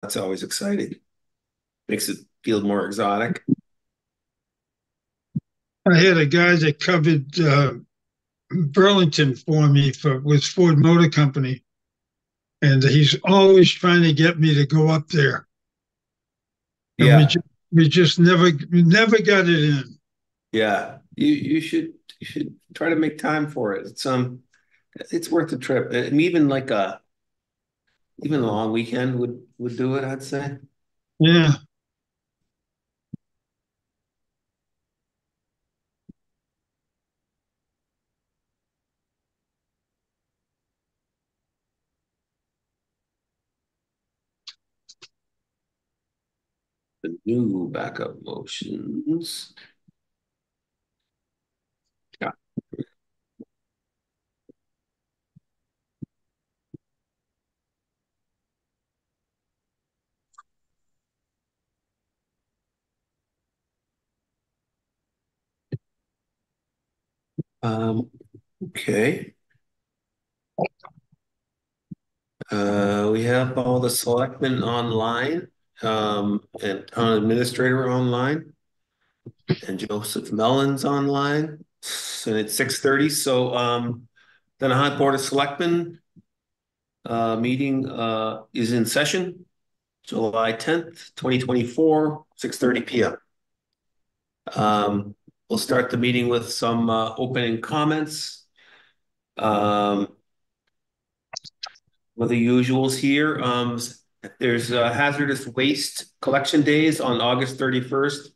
That's always exciting. Makes it feel more exotic. I had a guy that covered Burlington for me with Ford Motor Company, and he's always trying to get me to go up there, and Yeah, we just never got it in. yeah. You should try to make time for it. It's worth the trip. And even a long weekend would do it, I'd say. Yeah, The new backup motions. Yeah. Okay. We have all the selectmen online, and town administrator online, and Joseph Mellon's online. And it's 6:30. So the Nahant Board of Selectmen meeting is in session, July 10th, 2024, 6:30 p.m. We'll start the meeting with some opening comments. Um, With the usuals here. There's hazardous waste collection days on August 31st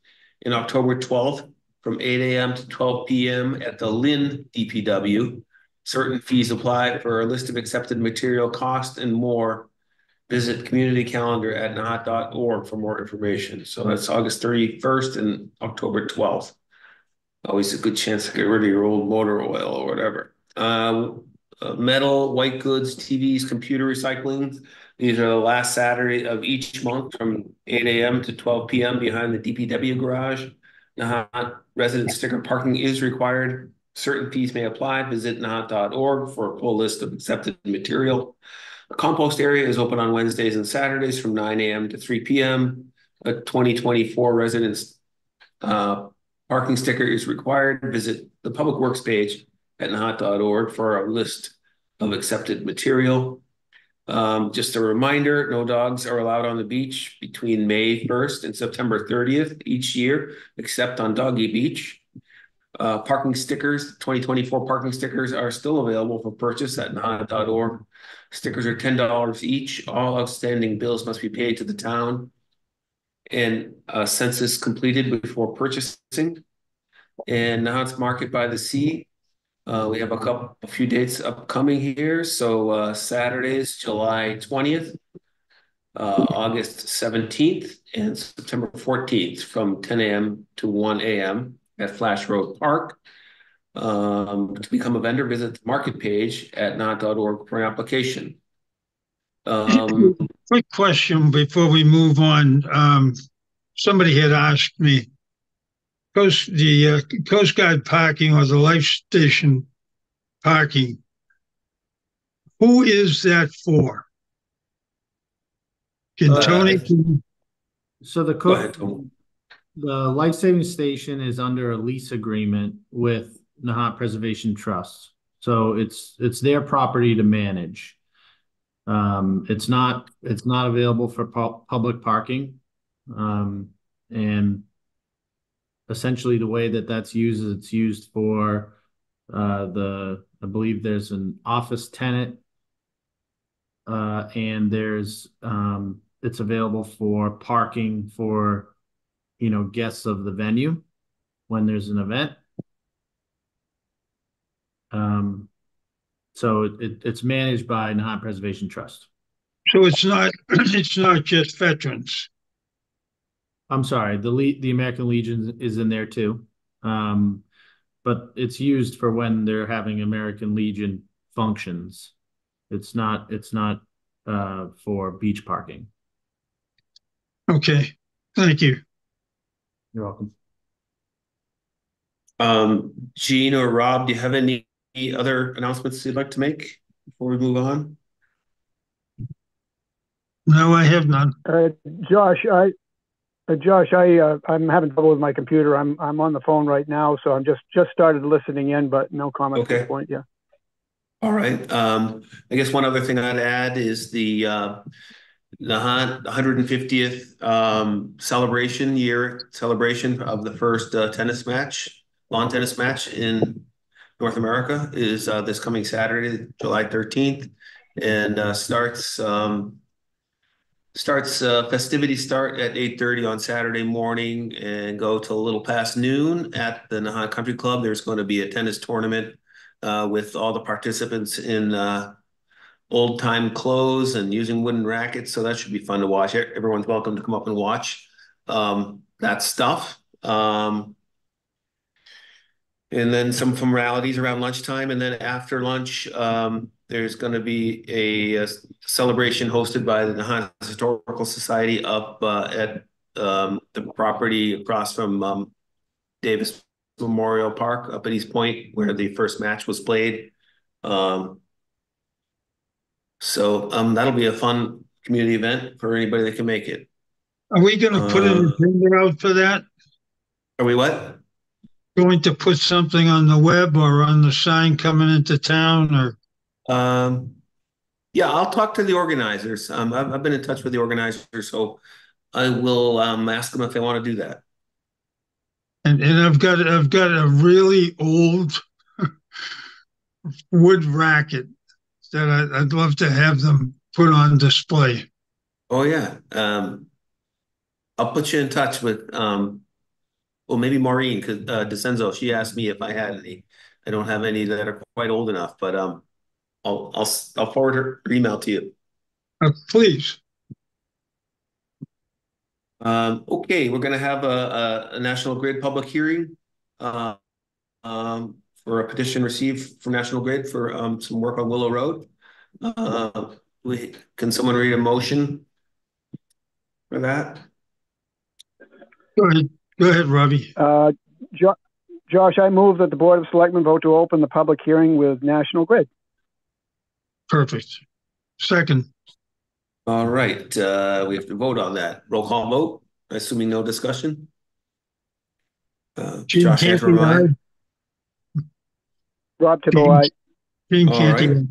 and October 12th from 8 a.m. to 12 p.m. at the Lynn DPW. Certain fees apply. For a list of accepted material cost and more, visit community calendar at nahat.org for more information. So that's August 31st and October 12th. Always a good chance to get rid of your old motor oil or whatever. Metal, white goods, TVs, computer recycling. These are the last Saturday of each month from 8 a.m. to 12 p.m. behind the DPW garage. Nahant resident sticker parking is required. Certain fees may apply. Visit nahat.org for a full list of accepted material. The compost area is open on Wednesdays and Saturdays from 9 a.m. to 3 p.m. A 2024 residents uh, parking sticker is required. Visit the Public Works page at nahat.org for a list of accepted material. Just a reminder, no dogs are allowed on the beach between May 1st and September 30th each year, except on Doggy Beach. Parking stickers, 2024 parking stickers are still available for purchase at nahat.org. Stickers are $10 each. All outstanding bills must be paid to the town and a census completed before purchasing. And Nahant's Market by the Sea. We have a few dates upcoming here. So Saturdays, July 20th, August 17th, and September 14th from 10 a.m. to 1 a.m. at Flash Road Park. To become a vendor, visit the market page at nahat.org for an application. Um, quick question before we move on. Somebody had asked me, Coast Guard parking or the life station parking. Who is that for? Can uh, Tony? So the Go ahead, Tom. the life saving station is under a lease agreement with Nahant Preservation Trust. So it's their property to manage. It's not available for public parking. And essentially the way that that's used is it's used for I believe there's an office tenant, and it's available for parking for guests of the venue when there's an event. Um, so it's managed by Nahant Preservation Trust. So it's not it's not just veterans. I'm sorry, the American Legion is in there too, um, but it's used for when they're having American Legion functions. It's not for beach parking. Okay, thank you. You're welcome. Gene or Rob, do you have any other announcements you'd like to make before we move on? No, I have none. Uh, Josh, I'm having trouble with my computer. I'm on the phone right now, so I'm just started listening in, but no comment at this Okay. point. Yeah. All right. I guess one other thing I'd add is the Nahant 150th celebration of the first lawn tennis match in North America is this coming Saturday, July 13th, and festivities start at 8:30 on Saturday morning and go till a little past noon at the Nahant Country Club. There's going to be a tennis tournament with all the participants in old time clothes and using wooden rackets. So that should be fun to watch. Everyone's welcome to come up and watch that stuff. And then some formalities around lunchtime. And then after lunch, there's going to be a celebration hosted by the Nahant Historical Society up at the property across from Davis Memorial Park up at East Point, where the first match was played. So that'll be a fun community event for anybody that can make it. Are we going to put an Uh, agenda out for that? are we what? Going to put something on the web or on the sign coming into town, or Um, yeah, I'll talk to the organizers. I've been in touch with the organizers, so I will ask them if they want to do that. and I've got a really old wood racket that I'd love to have them put on display. Oh yeah. I'll put you in touch with well maybe Maureen because DeCenzo, she asked me if I had any. I don't have any that are quite old enough, but I'll forward her email to you. Please. Okay, we're gonna have a National Grid public hearing uh, for a petition received from National Grid for some work on Willow Road. Can someone read a motion for that? Go ahead, Robbie. Jo- Josh, I move that the Board of Selectmen vote to open the public hearing with National Grid. Perfect. Second. All right, we have to vote on that. Roll call vote, assuming no discussion. Gene Josh Canty, Antrim, aye. Rob Tibble, aye. Gene All Canty. right.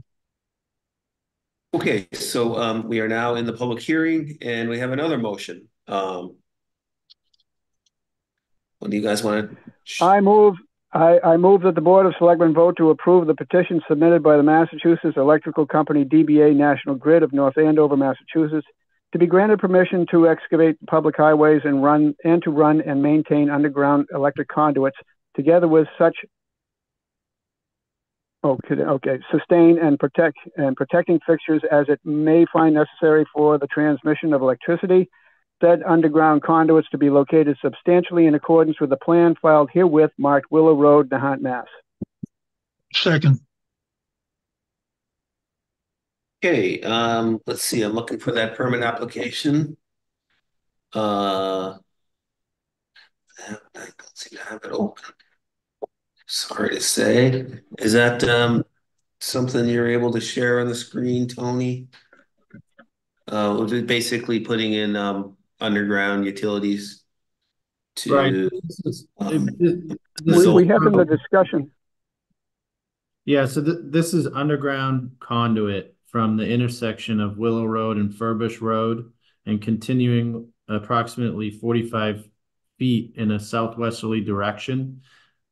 Okay, so we are now in the public hearing and we have another motion. What do you guys want to? I move that the Board of Selectmen vote to approve the petition submitted by the Massachusetts Electrical Company DBA National Grid of North Andover, Massachusetts, to be granted permission to excavate public highways and to run and maintain underground electric conduits, together with such sustain and protecting fixtures as it may find necessary for the transmission of electricity. Said underground conduits to be located substantially in accordance with the plan filed herewith, marked Willow Road, Nahant, Mass. Second. Okay, let's see. I'm looking for that permit application. I don't seem to have it open. Sorry to say. Is that something you're able to share on the screen, Tony? We're basically putting in underground utilities Right. to We have in the discussion. Yeah, so this is underground conduit from the intersection of Willow Road and Furbush Road and continuing approximately 45 feet in a southwesterly direction.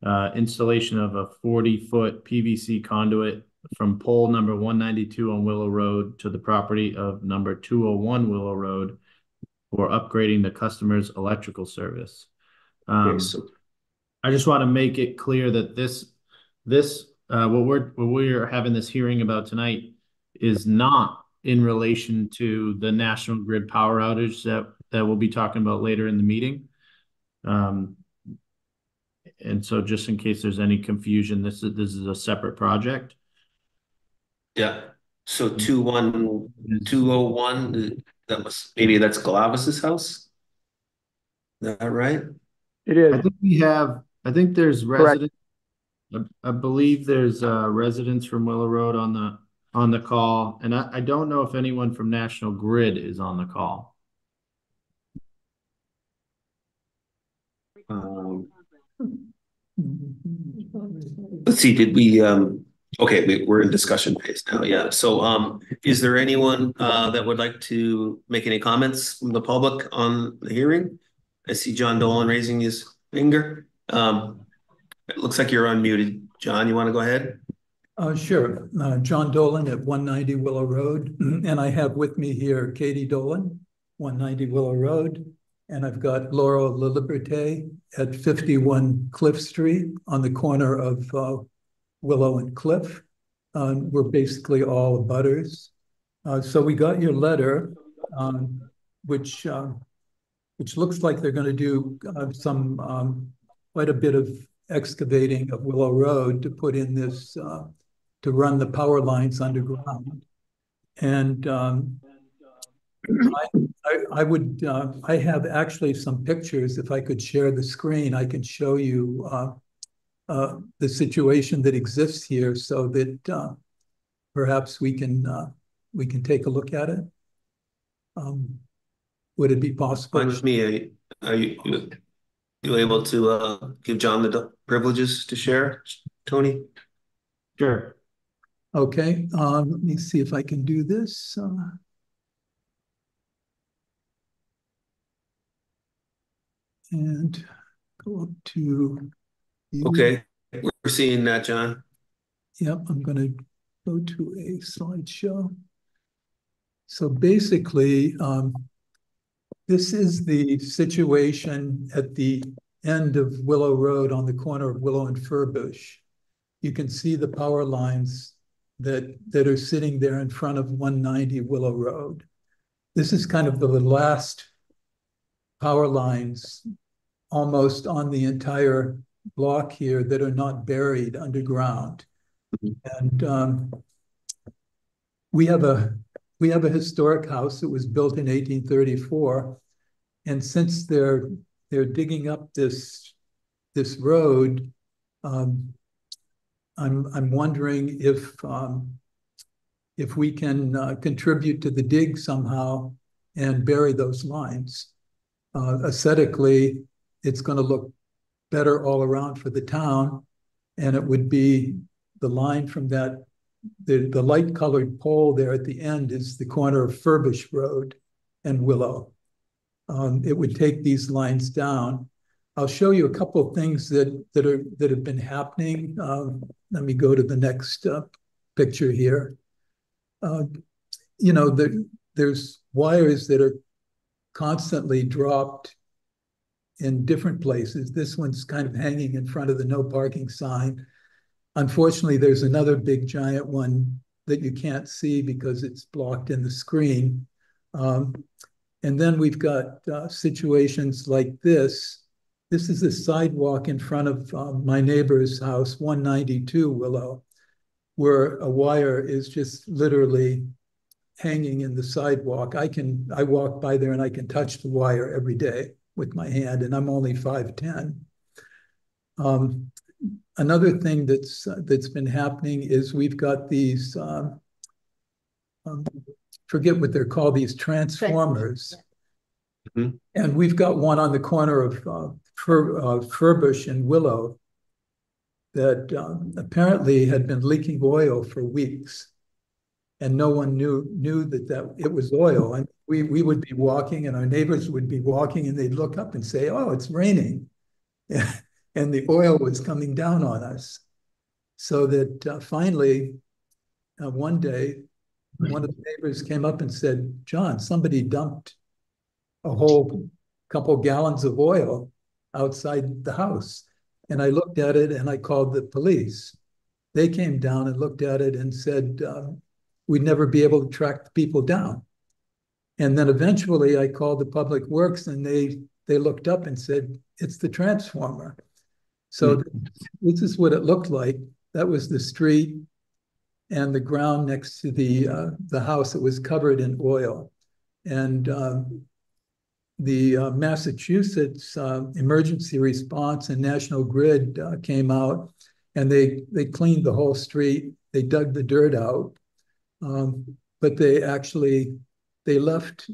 Installation of a 40-foot PVC conduit from pole number 192 on Willow Road to the property of number 201 Willow Road for upgrading the customer's electrical service. okay, so I just want to make it clear that what we're having this hearing about tonight is not in relation to the National Grid power outage that we'll be talking about later in the meeting. And so just in case there's any confusion, this is a separate project. yeah. So 201, that's Glavis's house. Is that right? It is. I think there's Correct. residents. I believe there's residents from Willow Road on on the call, and I don't know if anyone from National Grid is on the call. Let's see, did we, okay, we're in discussion phase now, yeah. So, is there anyone, that would like to make any comments from the public on the hearing? I see John Dolan raising his finger. It looks like you're unmuted. John, you want to go ahead? Sure. John Dolan at 190 Willow Road. And I have with me here Katie Dolan, 190 Willow Road. And I've got Laura Liliberte at 51 Cliff Street on the corner of Willow and Cliff. We're basically all abutters. So we got your letter, which looks like they're going to do quite a bit of excavating of Willow Road to put in this, to run the power lines underground. And I have actually some pictures. If I could share the screen, I can show you the situation that exists here so that perhaps we can take a look at it. Would it be possible? Fine with me. Are you able to give John the privileges to share, Tony? Sure. Okay, let me see if I can do this. And go up to you. Okay, we're seeing that, John. Yep, I'm going to go to a slideshow. So basically, this is the situation at the end of Willow Road on the corner of Willow and Furbush. You can see the power lines that are sitting there in front of 190 Willow Road. This is kind of the last power lines almost on the entire block here that are not buried underground. And we have a historic house that was built in 1834. And since they're digging up this road, I'm wondering if we can contribute to the dig somehow and bury those lines. Aesthetically, it's going to look better all around for the town, and it would be the line from that, the light colored pole there at the end is the corner of Furbush Road and Willow. It would take these lines down. I'll show you a couple of things that have been happening. Let me go to the next picture here. You know, there's wires that are constantly dropped in different places. This one's kind of hanging in front of the no parking sign. Unfortunately, there's another big giant one that you can't see because it's blocked in the screen. And then we've got situations like this. This is the sidewalk in front of my neighbor's house, 192 Willow, where a wire is just literally hanging in the sidewalk. I walk by there and I can touch the wire every day with my hand, and I'm only 5'10". Another thing that's been happening is we've got these, forget what they're called, these transformers. Mm-hmm. And we've got one on the corner of Furbush and Willow that apparently had been leaking oil for weeks. And no one knew that it was oil. And we would be walking and our neighbors would be walking and they'd look up and say, oh, it's raining. And the oil was coming down on us. So that finally, one day, one of the neighbors came up and said, John, somebody dumped a whole couple gallons of oil outside the house. And I looked at it and I called the police. They came down and looked at it and said, we'd never be able to track the people down. And then eventually I called the Public Works and they looked up and said, it's the transformer. So this is what it looked like. That was the street and the ground next to the house that was covered in oil. And the Massachusetts Emergency Response and National Grid came out and they cleaned the whole street. They dug the dirt out. But they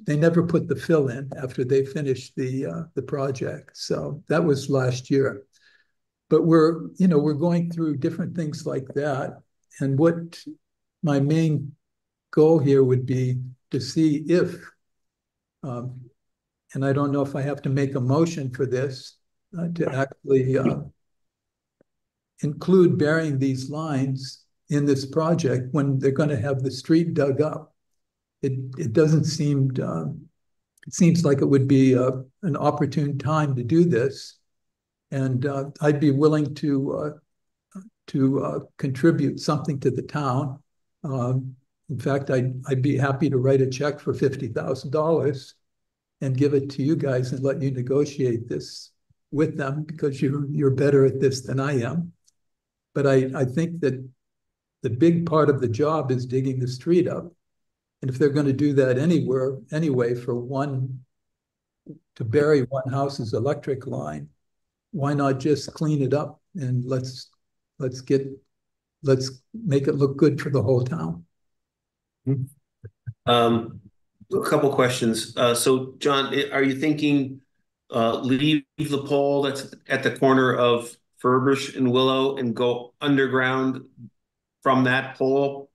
never put the fill in after they finished the project. So that was last year. But we're going through different things like that. And what my main goal here would be to see if, and I don't know if I have to make a motion for this, to actually include burying these lines in this project when they're going to have the street dug up. It doesn't seem, it seems like it would be an opportune time to do this. And I'd be willing to contribute something to the town. In fact, I'd be happy to write a check for $50,000 and give it to you guys and let you negotiate this with them, because you're better at this than I am. But I think that the big part of the job is digging the street up. And if they're going to do that anyway, to bury one house's electric line, why not just clean it up and let's make it look good for the whole town? A couple questions. So John, are you thinking leave the pole that's at the corner of Furbish and Willow and go underground from that pole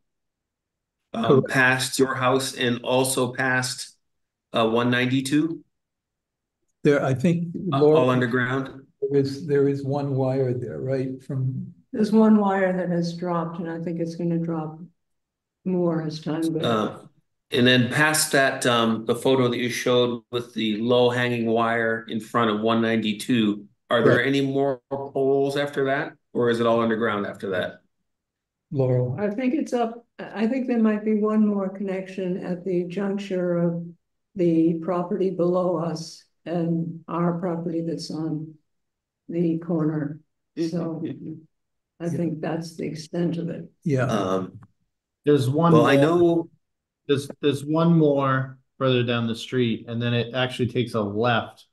past your house and also past 192? I think all underground. There is one wire there, right? There's one wire that has dropped, and I think it's going to drop more as time goes. And then past that, the photo that you showed with the low hanging wire in front of 192, are there any more poles after that, or is it all underground after that? Laurel, I think it's up. I think there might be one more connection at the juncture of the property below us and our property that's on the corner. So I think that's the extent of it. Yeah. There's one well, more, I know there's one more further down the street, and then it actually takes a left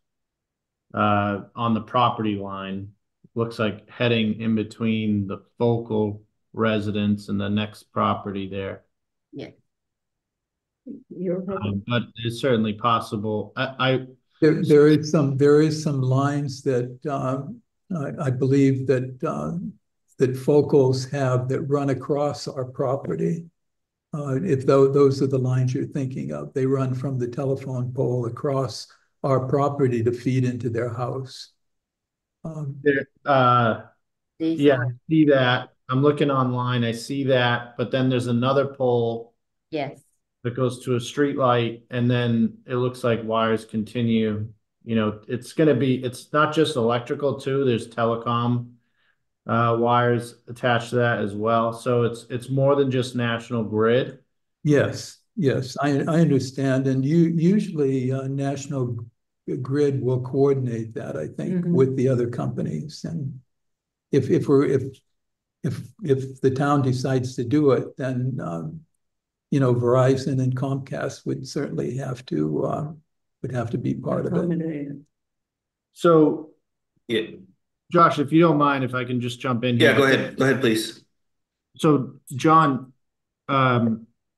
on the property line. Looks like heading in between the Focal residence and the next property there. Yeah. But it's certainly possible. There is some lines that I believe that Focals have that run across our property. If those are the lines you're thinking of, they run from the telephone pole across our property to feed into their house. Yeah, I see that. I'm looking online. I see that, but then there's another pole. Yes. That goes to a street light, and then it looks like wires continue. You know, it's not just electrical too. There's telecom wires attached to that as well. So it's more than just National Grid. Yes, I understand. And usually National Grid will coordinate that, I think, with the other companies. And if the town decides to do it, then Verizon and Comcast would certainly have to be part of it. So, yeah, Josh, if you don't mind, if I can just jump in here. Yeah, go ahead, please. So, John,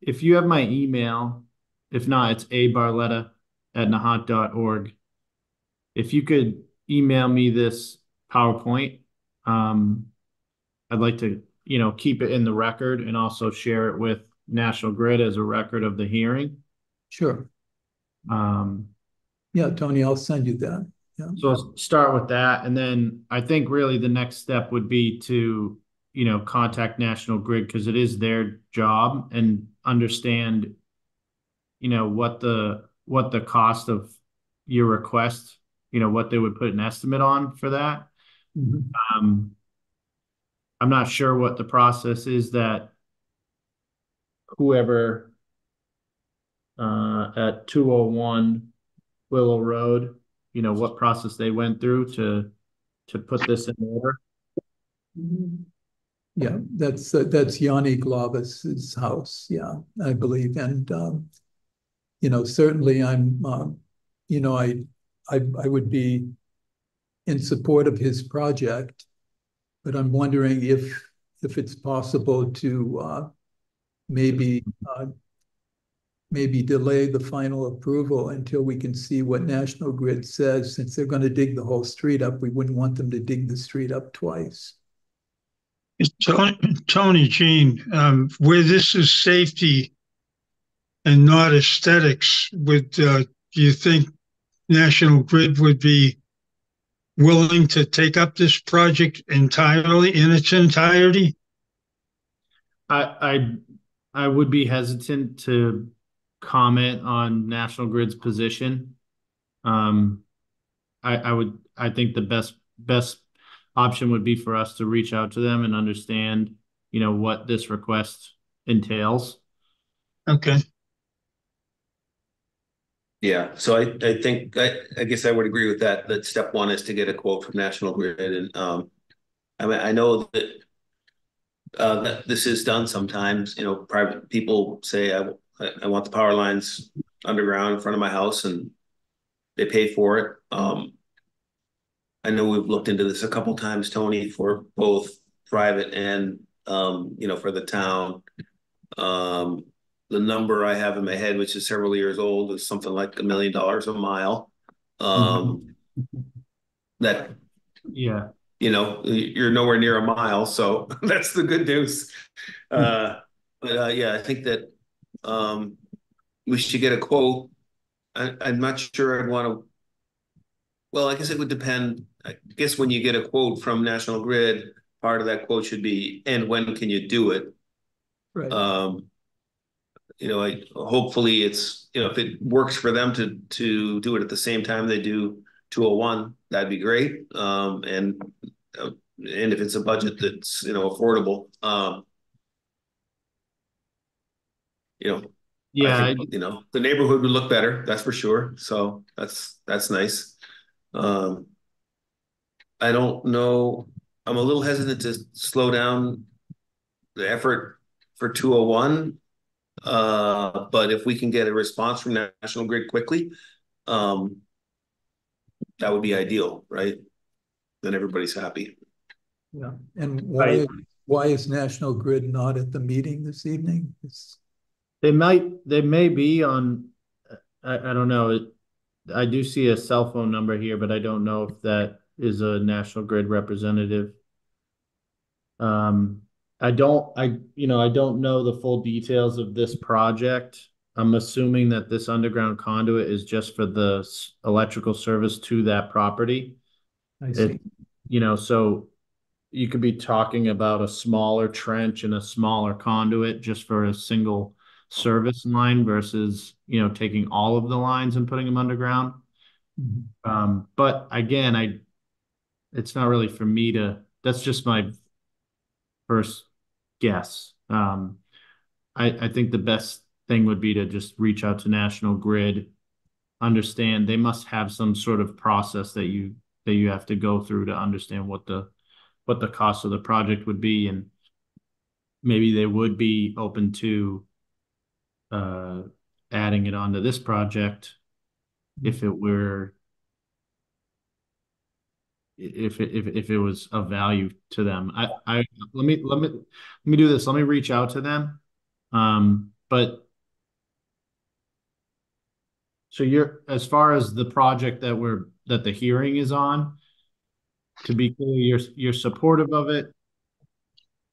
if you have my email, if not, it's abarletta@nahant.org. If you could email me this PowerPoint, I'd like to, keep it in the record and also share it with National Grid as a record of the hearing. Sure. Yeah, Tony, I'll send you that. Yeah. So I'll start with that. And then I think really the next step would be to, contact National Grid, because it is their job, and understand, what the cost of your request, what they would put an estimate on for that. I'm not sure what the process is that whoever at 201 Willow Road, what process they went through to put this in order. Yeah, that's Yanni Glavis's house. Yeah, I believe. And certainly I'm I would be in support of his project, but I'm wondering if it's possible to maybe maybe delay the final approval until we can see what National Grid says. Since they're going to dig the whole street up, we wouldn't want them to dig the street up twice. Tony, Gene, where this is safety and not aesthetics, do you think National Grid would be willing to take up this project entirely in its entirety? I would be hesitant to comment on National Grid's position. I think the best option would be for us to reach out to them and understand, what this request entails. Okay. Yeah, so I think I guess I would agree with that. That step one is to get a quote from National Grid, and I mean I know that this is done sometimes. Private people say I want the power lines underground in front of my house, and they pay for it. I know we've looked into this a couple times, Tony, for both private and for the town. The number I have in my head, which is several years old, is something like $1 million a mile. That Yeah. you're nowhere near a mile, so that's the good news. But yeah, I think that we should get a quote. I'm not sure I'd want to. Well, I guess it would depend. I guess when you get a quote from National Grid, part of that quote should be, and when can you do it? Right. Hopefully it's, if it works for them to do it at the same time they do 201, that'd be great. And if it's a budget that's, affordable, Yeah. I think, the neighborhood would look better, that's for sure. So that's nice. I don't know. I'm a little hesitant to slow down the effort for 201. But if we can get a response from National Grid quickly, that would be ideal, right? Then everybody's happy. Yeah. And Right. why is National Grid not at the meeting this evening? They may be on, I don't know. I do see a cell phone number here, but I don't know if that is a National Grid representative. I don't know the full details of this project. I'm assuming that this underground conduit is just for the electrical service to that property. I see. So you could be talking about a smaller trench and a smaller conduit just for a single service line versus, taking all of the lines and putting them underground. But again, it's not really for me that's just my first guess. I think the best thing would be to just reach out to National Grid, understand they must have some sort of process that you have to go through to understand what the cost of the project would be, and maybe they would be open to adding it onto this project if it were if it was of value to them. Let me do this. Let me reach out to them. But so as far as the project that the hearing is on, to be clear, you're supportive of it.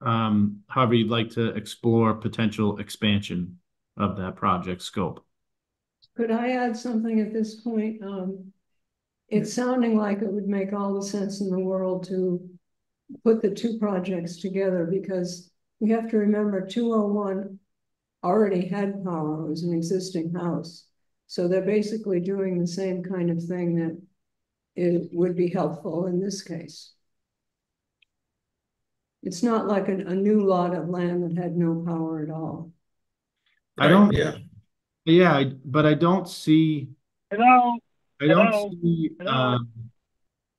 However, you'd like to explore potential expansion of that project scope. Could I add something at this point? It's sounding like it would make all the sense in the world to put the two projects together, because we have to remember 201 already had power. It was an existing house. So they're basically doing the same kind of thing that it would be helpful in this case. It's not like a new lot of land that had no power at all. I don't, Yeah. yeah, but I don't see. Hello. I don't see. Hello.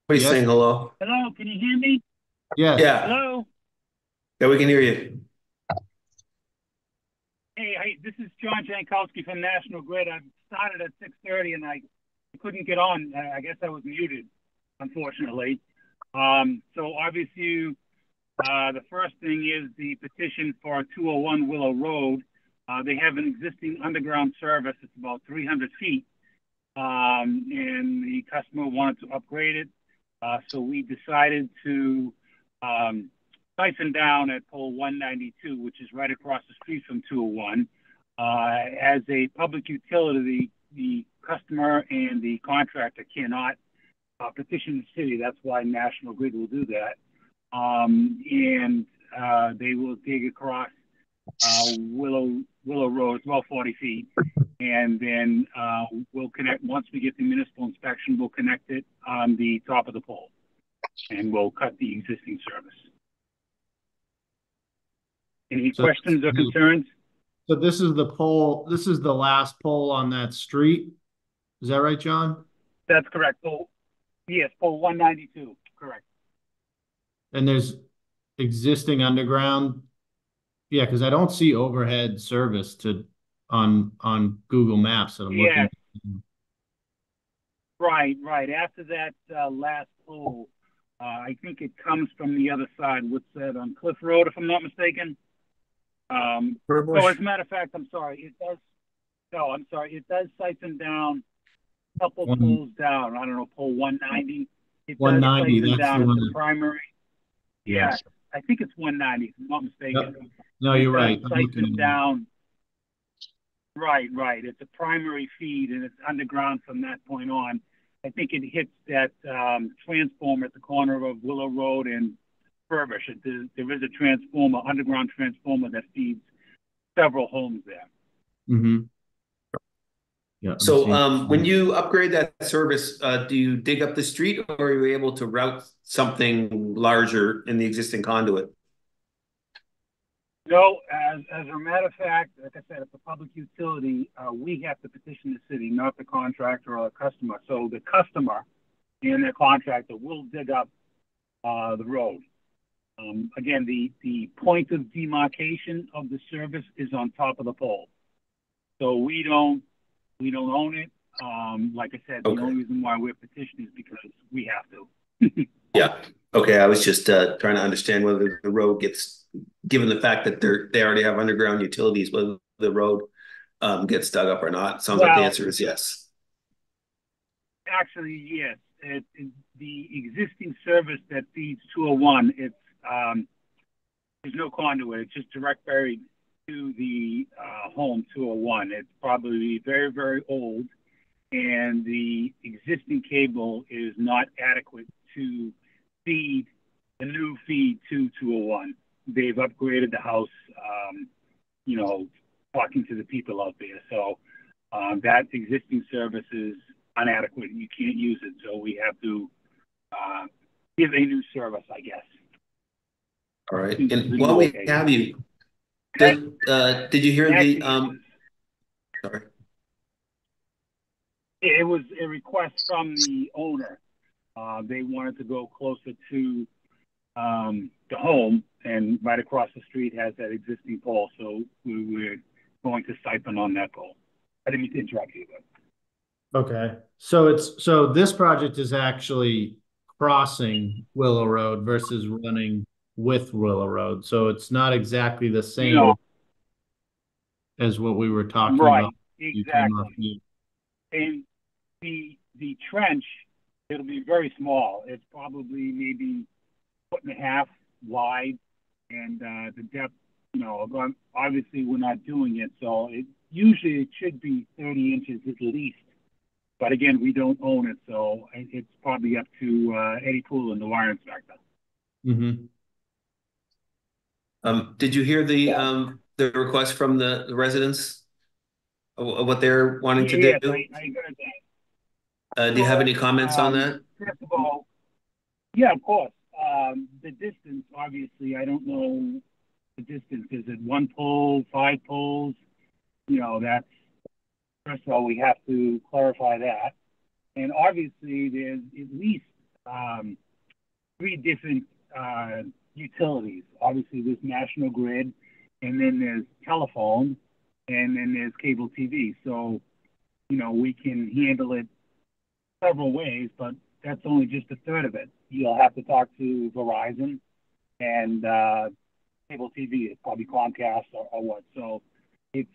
What are you Yes. saying? Hello? Hello, can you hear me? Yes. Yeah. Hello. Yeah, we can hear you. Hey, this is John Jankowski from National Grid. I started at 6:30 and I couldn't get on. I guess I was muted, unfortunately. So obviously, the first thing is the petition for 201 Willow Road. They have an existing underground service. It's about 300 feet. And the customer wanted to upgrade it. So we decided to siphon down at pole 192, which is right across the street from 201. As a public utility, the customer and the contractor cannot petition the city. That's why National Grid will do that. And they will dig across Willow Road. It's about 40 feet. And then we'll connect, once we get the municipal inspection, we'll connect it on the top of the pole. And we'll cut the existing service. Any questions or concerns? So this is the pole, this is the last pole on that street. Is that right, John? That's correct. Yes, pole 192, correct. And there's existing underground. Yeah, because I don't see overhead service on Google Maps that I'm looking at. Right. After that last pole, I think it comes from the other side. What's that, on Cliff Road, if I'm not mistaken? So as a matter of fact, I'm sorry, it does. No, I'm sorry, it does siphon down a couple poles down. I don't know, pole 190. It 190. Does That's down the one. the primary. Yeah, I think it's 190. If I'm not mistaken. Yep. No, you're right. Siphon down. Right. It's a primary feed, and it's underground from that point on. I think it hits that transformer at the corner of Willow Road and Furbish. There is a transformer, underground transformer, that feeds several homes there. Mm-hmm. Yeah. So when you upgrade that service, do you dig up the street, or are you able to route something larger in the existing conduit? No, as a matter of fact, like I said, it's a public utility. We have to petition the city, not the contractor or the customer. So the customer and the contractor will dig up the road. Again, the point of demarcation of the service is on top of the pole. So we don't own it. Like I said, the only reason why we're petitioning is because we have to. Yeah. Okay. I was just trying to understand whether the road gets, given the fact that they already have underground utilities, whether the road gets dug up or not. Sounds like the answer is yes. Actually, yes. The existing service that feeds 201, there's no conduit. It's just direct buried to the home 201. It's probably very, very old, and the existing cable is not adequate to feed the new feed to 201. They've upgraded the house, talking to the people out there. So that existing service is inadequate. You can't use it. So we have to give a new service, I guess. All right. And while we have you, did you hear the sorry? It was a request from the owner. They wanted to go closer to the home, and right across the street has that existing pole. So we were going to siphon on that pole. I didn't mean to interrupt you, but. Okay. So this project is actually crossing Willow Road versus running with Willow Road. So it's not exactly the same as what we were talking about. Exactly. And the trench, it'll be very small. It's probably maybe 1.5 feet wide, and the depth, obviously we're not doing it, so usually it should be 30 inches at least. But again, we don't own it, so it's probably up to Eddie Poole and the wire inspector. Mm-hmm. Did you hear the request from the residents of what they're wanting to do? Yes, I heard that. Do you have any comments on that? First of all, yeah, of course. The distance, obviously, I don't know the distance. Is it 1 pole, 5 poles? That's, first of all, we have to clarify that. And obviously, there's at least 3 different utilities. Obviously, there's National Grid, and then there's telephone, and then there's cable TV. So, we can handle it several ways, but that's only just a third of it. You'll have to talk to Verizon and cable TV, probably Comcast or what. So It's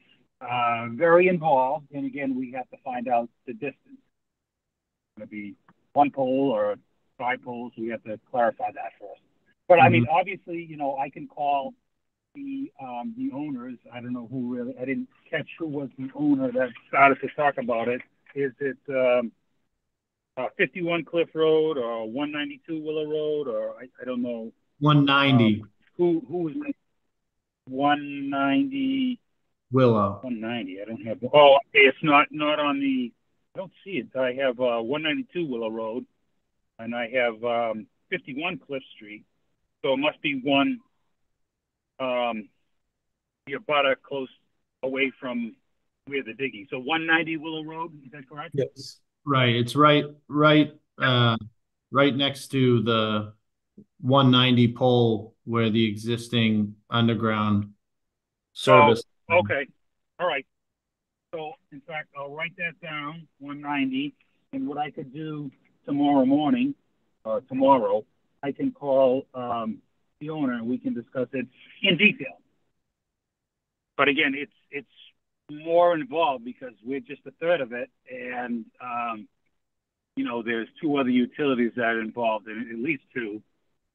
very involved, and again, we have to find out the distance. It's going to be one pole or 5 poles. So we have to clarify that first. But I mean, obviously, I can call the owners. I don't know who really. I didn't catch who was the owner that started to talk about it. Is it 51 Cliff Road or 192 Willow Road, or I don't know 190 who was 190. Willow. 190. I don't have. Oh, okay. It's not on the. I don't see it. I have 192 Willow Road, and I have 51 Cliff Street. So it must be one. The abutter close away from where the digging. So 190 Willow Road. Is that correct? Yes. Right. It's right next to the 190 pole where the existing underground service. Oh, okay. All right. So, in fact, I'll write that down, 190. And what I could do tomorrow morning, tomorrow, I can call the owner and we can discuss it in detail. But again, it's more involved because we're just a third of it, and there's 2 other utilities that are involved, in at least 2.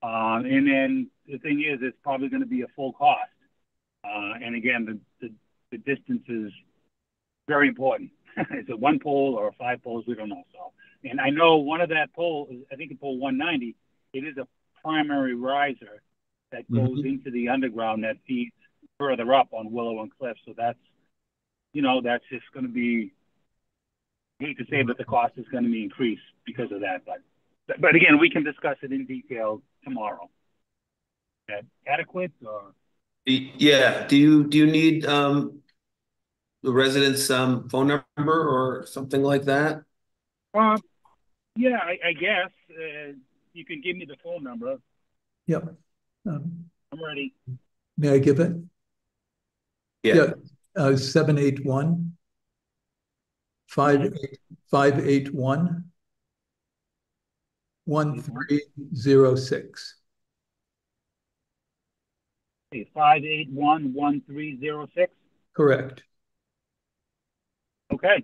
And then the thing is, it's probably going to be a full cost. And again, the distance is very important. Is it 1 pole or 5 poles? We don't know. So, and I know one of that pole, I think it's pole 190. It is a primary riser that goes into the underground that feeds further up on Willow and Cliff. So that's just going to be. I hate to say that the cost is going to be increased because of that, but again, we can discuss it in detail tomorrow. Is that adequate or? Yeah. Do you need the resident's phone number or something like that? Yeah, I guess you can give me the phone number. Yep. I'm ready. May I give it? Yeah. 781 581 1306. 581-1306. Correct. Okay.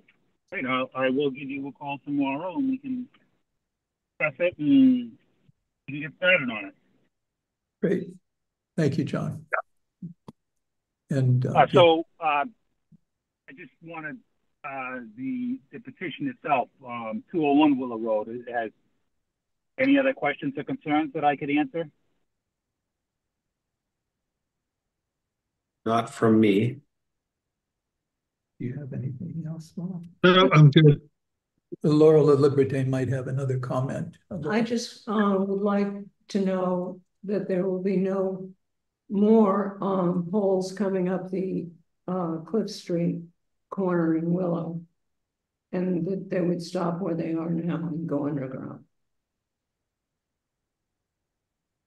Great. I will give you a call tomorrow and we can discuss it and we can get started on it. Great. Thank you, John. And I just wanted the petition itself, 201 Willow Road. It has any other questions or concerns that I could answer? Not from me. do you have anything else, Laura? No, I'm good. Laura LaLiberte might have another comment. I just would like to know that there will be no more poles coming up the Cliff Street corner in Willow, and that they would stop where they are now and go underground.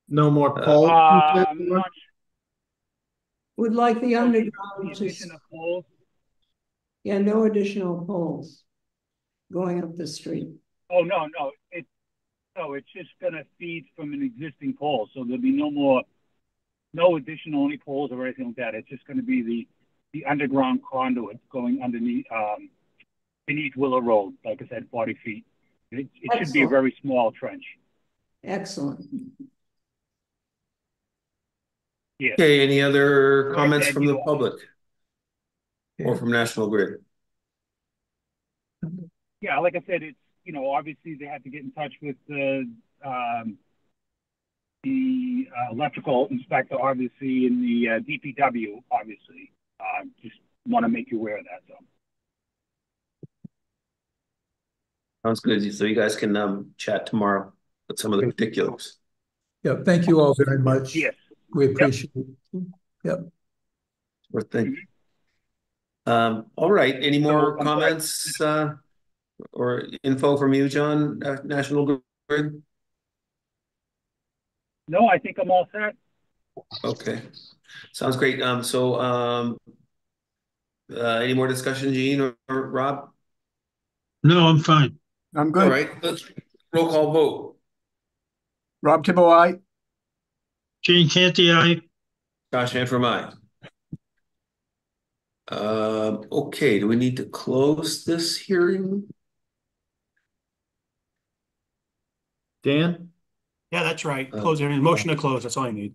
No more pole. Would like the underground the addition of poles. Yeah, no additional poles going up the street. Oh no, it's just gonna feed from an existing pole, so there'll be no additional any poles or anything like that. It's just gonna be the underground conduit going underneath beneath Willow Road, like I said, 40 feet. It should be a very small trench. Excellent. Yeah. Okay, any other comments Ed, from the public or from National Grid? Yeah, like I said, it's obviously they have to get in touch with the electrical inspector, obviously, and the DPW, obviously. Just want to make you aware of that. So. Sounds good. So you guys can chat tomorrow with some of the particulars. Yeah, thank you all very much. Yes. We appreciate it. Yep. Sure thing. All right. Any more comments or info from you, John, National Grid? No, I think I'm all set. Okay. Sounds great. Any more discussion, Gene or Rob? No, I'm fine. I'm good. All right. Let's roll call vote. Rob Tibbo, aye. Gene Canty, aye. Josh Antrim, aye. Okay, do we need to close this hearing? Dan? Yeah, that's right. Close it. Motion to close. That's all I need.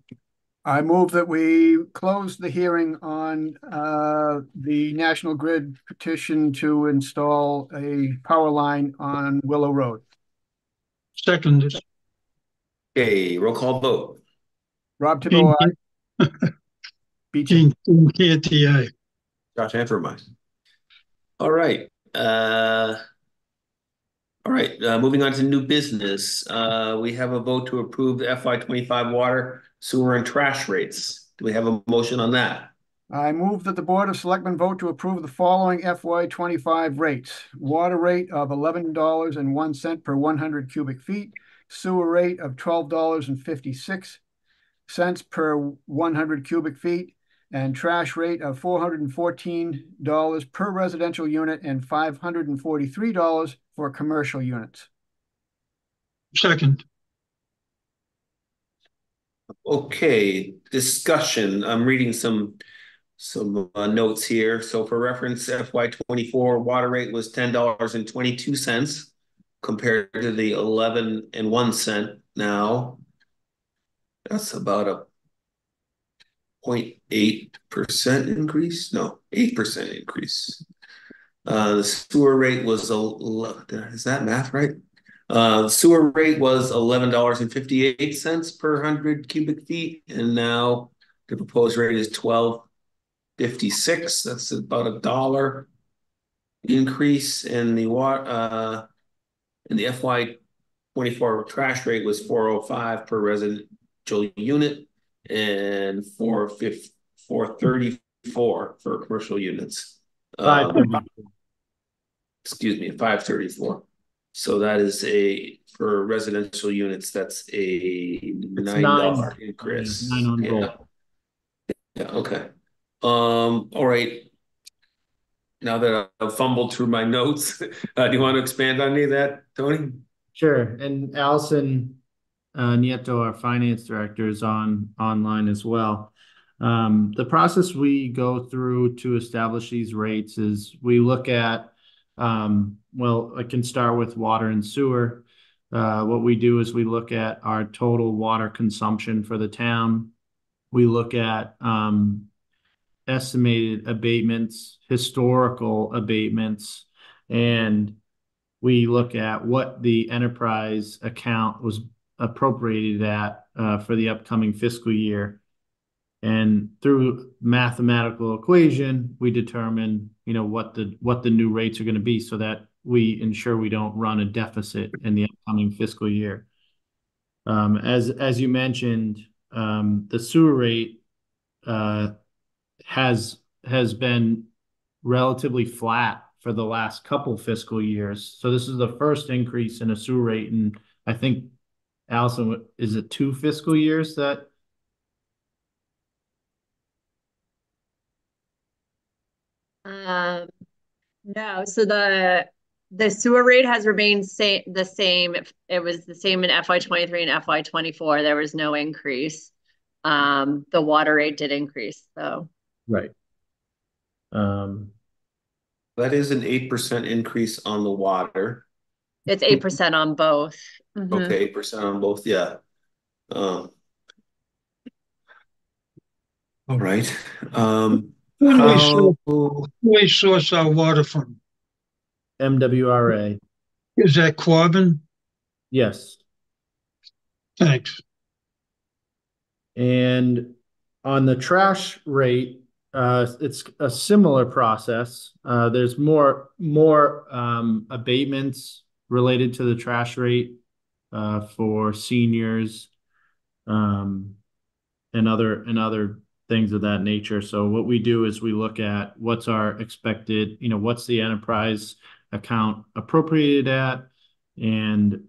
I move that we close the hearing on the National Grid petition to install a power line on Willow Road. Seconded. Okay, roll call vote. Rob Tibble, aye. Beecham. Gene Canty, aye. Josh Antrim. All right. Moving on to new business. We have a vote to approve the FY25 water, sewer, and trash rates. Do we have a motion on that? I move that the Board of Selectmen vote to approve the following FY25 rates. Water rate of $11.01 per 100 cubic feet. Sewer rate of $12.56 per 100 cubic feet. And trash rate of $414 per residential unit and $543 for commercial units. Second. Okay, discussion. I'm reading some notes here. So for reference, FY24 water rate was $10.22 compared to the 11.01 now. That's about a 0.8% increase. No, 8% increase. The sewer rate was is that math right? The sewer rate was $11.58 per 100 cubic feet, and now the proposed rate is $12.56. That's about $1 increase. And the water and the FY24 trash rate was $4.05 per residential unit and $4.34 for commercial units. Excuse me, $5.34. So that is for residential units, that's a $9 increase. $9 on both. Yeah, okay. All right. Now that I've fumbled through my notes, do you want to expand on any of that, Tony? Sure. And Allison Nieto, our finance director, is online as well. The process we go through to establish these rates is we look at, well, I can start with water and sewer. What we do is we look at our total water consumption for the town. We look at estimated abatements, historical abatements, and we look at what the enterprise account was appropriated at for the upcoming fiscal year. And through mathematical equation, we determine, what the new rates are going to be so that we ensure we don't run a deficit in the upcoming fiscal year. As you mentioned, the sewer rate has been relatively flat for the last couple fiscal years. So this is the first increase in a sewer rate, and I think, Allison, is it 2 fiscal years that? No, so the sewer rate has remained the same. It was the same in FY23 and FY24. There was no increase. The water rate did increase, though. Right. That is an 8% increase on the water. It's 8% on both. Mm-hmm. Okay, 8% on both, yeah. All right. Who do we source our water from? MWRA. Is that Quabbin? Yes. Thanks. And on the trash rate, it's a similar process. There's more abatements related to the trash rate for seniors and other things of that nature. So what we do is we look at what's our expected, what's the enterprise account appropriated at, and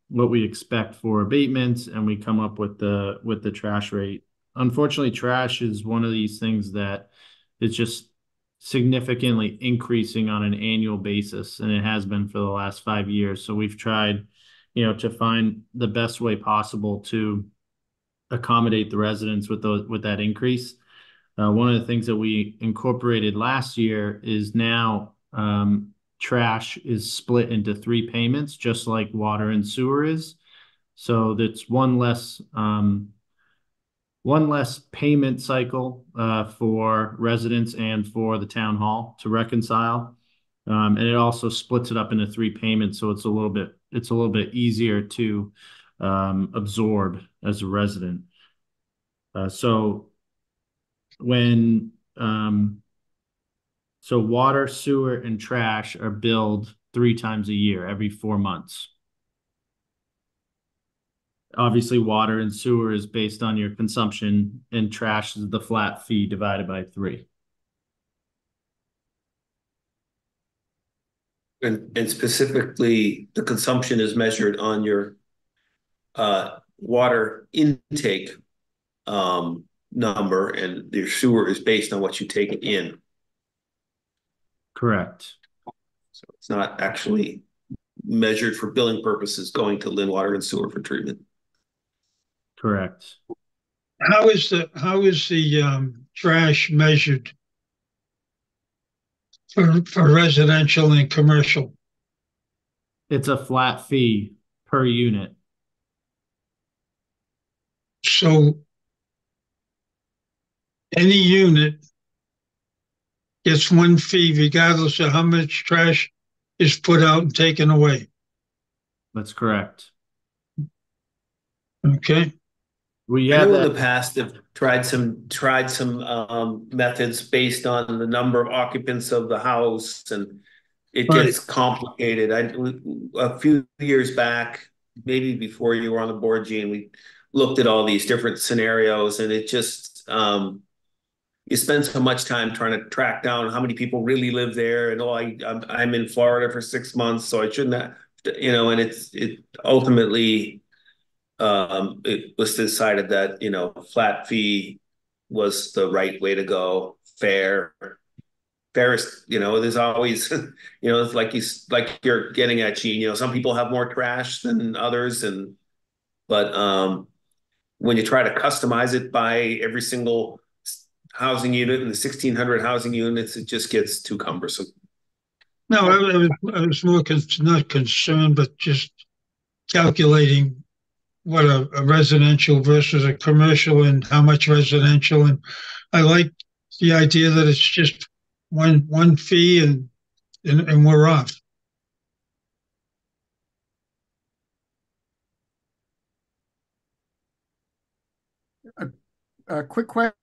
what we expect for abatements, and we come up with the trash rate. Unfortunately, trash is one of these things that is just significantly increasing on an annual basis, and it has been for the last 5 years. So we've tried, to find the best way possible to accommodate the residents with that increase. One of the things that we incorporated last year is now trash is split into 3 payments, just like water and sewer is. So that's one less payment cycle for residents and for the town hall to reconcile. And it also splits it up into 3 payments, so it's a little bit easier to absorb as a resident. So when so water, sewer, and trash are billed 3 times a year, every 4 months. Obviously, water and sewer is based on your consumption, and trash is the flat fee divided by 3. And specifically, the consumption is measured on your water intake number, and your sewer is based on what you take in. Correct. So it's not actually measured for billing purposes going to Lynn Water and Sewer for treatment. Correct. How is the trash measured for residential and commercial? It's a flat fee per unit. So any unit gets one fee regardless of how much trash is put out and taken away. That's correct. Okay. We I have know in that. the past they've tried some methods based on the number of occupants of the house, and it gets complicated. A few years back, maybe before you were on the board, Gene, we looked at all these different scenarios, and it just you spend so much time trying to track down how many people really live there, and I'm in Florida for 6 months, so I shouldn't have, and it ultimately it was decided that flat fee was the right way to go. Fairest, there's always it's like you're getting at, Gene, some people have more trash than others, but when you try to customize it by every single housing unit in the 1,600 housing units, it just gets too cumbersome. No, I was more not concerned, but just calculating what a residential versus a commercial and how much residential. And I like the idea that it's just one fee and we're off. A quick question.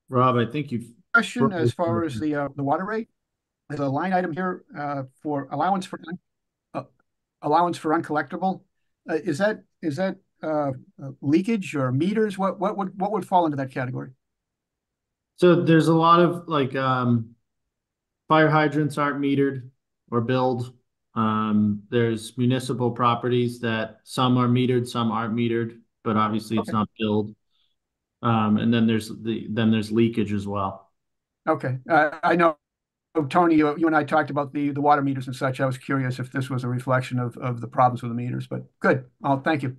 Rob, I think you've Question as far as the water rate. There's a line item here for allowance for uncollectible. Is that leakage or meters? What would fall into that category? So there's a lot of fire hydrants aren't metered or billed. There's municipal properties that some are metered, some aren't metered, but obviously it's not billed. And then there's leakage as well. Okay, I know, Tony, you and I talked about the water meters and such. I was curious if this was a reflection of the problems with the meters, but good. Thank you.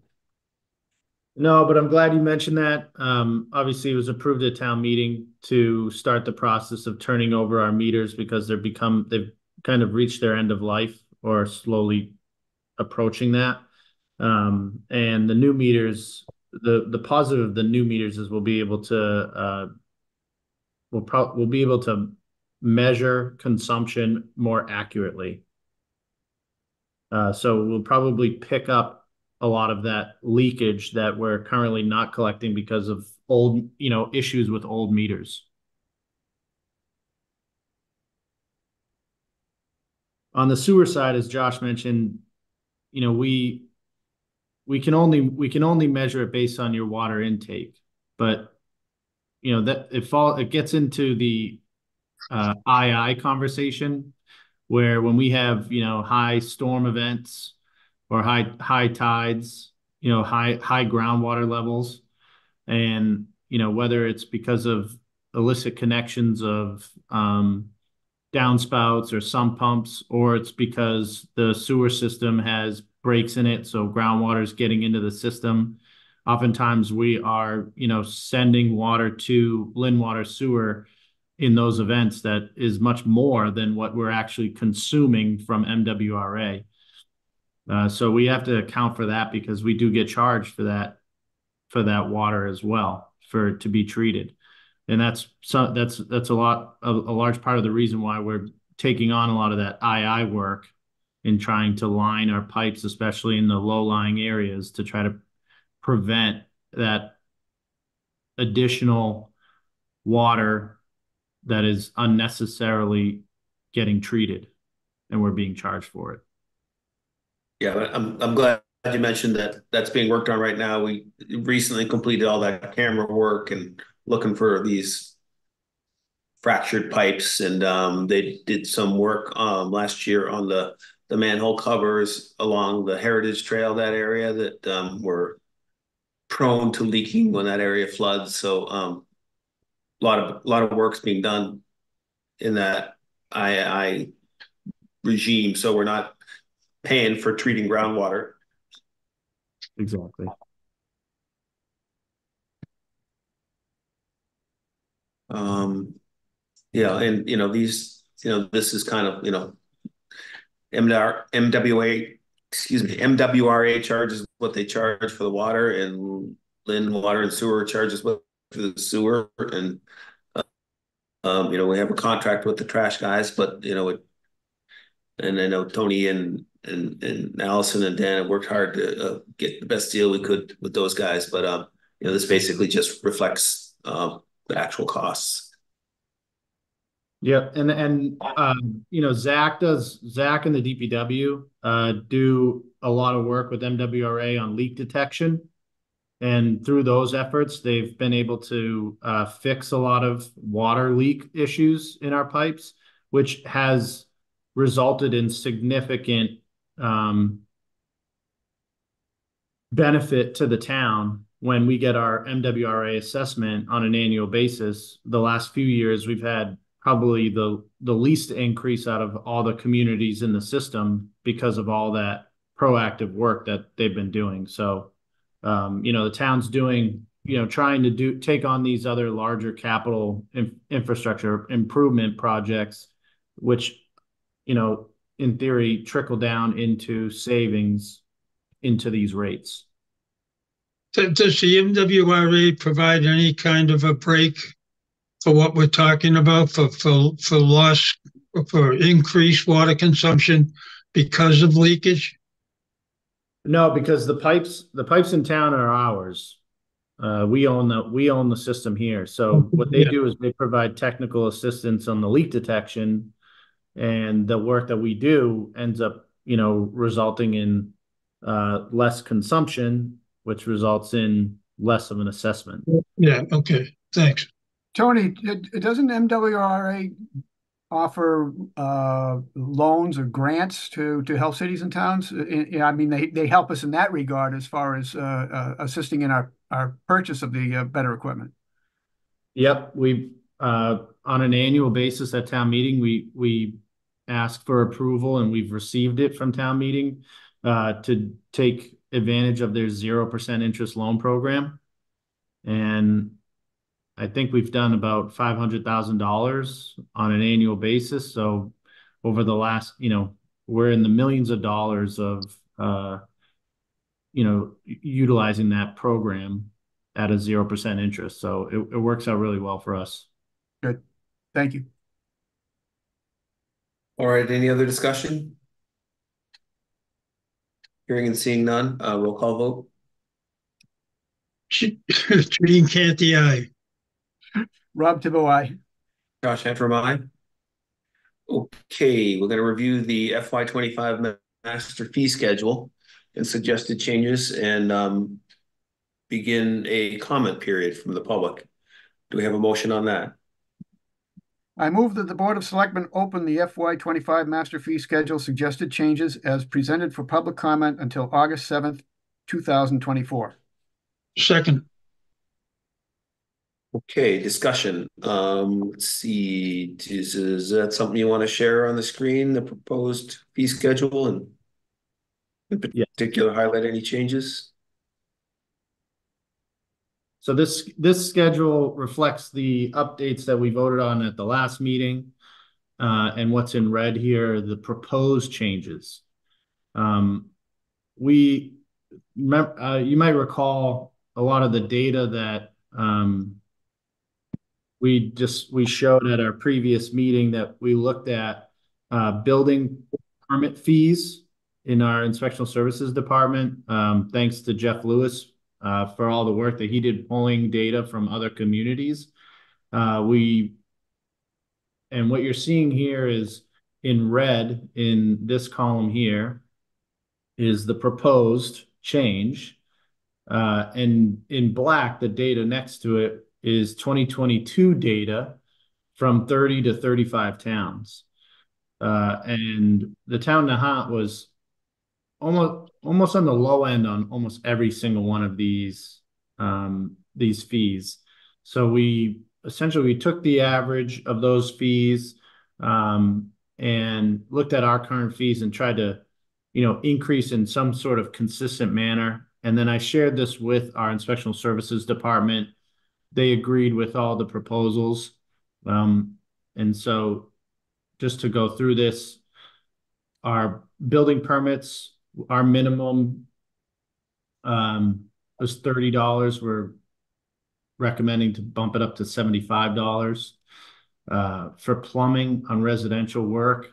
No, but I'm glad you mentioned that. Obviously, it was approved at town meeting to start the process of turning over our meters because they've kind of reached their end of life or slowly approaching that. And the new meters, the positive of the new meters is we'll be able to we'll be able to measure consumption more accurately. So we'll probably pick up a lot of that leakage that we're currently not collecting because of old, issues with old meters. On the sewer side, as Josh mentioned, we can only measure it based on your water intake, but that it gets into the II conversation where when we have high storm events or high tides, high groundwater levels, and whether it's because of illicit connections of downspouts or sump pumps, or it's because the sewer system has breaks in it, so groundwater is getting into the system, oftentimes we are, sending water to Lynn Water Sewer in those events that is much more than what we're actually consuming from MWRA. So we have to account for that because we do get charged for that water as well for it to be treated. And that's a large part of the reason why we're taking on a lot of that II work in trying to line our pipes, especially in the low-lying areas, to try to prevent that additional water that is unnecessarily getting treated and we're being charged for it. Yeah, but I'm glad you mentioned that that's being worked on right now. We recently completed all that camera work and looking for these fractured pipes, and they did some work last year on the manhole covers along the Heritage Trail, that area that were prone to leaking when that area floods. So a lot of work's being done in that I regime, so we're not paying for treating groundwater. Exactly. Yeah, and this is kind of, MWA, excuse me, MWRA charges what they charge for the water, and Lynn Water and Sewer charges what for the sewer. And we have a contract with the trash guys, but and I know Tony and Allison and Dan have worked hard to get the best deal we could with those guys. But this basically just reflects the actual costs. Yeah, and Zach and the DPW do a lot of work with MWRA on leak detection, and through those efforts, they've been able to fix a lot of water leak issues in our pipes, which has resulted in significant benefit to the town when we get our MWRA assessment on an annual basis. The last few years, we've had probably the least increase out of all the communities in the system because of all that proactive work that they've been doing. So, the town's doing, trying to take on these other larger capital infrastructure improvement projects, which, in theory, trickle down into savings into these rates. Does the MWRA provide any kind of a break for what we're talking about for loss, for increased water consumption because of leakage? No, because the pipes in town are ours. We own the system here. So what they do is they provide technical assistance on the leak detection, and the work that we do ends up, resulting in less consumption, which results in less of an assessment. Yeah, okay, thanks. Tony, doesn't MWRA offer loans or grants to help cities and towns? I mean, they help us in that regard as far as assisting in our purchase of the better equipment. Yep, we've on an annual basis at town meeting, we ask for approval, and we've received it from town meeting to take advantage of their 0% interest loan program. And I think we've done about $500,000 on an annual basis. So over the last, we're in the millions of dollars of, utilizing that program at a 0% interest. So it works out really well for us. Good. Thank you. All right, any other discussion? Hearing and seeing none, roll call vote. Gene Canty, aye. Rob Tibbo, aye. Josh Antrim, aye. Okay, we're going to review the FY25 master fee schedule and suggested changes, and begin a comment period from the public. Do we have a motion on that? I move that the Board of Selectmen open the FY25 master fee schedule suggested changes as presented for public comment until August 7th, 2024. Second. Okay, discussion. Let's see. Is that something you want to share on the screen, the proposed fee schedule, and in particular highlight any changes? So this schedule reflects the updates that we voted on at the last meeting. And what's in red here are the proposed changes. You might recall a lot of the data that we showed at our previous meeting that we looked at building permit fees in our inspectional services department. Thanks to Jeff Lewis for all the work that he did pulling data from other communities. And what you're seeing here is in red in this column here is the proposed change. And in black, the data next to it is 2022 data from 30 to 35 towns. And the town Nahant was almost on the low end on almost every single one of these fees. So we took the average of those fees and looked at our current fees and tried to, increase in some sort of consistent manner. And then I shared this with our inspectional services department. They agreed with all the proposals. And so just to go through this, our building permits, our minimum was $30. We're recommending to bump it up to $75. For plumbing on residential work,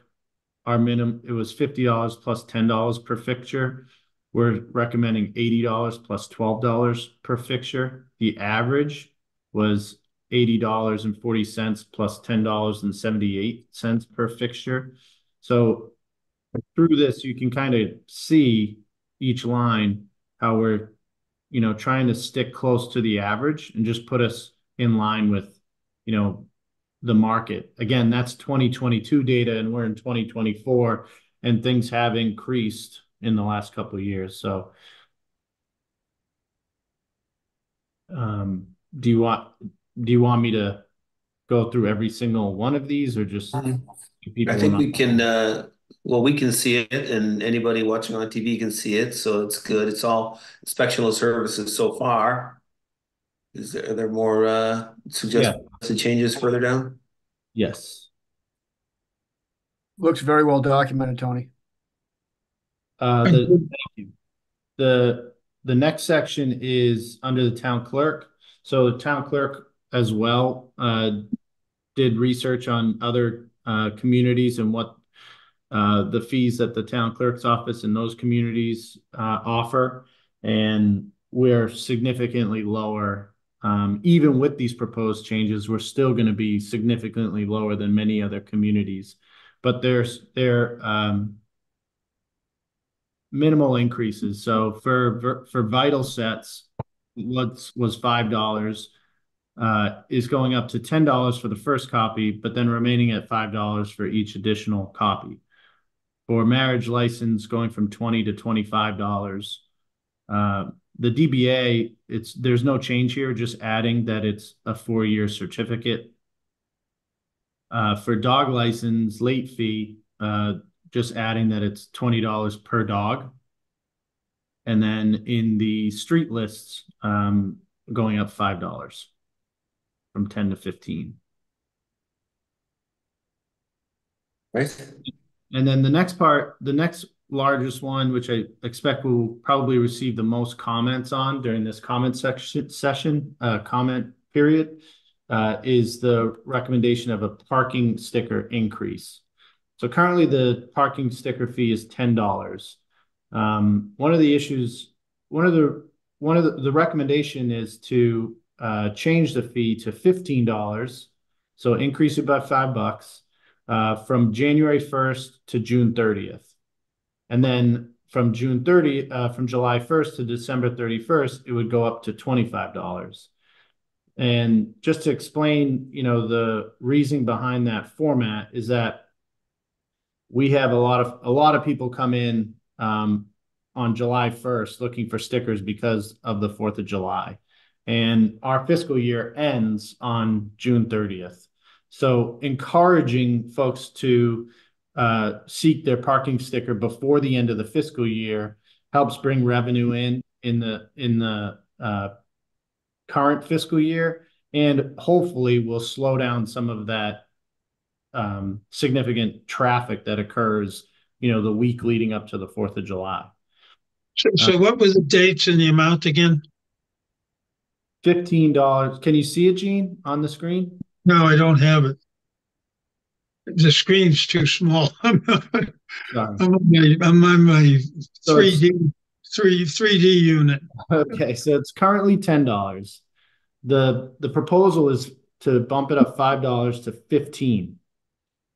our minimum, it was $50 plus $10 per fixture. We're recommending $80 plus $12 per fixture. The average was $80.40 plus $10.78 per fixture. So through this, you can kind of see each line how we're, trying to stick close to the average and just put us in line with, the market. Again, that's 2022 data, and we're in 2024, and things have increased in the last couple of years. So, do you want me to go through every single one of these, or just I think we can. Well, we can see it, and anybody watching on TV can see it, so it's good. It's all inspectional services so far. Are there more suggested changes further down? Yes. Looks very well documented, Tony. Thank you. The next section is under the town clerk. So the town clerk as well did research on other communities and what the fees that the town clerk's office in those communities offer. And we're significantly lower. Even with these proposed changes, we're still going to be significantly lower than many other communities. But they're minimal increases. So for vital sets, what was $5 is going up to $10 for the first copy, but then remaining at $5 for each additional copy. For marriage license, going from $20 to $25. The DBA, there's no change here, just adding that it's a 4-year certificate. For dog license, late fee, just adding that it's $20 per dog. And then in the street lists, going up $5 from 10 to 15. Right. And then the next largest one, which I expect will probably receive the most comments on during this comment comment period, is the recommendation of a parking sticker increase. So currently the parking sticker fee is $10. One of the recommendation is to change the fee to $15. So increase it by $5 from January 1st to June 30th. And then from July 1st to December 31st, it would go up to $25. And just to explain, the reasoning behind that format is that we have a lot of people come in on July 1st looking for stickers because of the 4th of July. And our fiscal year ends on June 30th. So encouraging folks to seek their parking sticker before the end of the fiscal year helps bring revenue in the current fiscal year, and hopefully will slow down some of that significant traffic that occurs, the week leading up to the 4th of July. So what were the dates and the amount again? $15. Can you see it, Gene, on the screen? No, I don't have it. The screen's too small. I'm on my 3D unit. Okay, so it's currently $10. The proposal is to bump it up $5 to $15,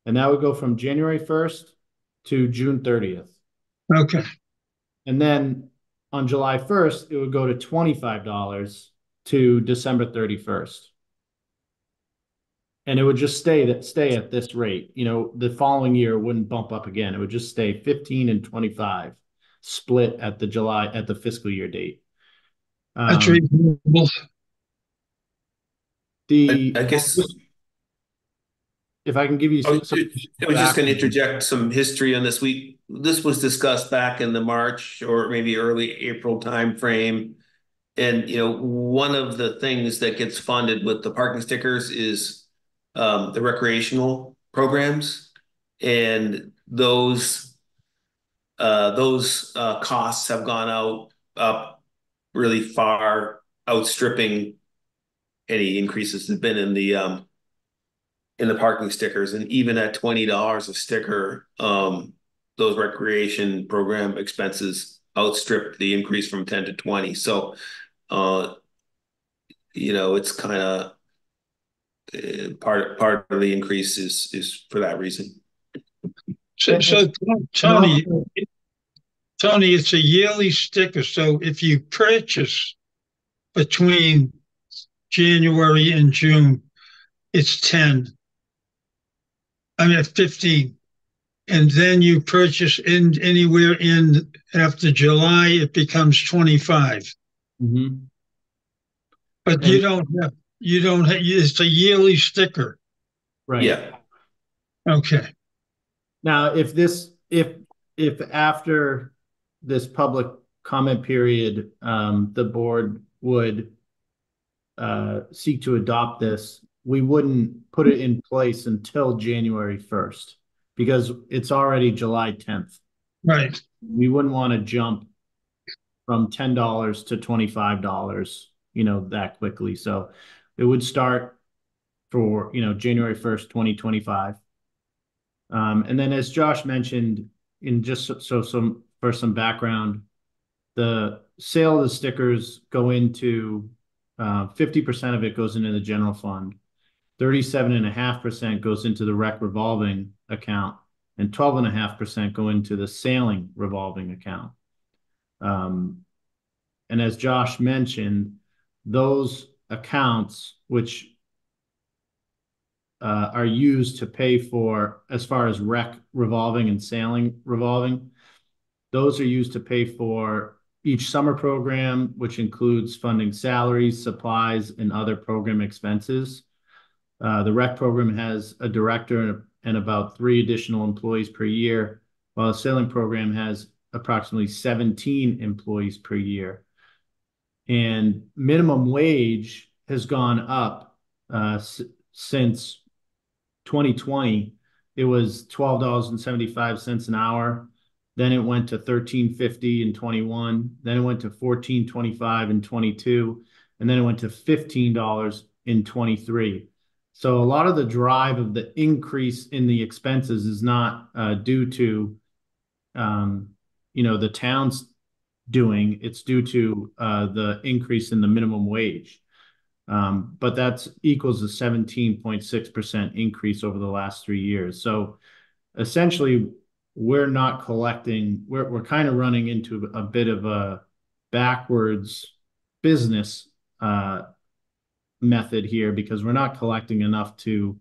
and that would go from January 1st to June 30th. Okay. And then on July 1st, it would go to $25 to December 31st. And it would just stay at this rate. The following year wouldn't bump up again. It would just stay 15 and 25 split at the fiscal year date. That's reasonable. I guess if I can give you I was just going to interject some history on this. This was discussed back in the March or maybe early April timeframe. And, one of the things that gets funded with the parking stickers is the recreational programs. And those costs have gone up really far, outstripping any increases that have been in the parking stickers. And even at $20 a sticker, those recreation program expenses outstrip the increase from 10 to 20. So, it's kind of part of the increase is for that reason. So Tony, it's a yearly sticker. So if you purchase between January and June, it's 10. 15. And then you purchase anywhere in after July, it becomes 25. Mm-hmm. But you don't have, it's a yearly sticker. Right. Yeah. Okay. Now, if after this public comment period, the board would seek to adopt this, we wouldn't put it in place until January 1st because it's already July 10th. Right. We wouldn't want to jump from $10 to $25, that quickly. So it would start for, January 1st, 2025. And then as Josh mentioned, for some background, the sale of the stickers go into 50% of it goes into the general fund, 37.5% goes into the rec revolving account, and 12.5% go into the sailing revolving account. And as Josh mentioned, those accounts, which are used to pay for, as far as rec revolving and sailing revolving, those are used to pay for each summer program, which includes funding salaries, supplies, and other program expenses. The rec program has a director and about 3 additional employees per year, while the sailing program has approximately 17 employees per year. And minimum wage has gone up since 2020. It was $12.75 an hour. Then it went to $13.50 in 21. Then it went to $14.25 in 22. And then it went to $15 in 23. So a lot of the drive of the increase in the expenses is not due to, the town's doing. It's due to the increase in the minimum wage. But that equals a 17.6% increase over the last 3 years. So essentially, we're not collecting. We're kind of running into a bit of a backwards business method here because we're not collecting enough to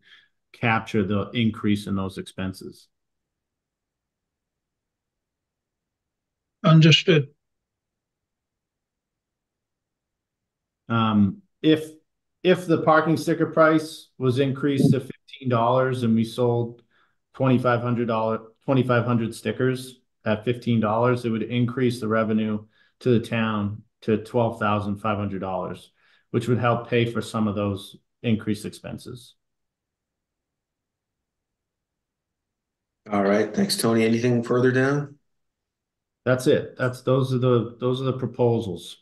capture the increase in those expenses. Understood. If the parking sticker price was increased to $15 and we sold 2,500 stickers at $15, it would increase the revenue to the town to $12,500, which would help pay for some of those increased expenses. All right, thanks, Tony. Anything further down? That's it. Those are the proposals.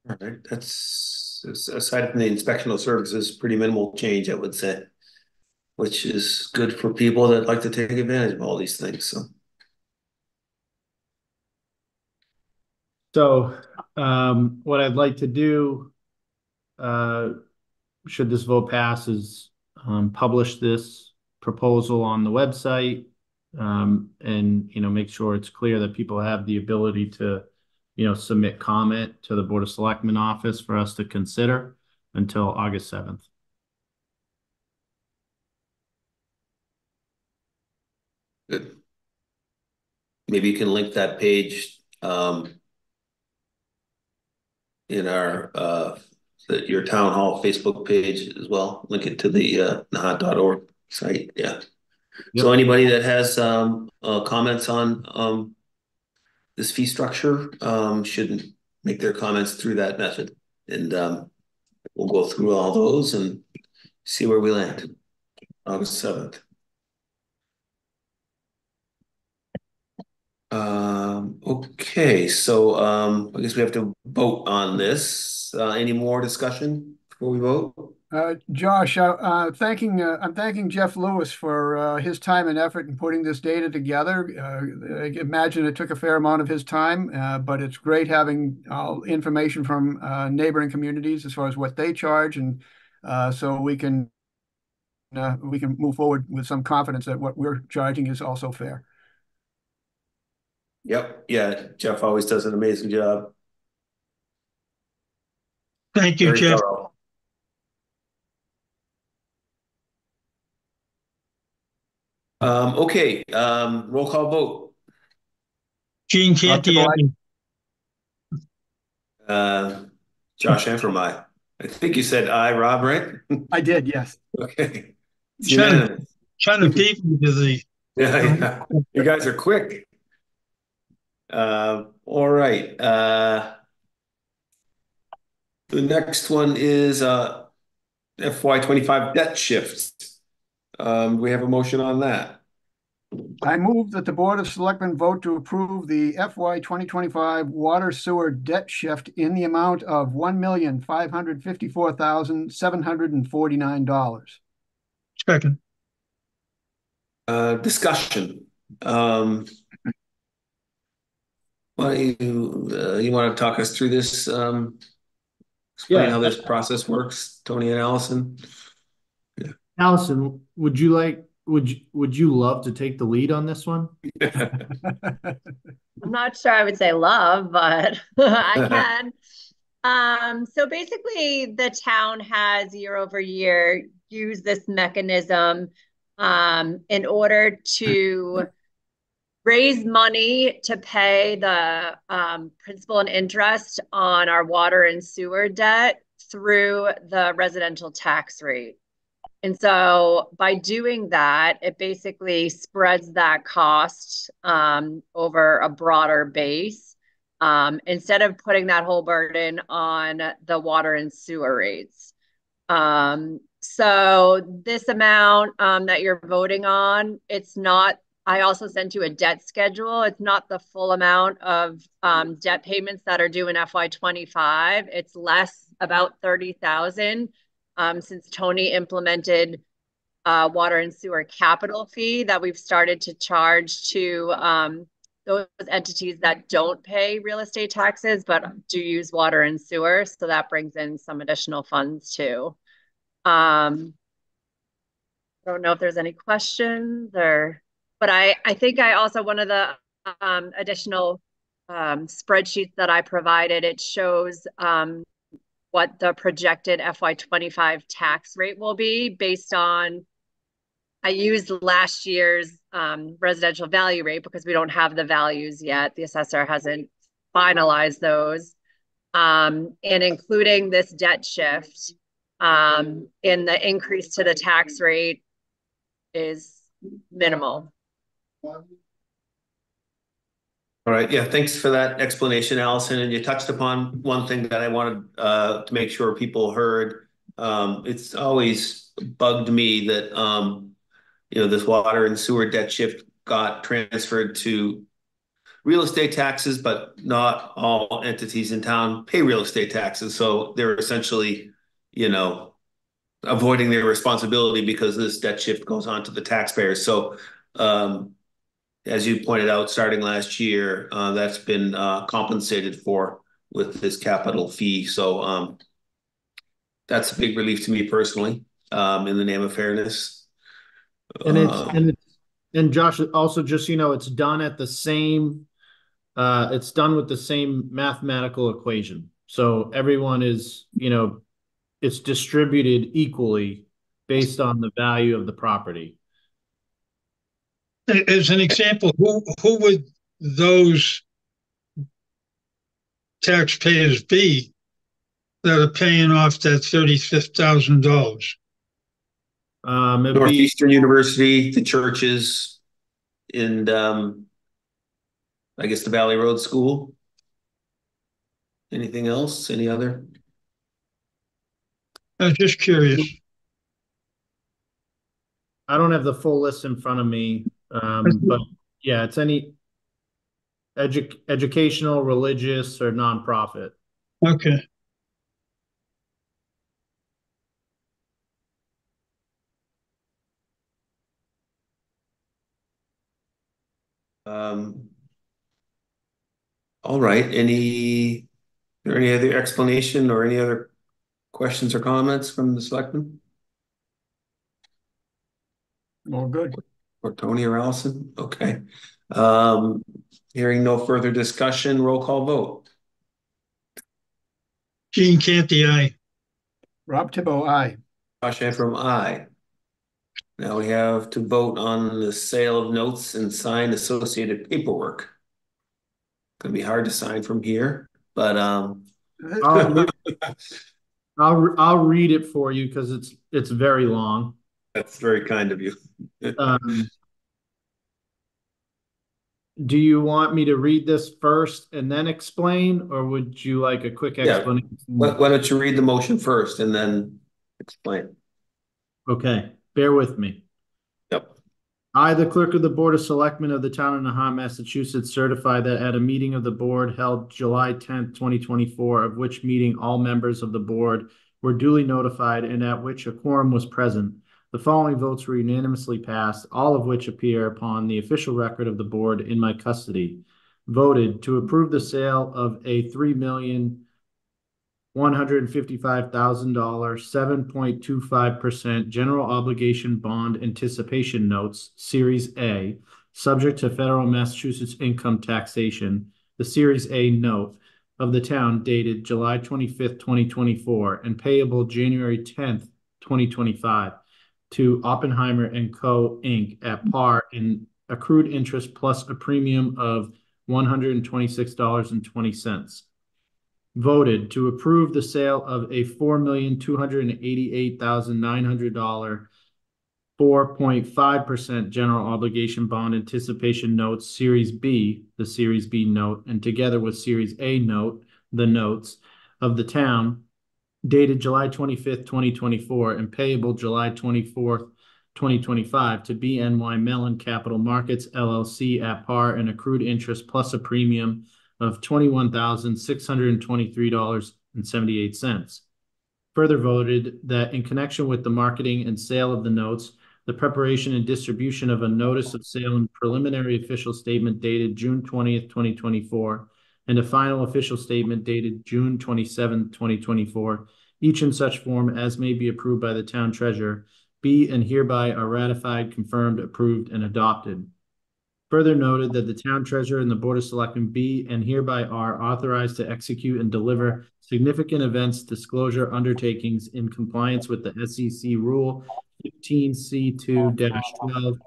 All right, that's aside from the inspectional services, pretty minimal change, I would say, which is good for people that like to take advantage of all these things. So, what I'd like to do, should this vote pass, is publish this proposal on the website, and make sure it's clear that people have the ability to, submit comment to the Board of Selectmen office for us to consider until August 7th. Good. Maybe you can link that page in your town hall Facebook page as well. Link it to the nahant.org site. Yeah. Yep. So anybody that has comments on this fee structure should make their comments through that method, and we'll go through all those and see where we land August 7th. Okay, so I guess we have to vote on this. Any more discussion before we vote? Josh, I'm thanking Jeff Lewis for his time and effort in putting this data together. I imagine it took a fair amount of his time, but it's great having information from neighboring communities as far as what they charge, and so we can move forward with some confidence that what we're charging is also fair. Yep. Yeah, Jeff always does an amazing job. Thank you, Very Jeff. thorough. Okay, roll call vote. Gene Canty. Josh Ampermy. I think you said aye, Rob, right? I did, yes. Okay. It's unanimous. Trying to beat me to the. Yeah. You guys are quick. All right. The next one is FY25 debt shifts. We have a motion on that. I move that the Board of Selectmen vote to approve the FY 2025 water sewer debt shift in the amount of $1,554,749. Second. Discussion. Why don't you want to talk us through this? Explain how this process works, Tony and Allison. Yeah. Allison, would you love to take the lead on this one? I'm not sure I would say love, but I can. So basically, the town has year over year used this mechanism in order to raise money to pay the principal and interest on our water and sewer debt through the residential tax rate. And so by doing that, it basically spreads that cost over a broader base instead of putting that whole burden on the water and sewer rates. So this amount that you're voting on, it's not, I also sent you a debt schedule. It's not the full amount of debt payments that are due in FY25. It's less, about 30,000 since Tony implemented water and sewer capital fee that we've started to charge to those entities that don't pay real estate taxes, but do use water and sewer. So that brings in some additional funds too. I don't know if there's any questions but I think I also, one of the additional spreadsheets that I provided, it shows what the projected FY25 tax rate will be based on, I used last year's residential value rate because we don't have the values yet. The assessor hasn't finalized those. And including this debt shift in the increase to the tax rate is minimal. All All right, yeah, thanks for that explanation, Allison. And you touched upon one thing that I wanted to make sure people heard. It's always bugged me that this water and sewer debt shift got transferred to real estate taxes, but not all entities in town pay real estate taxes. So they're essentially, you know, avoiding their responsibility because this debt shift goes on to the taxpayers. So as you pointed out, starting last year, that's been compensated for with this capital fee. So that's a big relief to me personally, in the name of fairness. And Josh, also just it's done at the same. It's done with the same mathematical equation. So everyone is, it's distributed equally based on the value of the property. As an example, who would those taxpayers be that are paying off that $35,000? Northeastern University, the churches, and I guess the Valley Road School. Anything else? Any other? I was just curious. I don't have the full list in front of me, but yeah, it's any educational, religious, or nonprofit. Okay. All right. Any other explanation or any other questions or comments from the selectmen? All good. Or Tony or Allison? Okay. Hearing no further discussion, roll call vote. Gene Canty, aye. Rob Tibbo, aye. Josh Antrim, aye. Now we have to vote on the sale of notes and sign associated paperwork. Gonna be hard to sign from here, but I'll read it for you because it's very long. That's very kind of you. Do you want me to read this first and then explain, or would you like a quick explanation? Why don't you read the motion first and then explain? Okay, bear with me. Yep. I, the clerk of the Board of Selectmen of the town of Nahant, Massachusetts, certify that at a meeting of the board held July 10th, 2024, of which meeting all members of the board were duly notified and at which a quorum was present, the following votes were unanimously passed, all of which appear upon the official record of the board in my custody. Voted to approve the sale of a $3,155,000 7.25% general obligation bond anticipation notes, Series A, subject to federal Massachusetts income taxation, the Series A note of the town dated July 25th, 2024, and payable January 10th, 2025, to Oppenheimer and Co. Inc. at par in accrued interest plus a premium of $126.20. Voted to approve the sale of a $4,288,900 4.5% general obligation bond anticipation notes, Series B, the Series B note, and together with Series A note, the notes of the town, dated July 25th, 2024, and payable July 24th, 2025, to BNY Mellon Capital Markets, LLC, at par and accrued interest plus a premium of $21,623.78. Further voted that in connection with the marketing and sale of the notes, the preparation and distribution of a notice of sale and preliminary official statement dated June 20th, 2024, and a final official statement dated June 27th, 2024, each in such form as may be approved by the town treasurer, be and hereby are ratified, confirmed, approved, and adopted. Further noted that the town treasurer and the board of selectmen be and hereby are authorized to execute and deliver significant events disclosure undertakings in compliance with the SEC Rule 15C2-12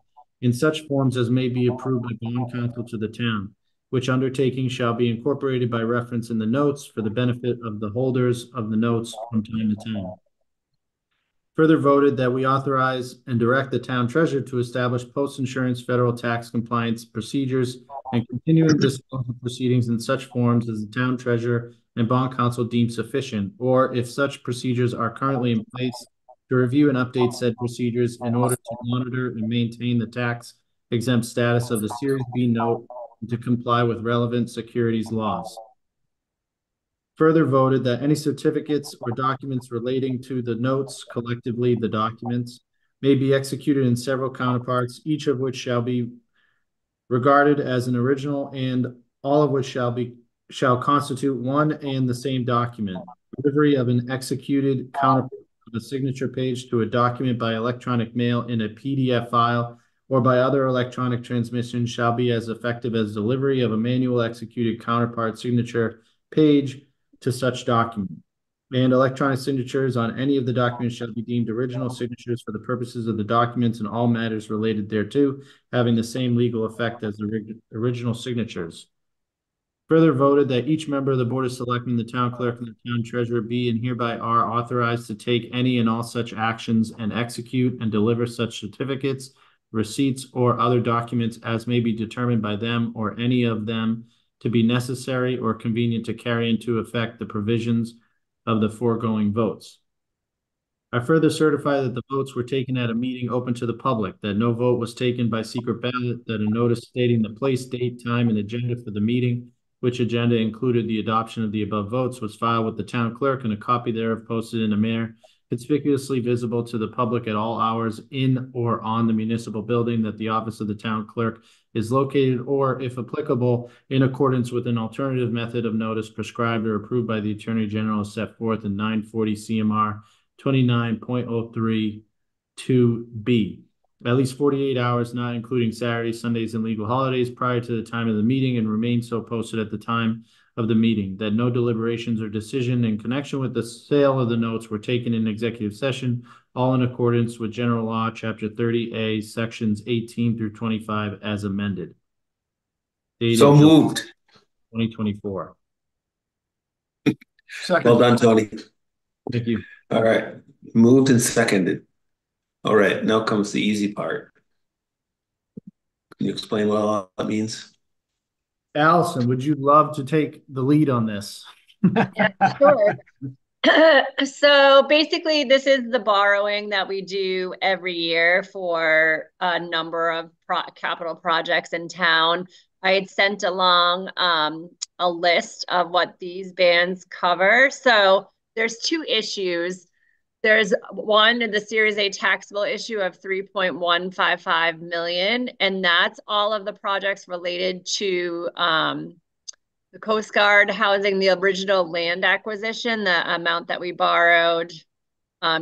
in such forms as may be approved by bond counsel to the town, which undertaking shall be incorporated by reference in the notes for the benefit of the holders of the notes from time to time. Further voted that we authorize and direct the town treasurer to establish post-insurance federal tax compliance procedures and continuing disclosure proceedings in such forms as the town treasurer and bond counsel deem sufficient, or if such procedures are currently in place, to review and update said procedures in order to monitor and maintain the tax exempt status of the Series B note and to comply with relevant securities laws. Further voted that any certificates or documents relating to the notes, collectively the documents, may be executed in several counterparts, each of which shall be regarded as an original and all of which shall constitute one and the same document. Delivery of an executed counterpart of a signature page to a document by electronic mail in a PDF file or by other electronic transmission shall be as effective as delivery of a manual executed counterpart signature page to such document. And electronic signatures on any of the documents shall be deemed original signatures for the purposes of the documents and all matters related thereto, having the same legal effect as the original signatures. Further voted that each member of the Board of Selectmen, the town clerk, and the town treasurer be and hereby are authorized to take any and all such actions and execute and deliver such certificates, receipts, or other documents as may be determined by them or any of them to be necessary or convenient to carry into effect the provisions of the foregoing votes. I further certify that the votes were taken at a meeting open to the public, that no vote was taken by secret ballot, that a notice stating the place, date, time, and agenda for the meeting, which agenda included the adoption of the above votes, was filed with the town clerk and a copy thereof posted in a manner conspicuously visible to the public at all hours in or on the municipal building, that the office of the town clerk is located, or, if applicable, in accordance with an alternative method of notice prescribed or approved by the Attorney General as set forth in 940 CMR 29.032B. At least 48 hours, not including Saturdays, Sundays, and legal holidays prior to the time of the meeting and remain so posted at the time of the meeting, that no deliberations or decision in connection with the sale of the notes were taken in executive session, all in accordance with General Law, Chapter 30A, Sections 18 through 25, as amended. Dated So moved. 2024. Second. Well done, Tony. Thank you. All right. Moved and seconded. All right. Now comes the easy part. Can you explain what all that means? Allison, would you love to take the lead on this? Yeah, sure. So basically, this is the borrowing that we do every year for a number of capital projects in town. I had sent along a list of what these bands cover. So there's two issues. There's one, the Series A taxable issue of 3.155 million, and that's all of the projects related to the Coast Guard housing the original land acquisition, the amount that we borrowed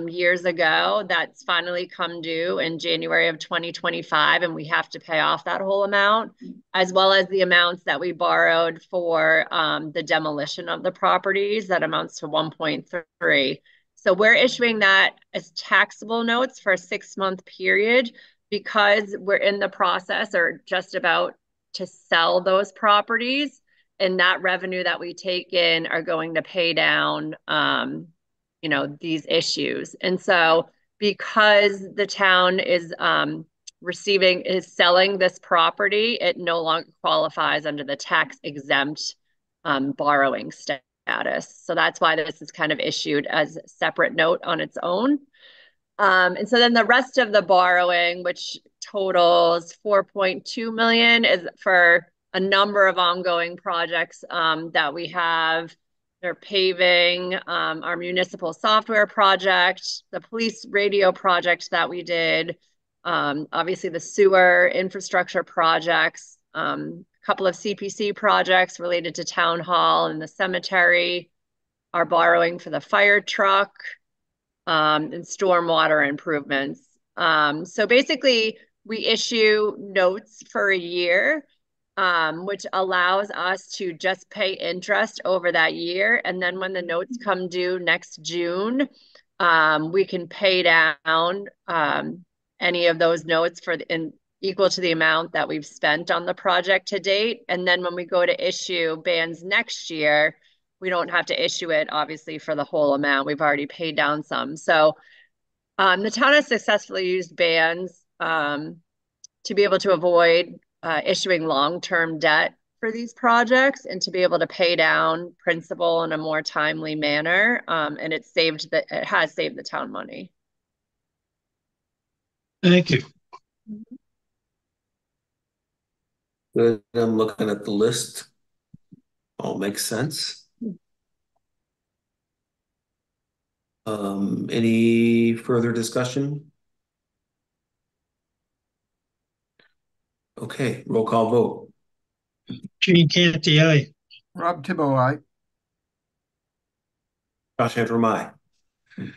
years ago. That's finally come due in January of 2025, and we have to pay off that whole amount, as well as the amounts that we borrowed for the demolition of the properties. That amounts to 1.3. So we're issuing that as taxable notes for a 6-month period because we're in the process or just about to sell those properties. And that revenue that we take in are going to pay down, these issues. And so because the town is selling this property, it no longer qualifies under the tax exempt borrowing status. So that's why this is kind of issued as a separate note on its own. And so then the rest of the borrowing, which totals 4.2 million, is for a number of ongoing projects that we have. They're paving, our municipal software project, the police radio project that we did, obviously the sewer infrastructure projects, a couple of CPC projects related to town hall and the cemetery, our borrowing for the fire truck, and stormwater improvements. So basically, we issue notes for a year, which allows us to just pay interest over that year. And then when the notes come due next June, we can pay down any of those notes equal to the amount that we've spent on the project to date. And then when we go to issue bands next year, we don't have to issue it, obviously, for the whole amount. We've already paid down some. So the town has successfully used bands to be able to avoid issuing long-term debt for these projects and to be able to pay down principal in a more timely manner. And it has saved the town money. Thank you. Good. I'm looking at the list. All makes sense. Any further discussion? Okay, roll call vote. Gene Canty, aye. Rob Tibble, aye. Josh Antrim, aye. And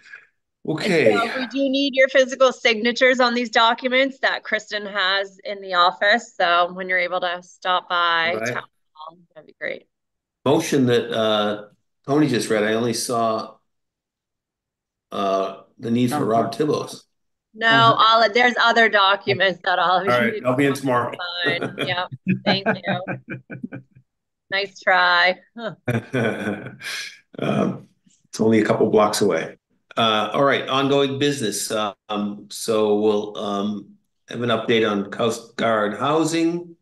Okay, so we do need your physical signatures on these documents that Kristen has in the office. So when you're able to stop by all right. town hall, that'd be great. Motion that Tony just read, I only saw the need for Rob Tibbles. No, there's other documents that all of you All right, need I'll be in to tomorrow. sign. Yep. Thank you. Nice try. Huh. It's only a couple blocks away. All right, ongoing business. So we'll have an update on Coast Guard housing.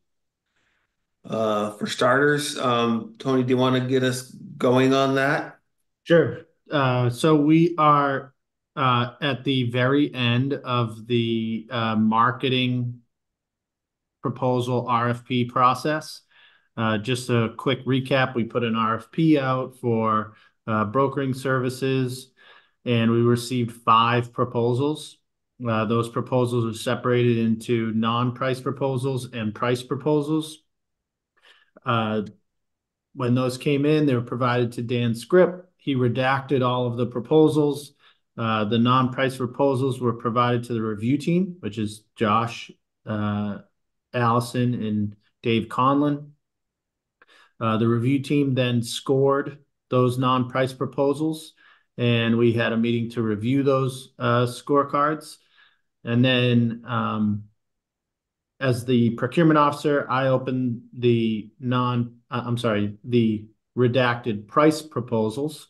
For starters, Tony, do you want to get us going on that? Sure. So we are at the very end of the marketing proposal RFP process. Just a quick recap, we put an RFP out for brokering services, and we received 5 proposals. Those proposals are separated into non-price proposals and price proposals. When those came in, they were provided to Dan Script. He redacted all of the proposals. The non-price proposals were provided to the review team, which is Josh, Allison, and Dave Conlon. The review team then scored those non-price proposals, and we had a meeting to review those scorecards. And then as the procurement officer, I opened the the redacted price proposals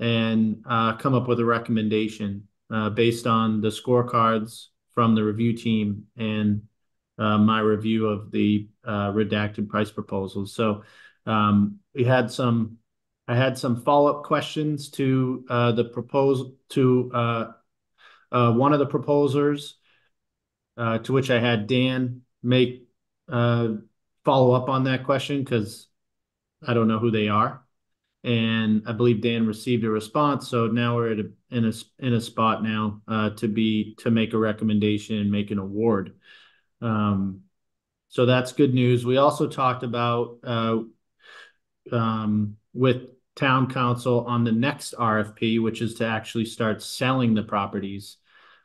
and come up with a recommendation based on the scorecards from the review team and my review of the redacted price proposals. So I had some follow-up questions to the proposal to one of the proposers, to which I had Dan make follow up on that question because I don't know who they are, and I believe Dan received a response. So now we're in a spot now to make a recommendation and make an award. So that's good news. We also talked about with town council on the next RFP, which is to actually start selling the properties.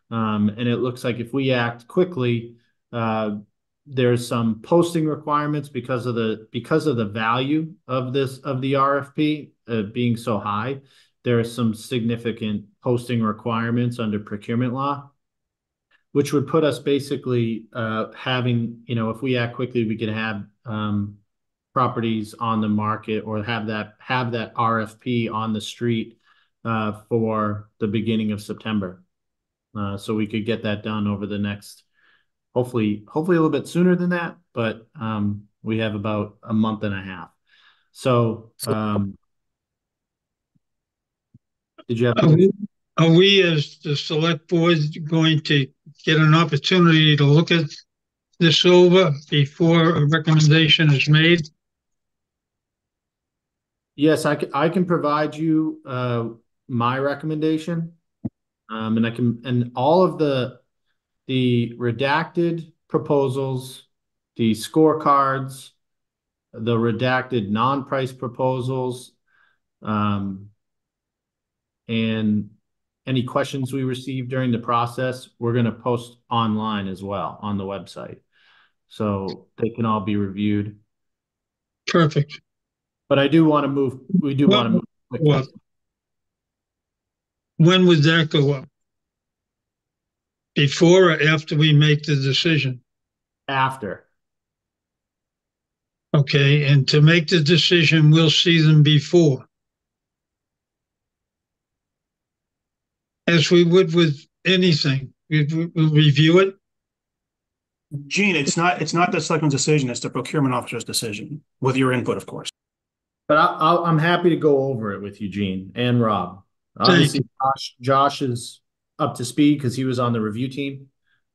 And it looks like if we act quickly, there's some posting requirements because of the value of the RFP being so high. There are some significant posting requirements under procurement law, which would put us basically having, if we act quickly, we could have properties on the market or have that RFP on the street for the beginning of September. So we could get that done over the next, hopefully a little bit sooner than that, but we have about a month and a half. So did you have? Are we as the select board going to get an opportunity to look at this over before a recommendation is made? Yes, I can provide you my recommendation, and all of the redacted proposals, the scorecards, the redacted non-price proposals, and any questions we received during the process, we're going to post online as well on the website. So they can all be reviewed. Perfect. But we do want to move quickly. When would that go up? Before or after we make the decision? After. Okay, and to make the decision, we'll see them before. As we would with anything, we'll review it. Gene, it's not the selectman's decision, it's the procurement officer's decision, with your input, of course. But I'm happy to go over it with you, Gene and Rob. Thank Obviously, Josh is up to speed because he was on the review team.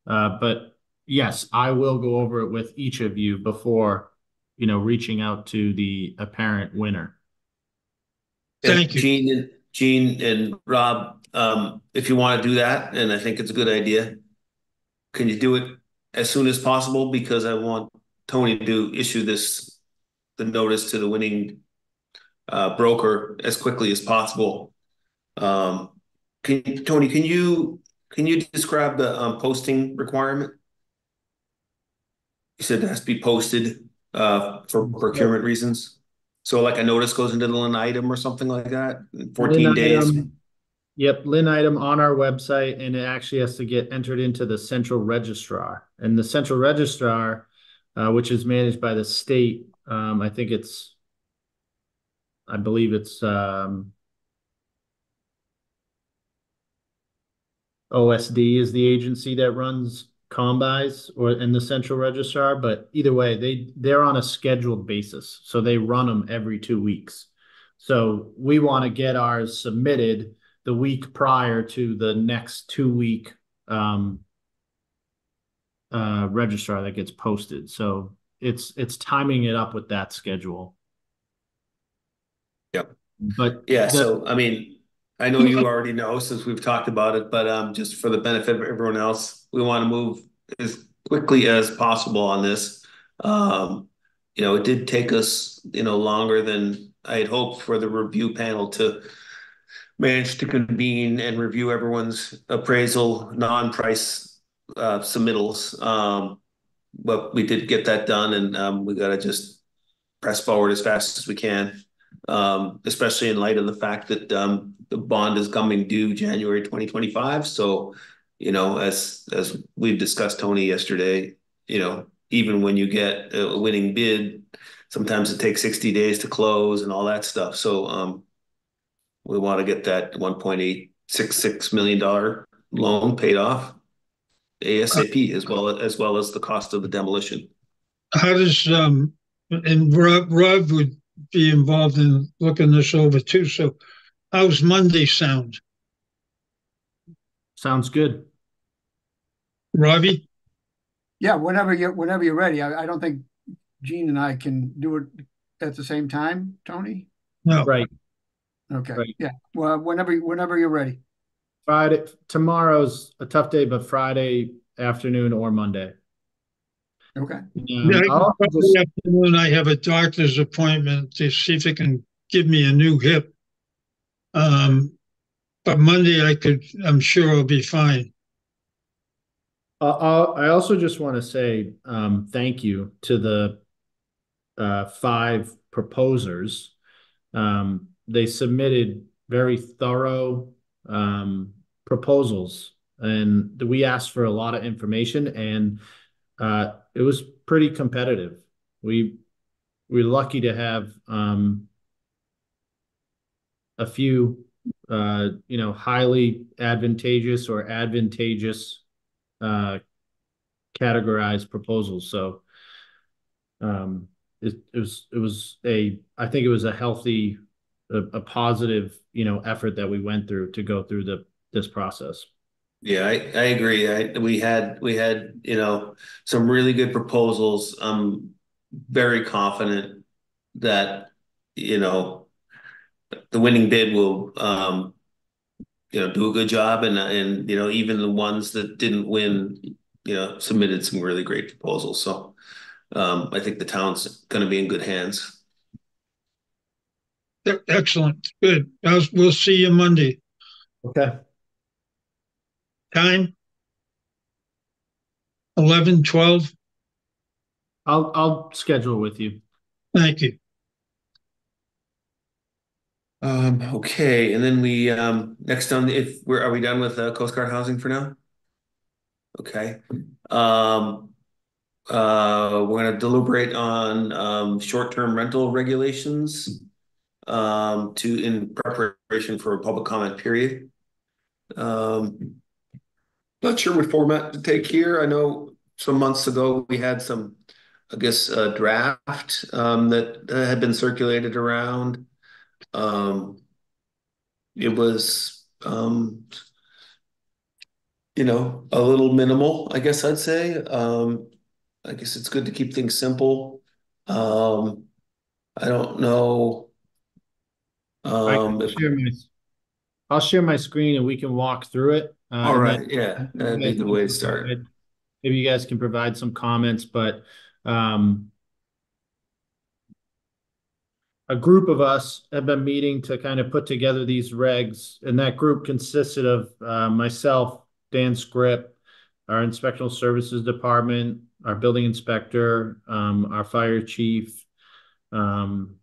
But yes, I will go over it with each of you before, reaching out to the apparent winner. Thank you. Gene and Rob, if you want to do that, and I think it's a good idea, can you do it as soon as possible? Because I want Tony to issue the notice to the winning broker as quickly as possible. Tony, can you describe the posting requirement? You said it has to be posted for procurement reasons. So like a notice goes into the line item or something like that, in 14 days. Yep, Lynn item on our website, and it actually has to get entered into the central registrar. And the central registrar, which is managed by the state, I believe it's OSD is the agency that runs combis or in the central registrar, but either way, they're on a scheduled basis. So they run them every 2 weeks. So we want to get ours submitted the week prior to the next 2 week registrar that gets posted. So it's timing it up with that schedule. Yep. But yeah, so I mean, I know you already know since we've talked about it, but just for the benefit of everyone else, we want to move as quickly as possible on this. It did take us, longer than I had hoped for the review panel to manage to convene and review everyone's appraisal, non-price submittals. But we did get that done, and we got to just press forward as fast as we can, especially in light of the fact that the bond is coming due January 2025. So, as we've discussed, Tony, yesterday, even when you get a winning bid, sometimes it takes 60 days to close and all that stuff. So we want to get that $1.866 million loan paid off ASAP, as well as the cost of the demolition. How does and Rob would be involved in looking this over too. So how's Monday sound? Sounds good. Robbie? Yeah, whenever you're ready. I don't think Gene and I can do it at the same time, Tony. No. Right. Okay. Right. Yeah. Well, whenever you're ready. Friday, tomorrow's a tough day, but Friday afternoon or Monday. Okay. Yeah, afternoon, I have a doctor's appointment to see if it can give me a new hip. But Monday I'm sure I'll be fine. I also just want to say thank you to the 5 proposers. They submitted very thorough proposals, and we asked for a lot of information, and it was pretty competitive. We're lucky to have a few highly advantageous or advantageous categorized proposals. So it was I think it was a healthy, a positive, effort that we went through to go through this process. Yeah, I agree. We had some really good proposals. I'm very confident that the winning bid will do a good job, and even the ones that didn't win submitted some really great proposals. So I think the town's going to be in good hands. Excellent. Good. We'll see you Monday. Okay. Time? 11, 12? I'll schedule with you. Thank you. Okay, and then we next on are we done with Coast Guard housing for now? Okay. We're going to deliberate on short-term rental regulations in preparation for a public comment period. Not sure what format to take here. I know some months ago, we had some, I guess, draft that had been circulated around. It was, a little minimal, I guess I'd say. I guess it's good to keep things simple. I don't know. I can If, I'll share my screen and we can walk through it. all And then right, yeah, you that'd be guys the can way to start. maybe you guys can provide some comments, but um, a group of us have been meeting to kind of put together these regs, and that group consisted of myself, Dan Script, our inspectional services department, our building inspector, our fire chief, um,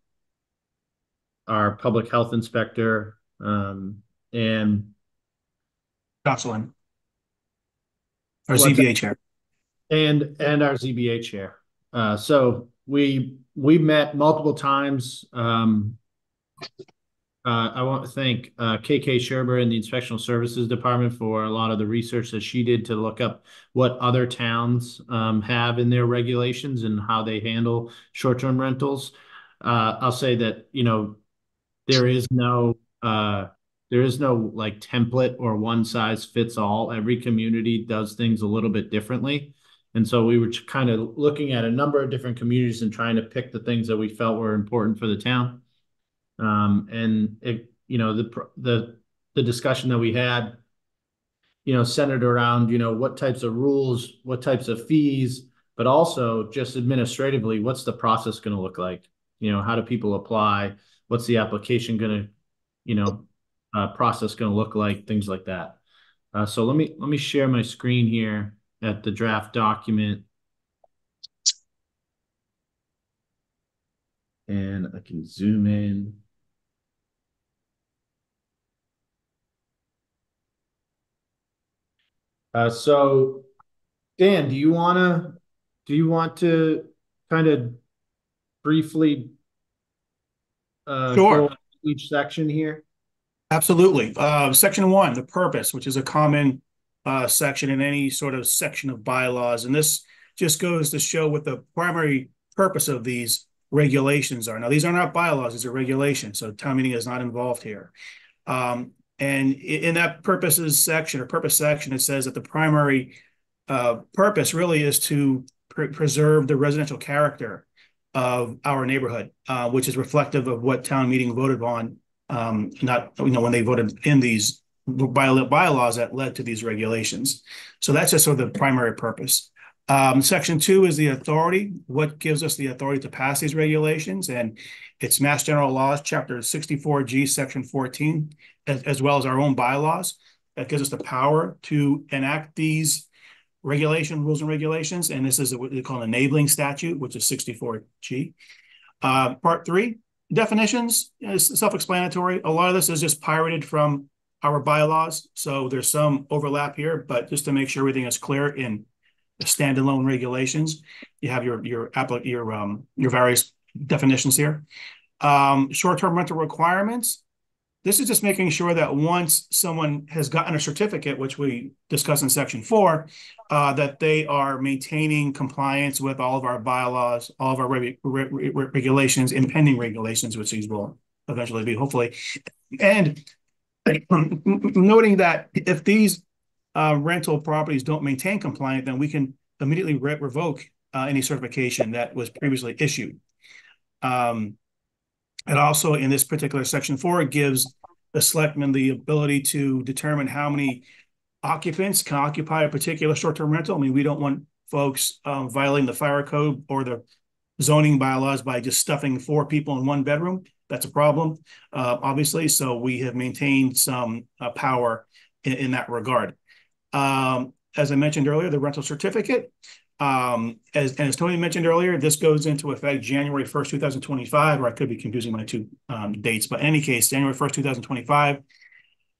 our public health inspector, and Jocelyn, our what's ZBA chair. and our ZBA chair. So we met multiple times. I want to thank KK Sherber in the Inspectional Services Department for a lot of the research that she did to look up what other towns have in their regulations and how they handle short-term rentals. I'll say that, there is no like template or one size fits all. Every community does things a little bit differently. And so we were kind of looking at a number of different communities and trying to pick the things that we felt were important for the town. And it, the discussion that we had, centered around, what types of rules, what types of fees, but also just administratively, what's the process going to look like? How do people apply? What's the application going to, process going to look like? Things like that. So let me share my screen here at the draft document. And I can zoom in. So Dan, do you want to kind of briefly go Sure. over each section here? Absolutely. Section 1, the purpose, which is a common section in any sort of section of bylaws. And this just goes to show what the primary purpose of these regulations are. Now, these are not bylaws, these are regulations. So town meeting is not involved here. And in that purposes section or purpose section, it says that the primary purpose really is to preserve the residential character of our neighborhood, which is reflective of what town meeting voted on, not, when they voted in these bylaws that led to these regulations. So that's just sort of the primary purpose. Section 2 is the authority. What gives us the authority to pass these regulations? And it's Mass General Laws, Chapter 64G, Section 14, as well as our own bylaws. That gives us the power to enact these rules and regulations. And this is what they call an enabling statute, which is 64G. Part 3, definitions is self-explanatory. A lot of this is just pirated from our bylaws. So there's some overlap here, but just to make sure everything is clear in the standalone regulations, you have your various definitions here. Short-term rental requirements. This is just making sure that once someone has gotten a certificate, which we discuss in section 4, that they are maintaining compliance with all of our bylaws, all of our regulations, impending regulations, which these will eventually be, hopefully. And noting that if these rental properties don't maintain compliance, then we can immediately revoke any certification that was previously issued. And also in this particular section 4, it gives the selectmen the ability to determine how many occupants can occupy a particular short-term rental. I mean, we don't want folks violating the fire code or the zoning bylaws by just stuffing 4 people in one bedroom. That's a problem, obviously. So we have maintained some power in that regard. As I mentioned earlier, the rental certificate. As Tony mentioned earlier, this goes into effect January 1st, 2025, or I could be confusing my two dates, but in any case, January 1st, 2025.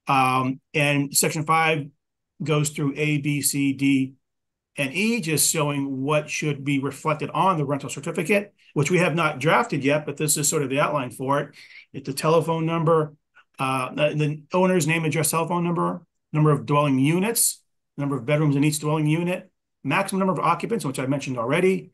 And section 5 goes through A, B, C, D, and E, just showing what should be reflected on the rental certificate, which we have not drafted yet, but this is sort of the outline for it. It's the telephone number, the owner's name, address, telephone number, number of dwelling units, number of bedrooms in each dwelling unit, maximum number of occupants, which I mentioned already.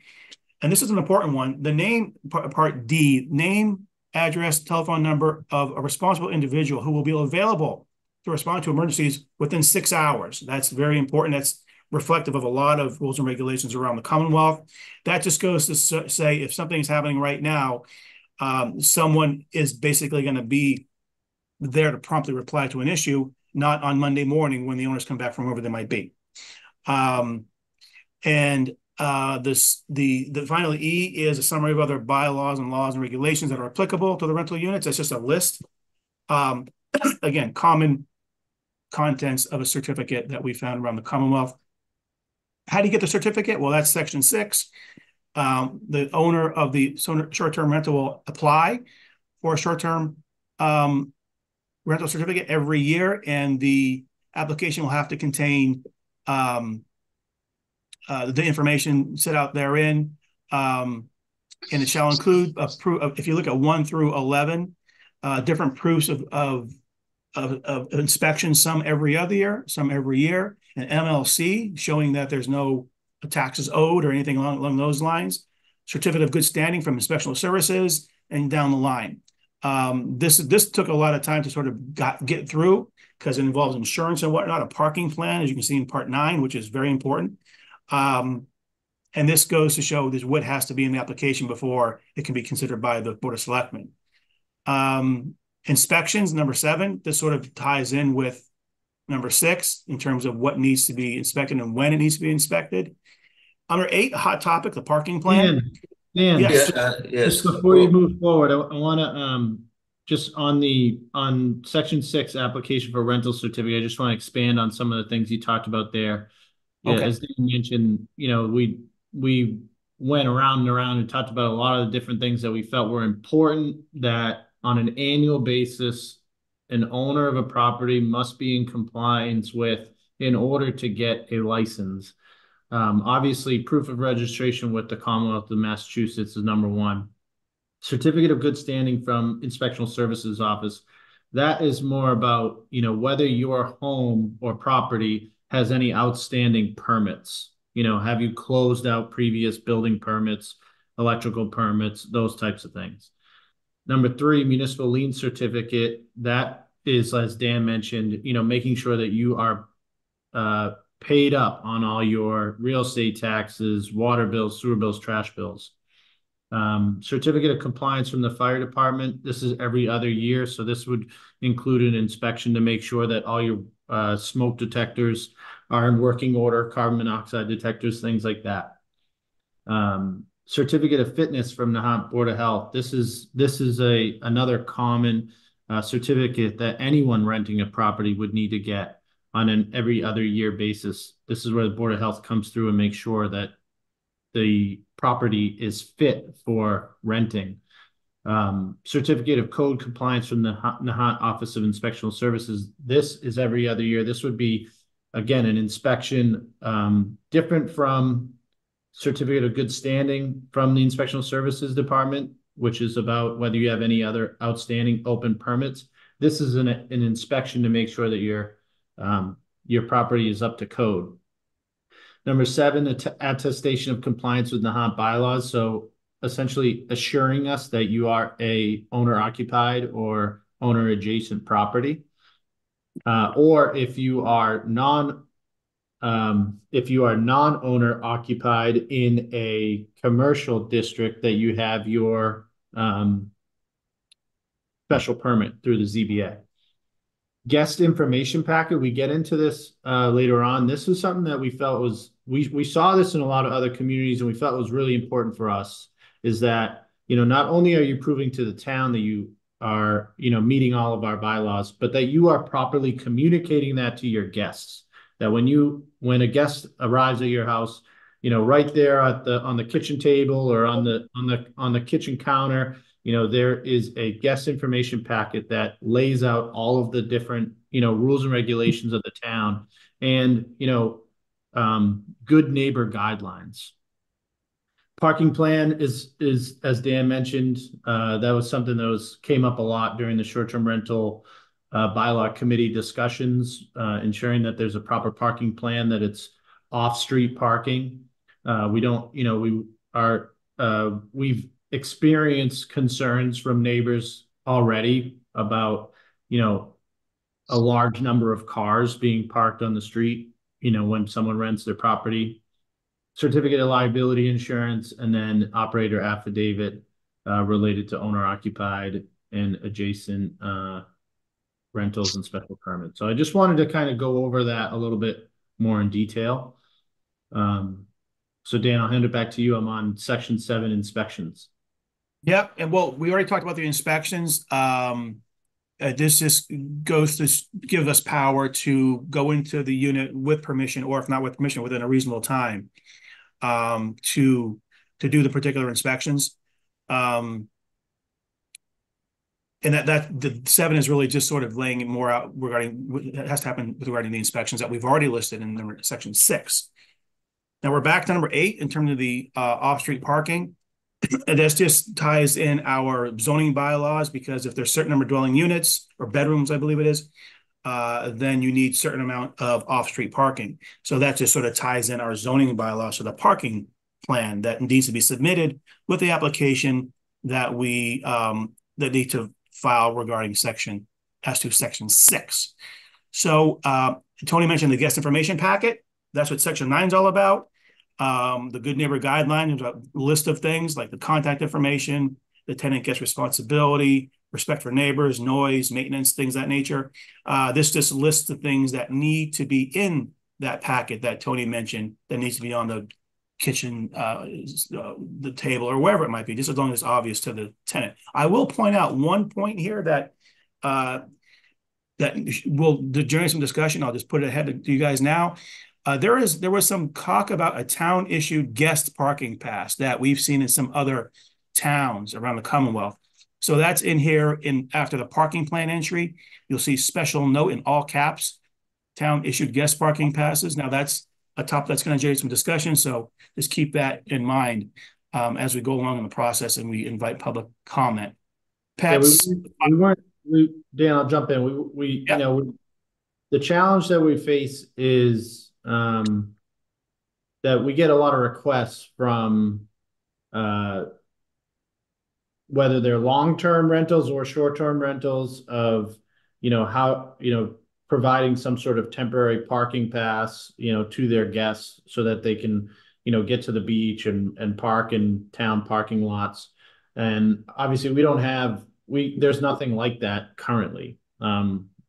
And this is an important one. The name, part D, name, address, telephone number of a responsible individual who will be available to respond to emergencies within 6 hours. That's very important. That's reflective of a lot of rules and regulations around the Commonwealth. That just goes to say if something's happening right now, someone is basically going to be there to promptly reply to an issue, not on Monday morning when the owners come back from wherever they might be. The final E is a summary of other bylaws and laws and regulations that are applicable to the rental units. That's just a list. Again, common contents of a certificate that we found around the Commonwealth. How do you get the certificate? Well, that's section 6. The owner of the short-term rental will apply for a short-term rental certificate every year, and the application will have to contain the information set out therein, and it shall include a proof. If you look at 1 through 11, different proofs of inspection, some every other year, some every year, an MLC showing that there's no taxes owed or anything along those lines, certificate of good standing from inspectional services, and down the line. This took a lot of time to sort of get through because it involves insurance and whatnot, a parking plan, as you can see in part 9, which is very important. And this goes to show this what has to be in the application before it can be considered by the Board of Selectmen. Inspections, number 7, this sort of ties in with number 6 in terms of what needs to be inspected and when it needs to be inspected. Under 8, a hot topic, the parking plan. Dan, yes. Just before you move forward, I want to just on section 6 application for rental certificate, I just want to expand on some of the things you talked about there. Yeah, okay. As Dan mentioned, we went around and around and talked about a lot of the different things that we felt were important that on an annual basis, an owner of a property must be in compliance with in order to get a license. Obviously, proof of registration with the Commonwealth of Massachusetts is number 1. Certificate of good standing from Inspectional Services Office. That is more about, whether your home or property has any outstanding permits. Have you closed out previous building permits, electrical permits, those types of things. Number 3, municipal lien certificate. That is, as Dan mentioned, making sure that you are paid up on all your real estate taxes, water bills, sewer bills, trash bills. Certificate of compliance from the fire department. This is every other year. So this would include an inspection to make sure that all your smoke detectors are in working order, carbon monoxide detectors, things like that. Certificate of fitness from the Nahant Board of Health. This is another common certificate that anyone renting a property would need to get on an every other year basis. This is where the Board of Health comes through and makes sure that the property is fit for renting. Certificate of code compliance from the Nahant Office of Inspectional Services. This is every other year. This would be, again, an inspection different from certificate of good standing from the Inspectional Services Department, which is about whether you have any other outstanding open permits. This is an inspection to make sure that your property is up to code. Number 7, attestation of compliance with Nahant bylaws. So essentially assuring us that you are a owner occupied or owner adjacent property. Or if you are non-owner occupied in a commercial district, that you have your special permit through the ZBA. Guest information packet. We get into this later on. This was something that we felt was, we saw this in a lot of other communities, and we felt it was really important for us, is that, not only are you proving to the town that you are, meeting all of our bylaws, but that you are properly communicating that to your guests. That when a guest arrives at your house, right there on the kitchen table or on the kitchen counter, there is a guest information packet that lays out all of the different, rules and regulations of the town and, good neighbor guidelines. Parking plan is as Dan mentioned, that was something that came up a lot during the short-term rental bylaw committee discussions, ensuring that there's a proper parking plan, that it's off-street parking. We don't, you know, we've experienced concerns from neighbors already about, you know, a large number of cars being parked on the street, you know, when someone rents their property, certificate of liability insurance, and then operator affidavit related to owner occupied and adjacent rentals and special permits. So I just wanted to kind of go over that a little bit more in detail. So Dan, I'll hand it back to you. I'm on section 7, inspections. Yep, and well, we already talked about the inspections. This just goes to give us power to go into the unit with permission, or if not with permission, within a reasonable time, to do the particular inspections. And that the 7 is really just sort of laying more out regarding what has to happen regarding the inspections that we've already listed in section 6. Now we're back to number 8 in terms of the off-street parking. And this just ties in our zoning bylaws, because if there's certain number of dwelling units or bedrooms, I believe it is, then you need certain amount of off-street parking. So that just sort of ties in our zoning bylaws. So the parking plan that needs to be submitted with the application that we that need to file regarding section 6. So Tony mentioned the guest information packet. That's what section 9 is all about. The good neighbor guideline is a list of things like the contact information, the tenant guest responsibility, respect for neighbors, noise, maintenance, things of that nature. This just lists the things that need to be in that packet that Tony mentioned, that needs to be on the kitchen, the table, or wherever it might be, just as long as it's obvious to the tenant. I will point out one point here that will generate some discussion. I'll just put it ahead to you guys now. There was some talk about a town-issued guest parking pass that we've seen in some other towns around the Commonwealth. So that's in here after the parking plan entry. You'll see special note in all caps, town-issued guest parking passes. Now that's a topic that's going to generate some discussion. So just keep that in mind as we go along in the process and we invite public comment. Pets. Yeah, Dan, I'll jump in. You know, the challenge that we face is that we get a lot of requests from whether they're long-term rentals or short-term rentals of, you know, how, you know, providing some sort of temporary parking pass, you know, to their guests so that they can, you know, get to the beach and park in town parking lots. And obviously there's nothing like that currently.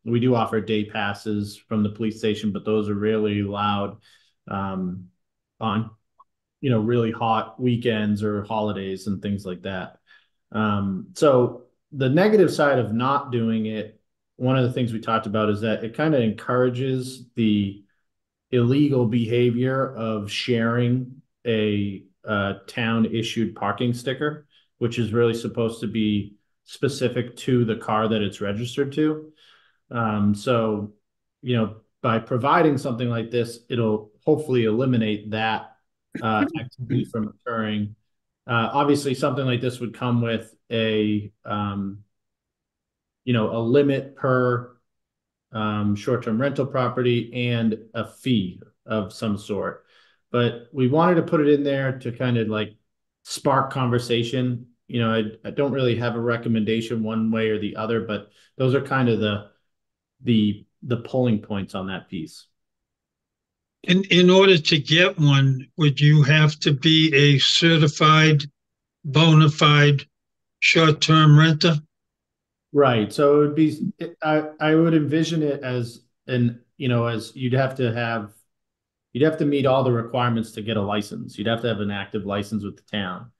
We do offer day passes from the police station, but those are really allowed on, you know, really hot weekends or holidays and things like that. So the negative side of not doing it, one of the things we talked about is that it kind of encourages the illegal behavior of sharing a town issued parking sticker, which is really supposed to be specific to the car that it's registered to. So, you know, by providing something like this, it'll hopefully eliminate that activity from occurring. Obviously, something like this would come with a, you know, a limit per short-term rental property and a fee of some sort. But we wanted to put it in there to kind of like spark conversation. You know, I don't really have a recommendation one way or the other, but those are kind of the pulling points on that piece. In order to get one, would you have to be a certified, bona fide short-term renter? Right. So it would be, I would envision it as you know, as you'd have to meet all the requirements to get a license. You'd have to have an active license with the town,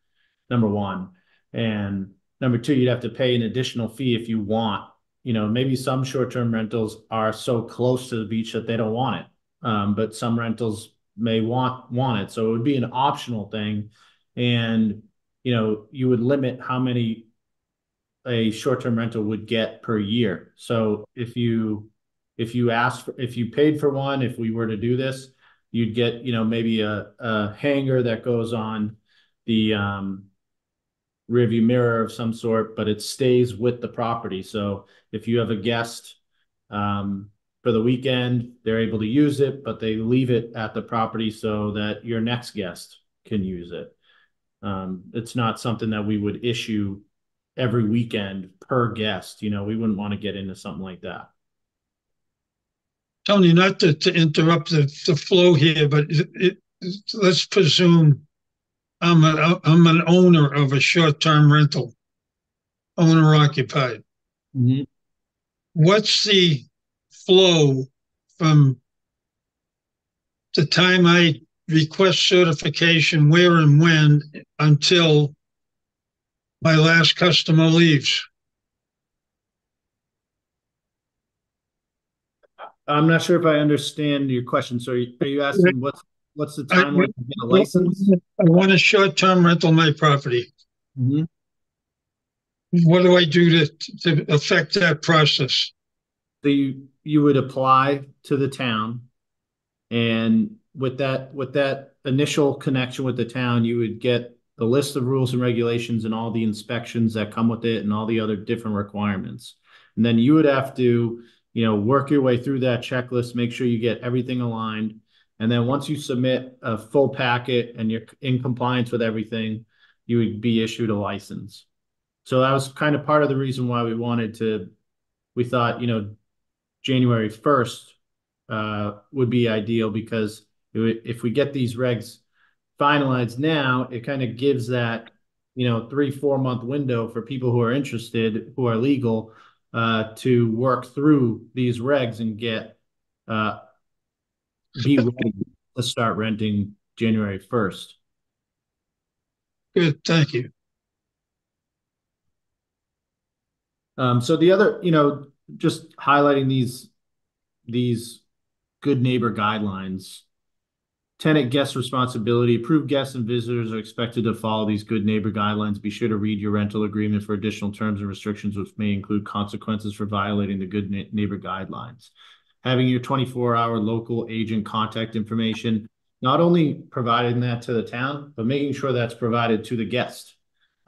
number one. And number two, you'd have to pay an additional fee if you want. You know, maybe some short-term rentals are so close to the beach that they don't want it. But some rentals may want it. So it would be an optional thing. And, you know, you would limit how many a short-term rental would get per year. So if you paid for one, if we were to do this, you'd get, you know, maybe a hanger that goes on the rearview mirror of some sort, but it stays with the property. So if you have a guest, for the weekend, they're able to use it, but they leave it at the property so that your next guest can use it. It's not something that we would issue every weekend per guest. We wouldn't want to get into something like that. Tony, not to interrupt the flow here, but let's presume I'm an owner of a short-term rental, owner occupied. Mm-hmm. What's the flow from the time I request certification, where and when, until my last customer leaves? I'm not sure if I understand your question. So are you asking what's the timeline to get a license? I want a short-term rental my property. Mm-hmm. What do I do to affect that process? So you would apply to the town, and with that initial connection with the town, you would get the list of rules and regulations and all the inspections that come with it and all the other different requirements. And then you would have to, work your way through that checklist, make sure you get everything aligned. And then once you submit a full packet and you're in compliance with everything, you would be issued a license. So that was kind of part of the reason why we thought, January 1st would be ideal, because if we get these regs finalized now, it kind of gives that 3-4 month window for people who are interested, who are legal, to work through these regs and be ready to start renting January 1st. Good, thank you. So the other, just highlighting these good neighbor guidelines. Tenant guest responsibility. Approved guests and visitors are expected to follow these good neighbor guidelines. Be sure to read your rental agreement for additional terms and restrictions, which may include consequences for violating the good neighbor guidelines. Having your 24-hour local agent contact information, not only providing that to the town, but making sure that's provided to the guest.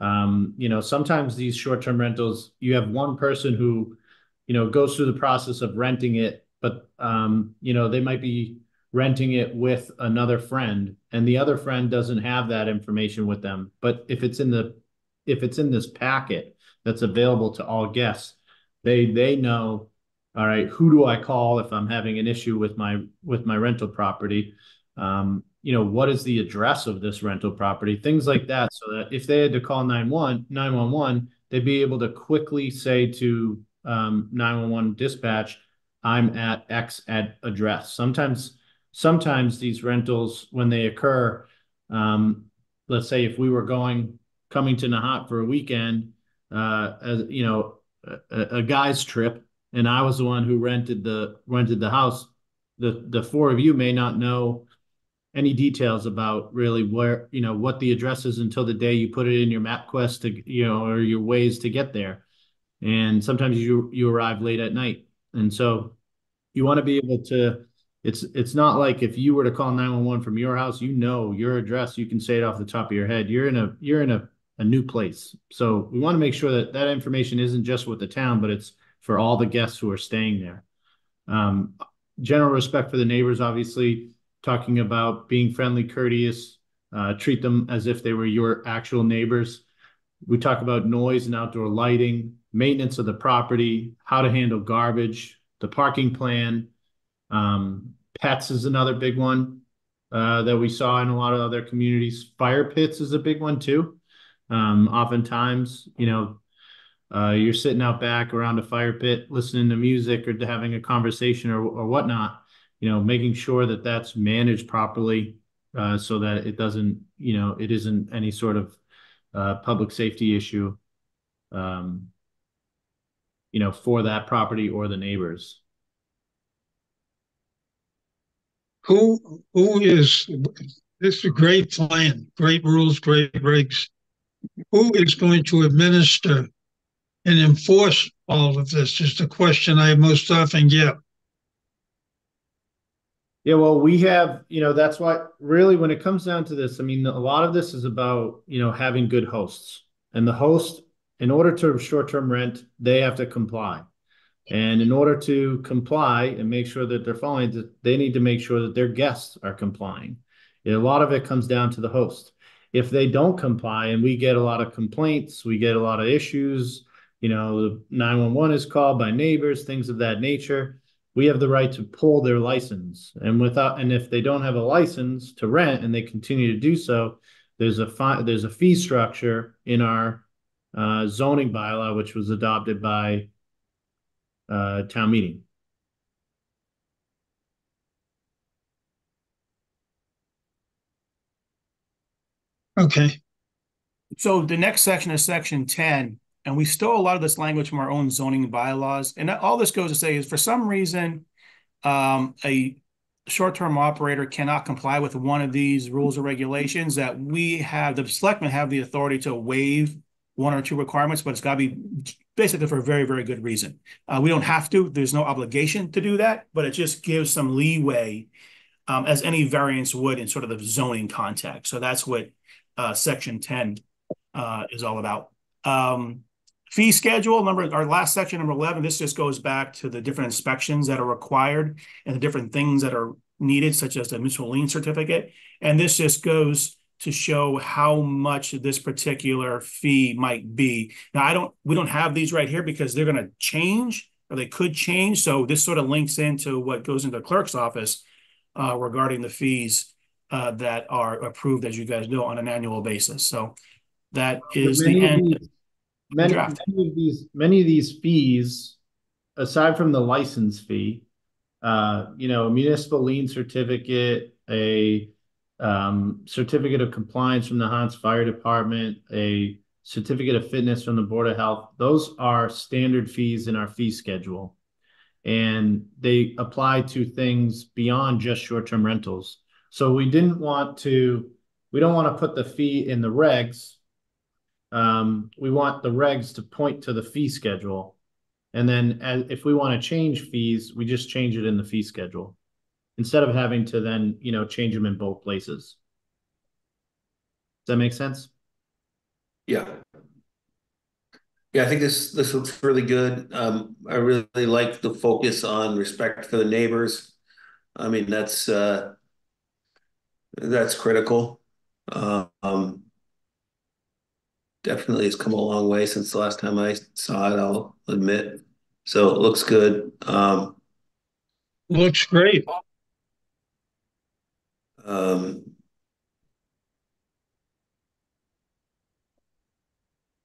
Sometimes these short-term rentals, you have one person who, goes through the process of renting it, but, they might be renting it with another friend, and the other friend doesn't have that information with them. But if it's in this packet that's available to all guests, they know, all right, who do I call if I'm having an issue with my rental property? What is the address of this rental property? Things like that, so that if they had to call 911, they'd be able to quickly say to 911 dispatch, I'm at X address. Sometimes these rentals, when they occur, let's say if we were coming to Nahant for a weekend, as a guy's trip, and I was the one who rented the house, the four of you may not know any details about really where, what the address is until the day you put it in your MapQuest or your Waze to get there. And sometimes you arrive late at night. And so you want to be able to, it's not like if you were to call 911 from your house, your address, you can say it off the top of your head. You're in a new place. So we want to make sure that information isn't just with the town, but it's for all the guests who are staying there. General respect for the neighbors, obviously, talking about being friendly, courteous, treat them as if they were your actual neighbors. We talk about noise and outdoor lighting, maintenance of the property, how to handle garbage, the parking plan. Pets is another big one that we saw in a lot of other communities. Fire pits is a big one too. Oftentimes, you're sitting out back around a fire pit, listening to music or having a conversation or whatnot, making sure that that's managed properly, so that it doesn't, it isn't any sort of public safety issue, for that property or the neighbors. Who is this is a great plan, great rules, great regs. Who is going to administer and enforce all of this is the question I most often get. Yeah, well, we have, that's why really when it comes down to this, I mean, a lot of this is about, having good hosts. And the host, in order to short-term rent, they have to comply. And in order to comply and make sure that they're following, they need to make sure that their guests are complying. A lot of it comes down to the host. If they don't comply and we get a lot of complaints, we get a lot of issues, you know, 911 is called by neighbors, things of that nature, we have the right to pull their license. And if they don't have a license to rent and they continue to do so, there's a fee structure in our zoning bylaw, which was adopted by town meeting. Okay. So the next section is section 10, and we stole a lot of this language from our own zoning bylaws. And all this goes to say is for some reason, a short-term operator cannot comply with one of these rules or regulations that the selectmen have the authority to waive one or two requirements, but it's got to be basically for a very, very good reason. We don't have to, there's no obligation to do that, but it just gives some leeway as any variance would in sort of the zoning context. So that's what section 10 is all about. Fee schedule, our last section, number 11, this just goes back to the different inspections that are required and the different things that are needed, such as the municipal lien certificate. And this just goes to show how much this particular fee might be. Now, we don't have these right here because they're going to change, or they could change. So this sort of links into what goes into the clerk's office regarding the fees that are approved, as you guys know, on an annual basis. So that is the end. Many of these fees, aside from the license fee, you know, a municipal lien certificate, a certificate of compliance from the Nahant Fire Department, a certificate of fitness from the Board of Health, those are standard fees in our fee schedule. And they apply to things beyond just short-term rentals. So we don't want to put the fee in the regs. We want the regs to point to the fee schedule. And then if we want to change fees, we just change it in the fee schedule instead of having to then, you know, change them in both places. Does that make sense? Yeah. Yeah, I think this looks really good. I really like the focus on respect for the neighbors. I mean, that's critical. Um, Definitely has come a long way since the last time I saw it, I'll admit. So it looks good. Looks great. Um,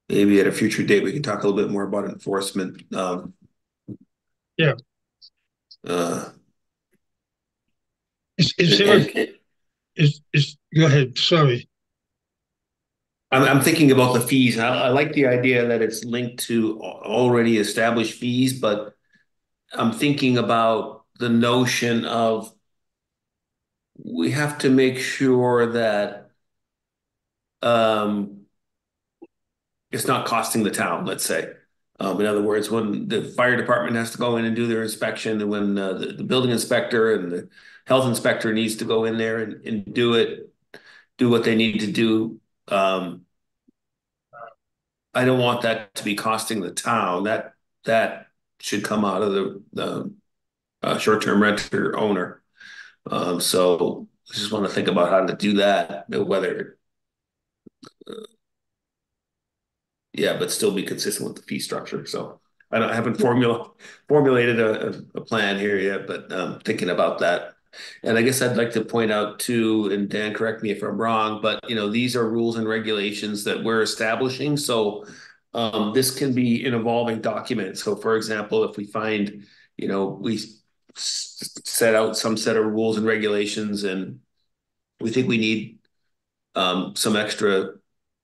Maybe at a future date we can talk a little bit more about enforcement. Yeah. Uh, Is there go ahead, sorry. I'm thinking about the fees. I like the idea that it's linked to already established fees, but I'm thinking about the notion of we have to make sure that um, it's not costing the town, let's say. In other words, when the fire department has to go in and do their inspection, and when the building inspector and the health inspector needs to go in there and do what they need to do. I don't want that to be costing the town. That should come out of the short-term renter owner. So I just want to think about how to do that, whether yeah, but still be consistent with the fee structure. So I haven't formulated a plan here yet, but thinking about that. And I guess I'd like to point out too, and Dan, correct me if I'm wrong, but you know, these are rules and regulations that we're establishing. So this can be an evolving document. So for example, if we find, you know, we set out some set of rules and regulations and we think we need some extra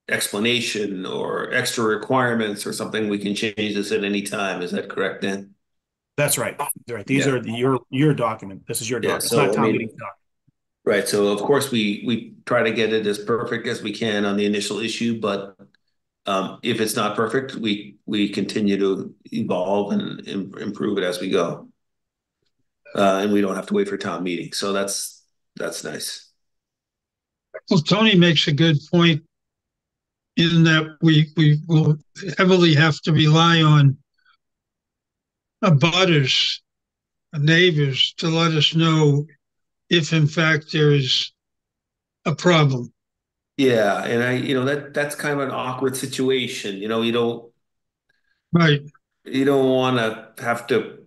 explanation or extra requirements or something, we can change this at any time. Is that correct, Dan? That's right. These are your document. This is your document. It's not town meeting document. Right. So of course we try to get it as perfect as we can on the initial issue, but if it's not perfect, we continue to evolve and improve it as we go. And we don't have to wait for town meeting. So that's nice. Well, Tony makes a good point in that we will heavily have to rely on abutters, neighbors, to let us know if in fact there is a problem. Yeah, and that's kind of an awkward situation. Right. You don't want to have to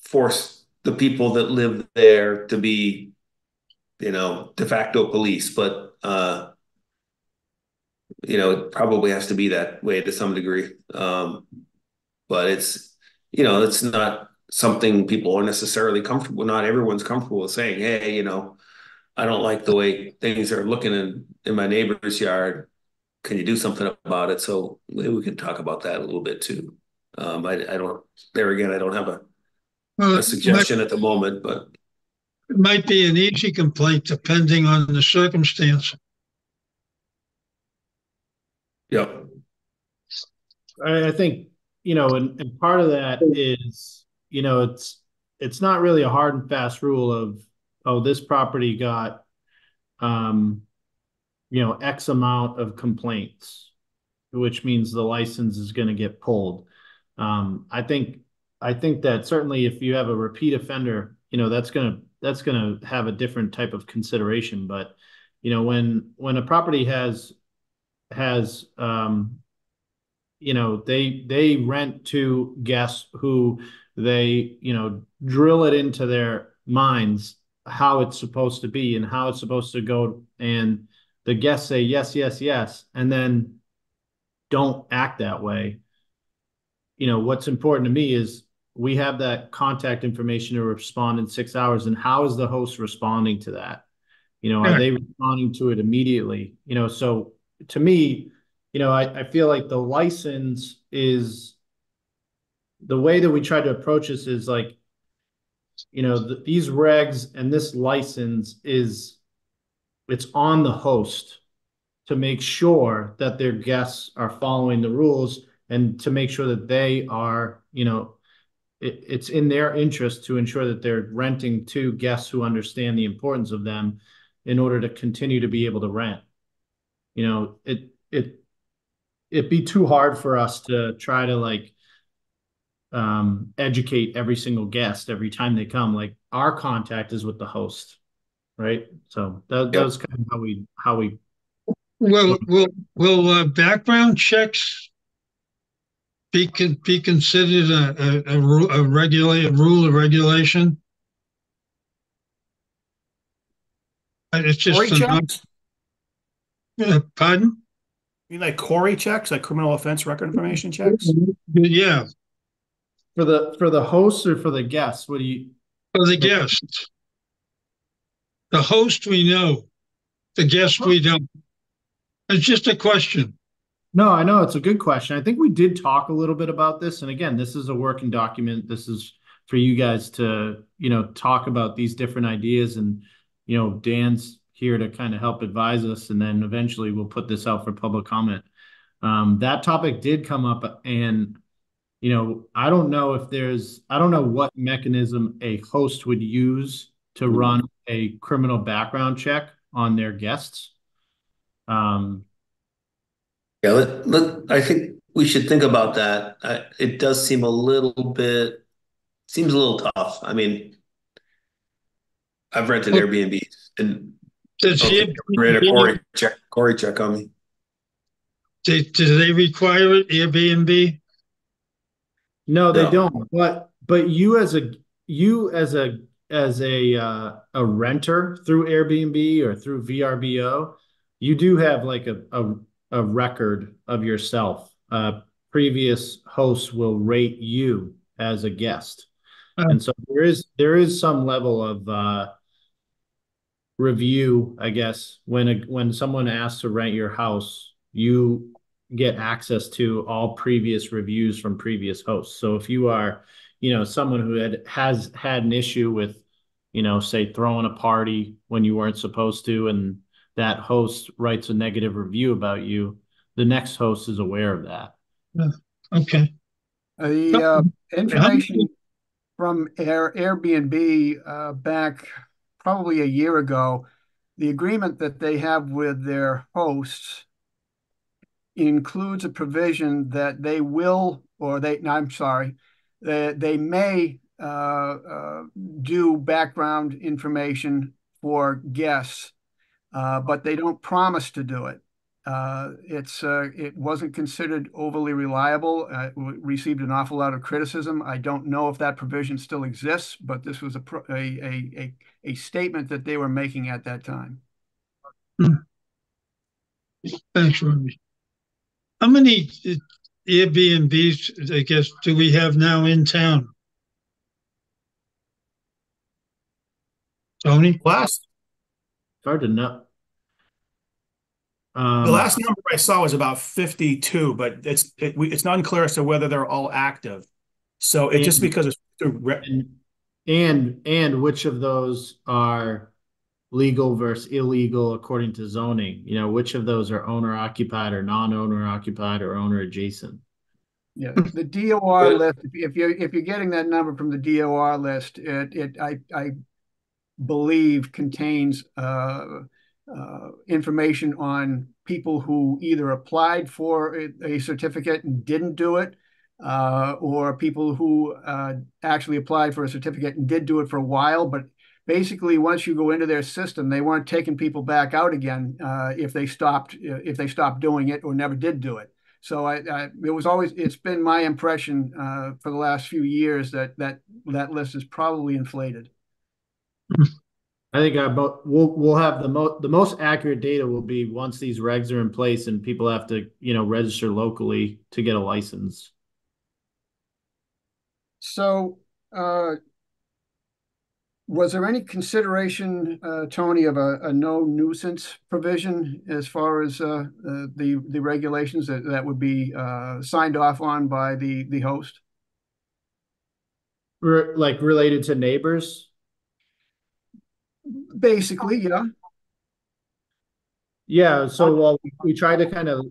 force the people that live there to be, de facto police, but it probably has to be that way to some degree. But it's not something people are necessarily comfortable. Not everyone's comfortable with saying, hey, I don't like the way things are looking in my neighbor's yard. Can you do something about it? So maybe we can talk about that a little bit too. I don't, there again, I don't have Well, a suggestion at the moment, but it might be an easy complaint depending on the circumstance. yeah, I think, and part of that is, it's not really a hard and fast rule of, oh, this property got, um, X amount of complaints, which means the license is going to get pulled. I think that certainly if you have a repeat offender, that's gonna have a different type of consideration. But when a property has they rent to guests who they drill it into their minds how it's supposed to be and how it's supposed to go, and the guests say yes, yes, yes, and then don't act that way. What's important to me is we have that contact information to respond in 6 hours, and how is the host responding to that? Are Yeah. they responding to it immediately? So to me, I feel like the license is the way that we try to approach this is like, these regs and this license it's on the host to make sure that their guests are following the rules and to make sure that they are, it's in their interest to ensure that they're renting to guests who understand the importance of them in order to continue to be able to rent. It'd be too hard for us to try to like educate every single guest every time they come. Like our contact is with the host, right? So that yeah. was kind of how we Will background checks be considered a rule, a rule or regulation? It's just Corey checks? pardon? You like Corey checks, like criminal offense record information checks? Yeah, for the hosts or for the guests. What do you? for the guests. The host we know, the guest we don't. It's just a question. No, I know it's a good question. I think we did talk a little bit about this, and again, this is a working document. This is for you guys to talk about these different ideas, and Dan's here to kind of help advise us, and then eventually we'll put this out for public comment. That topic did come up, and I don't know I don't know what mechanism a host would use to run a criminal background check on their guests. Yeah, I think we should think about that. It does seems a little tough. I mean, I've rented Well, Airbnbs and does I don't think I ran a Airbnb, Corey check on me. do they require it, Airbnb? No, they No. don't. But you as a renter through Airbnb or through VRBO, you do have like a record of yourself. Previous hosts will rate you as a guest. Uh, And so there is some level of review, I guess, when someone asks to rent your house, you get access to all previous reviews from previous hosts. So if you are, someone who has had an issue with, say throwing a party when you weren't supposed to, and that host writes a negative review about you, the next host is aware of that. okay. The How many, information from Airbnb back probably a year ago, the agreement that they have with their hosts includes a provision that they will, or they, no, I'm sorry, they may do background information for guests, but they don't promise to do it. It wasn't considered overly reliable. Received an awful lot of criticism. I don't know if that provision still exists, but this was a statement that they were making at that time. Thanks, Robbie. How many Airbnbs, I guess, do we have now in town? Tony? Last It's hard to know. The last number I saw was about 52, but it's not unclear as to whether they're all active. So it just because it's and which of those are legal versus illegal according to zoning? You know, which of those are owner occupied or non-owner occupied or owner adjacent? Yeah, the DOR list. If you're getting that number from the DOR list, I believe contains information on people who either applied for a certificate and didn't do it, or people who actually applied for a certificate and did do it for a while. But basically, once you go into their system, they weren't taking people back out again if they stopped doing it or never did do it. So it's been my impression for the last few years that list is probably inflated. I think we'll have the most accurate data will be once these regs are in place and people have to, register locally to get a license. So, was there any consideration, Tony, of a no nuisance provision as far as the regulations that would be signed off on by the host? Like related to neighbors? Basically, yeah. Yeah, so we try to kind of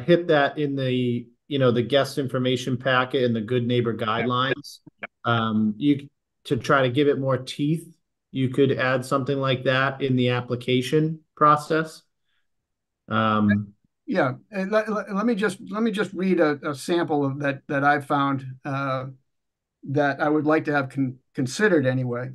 hit that in the the guest information packet and the good neighbor guidelines. To try to give it more teeth, you could add something like that in the application process. Yeah, and let me just read a sample of that I found that I would like to have considered anyway.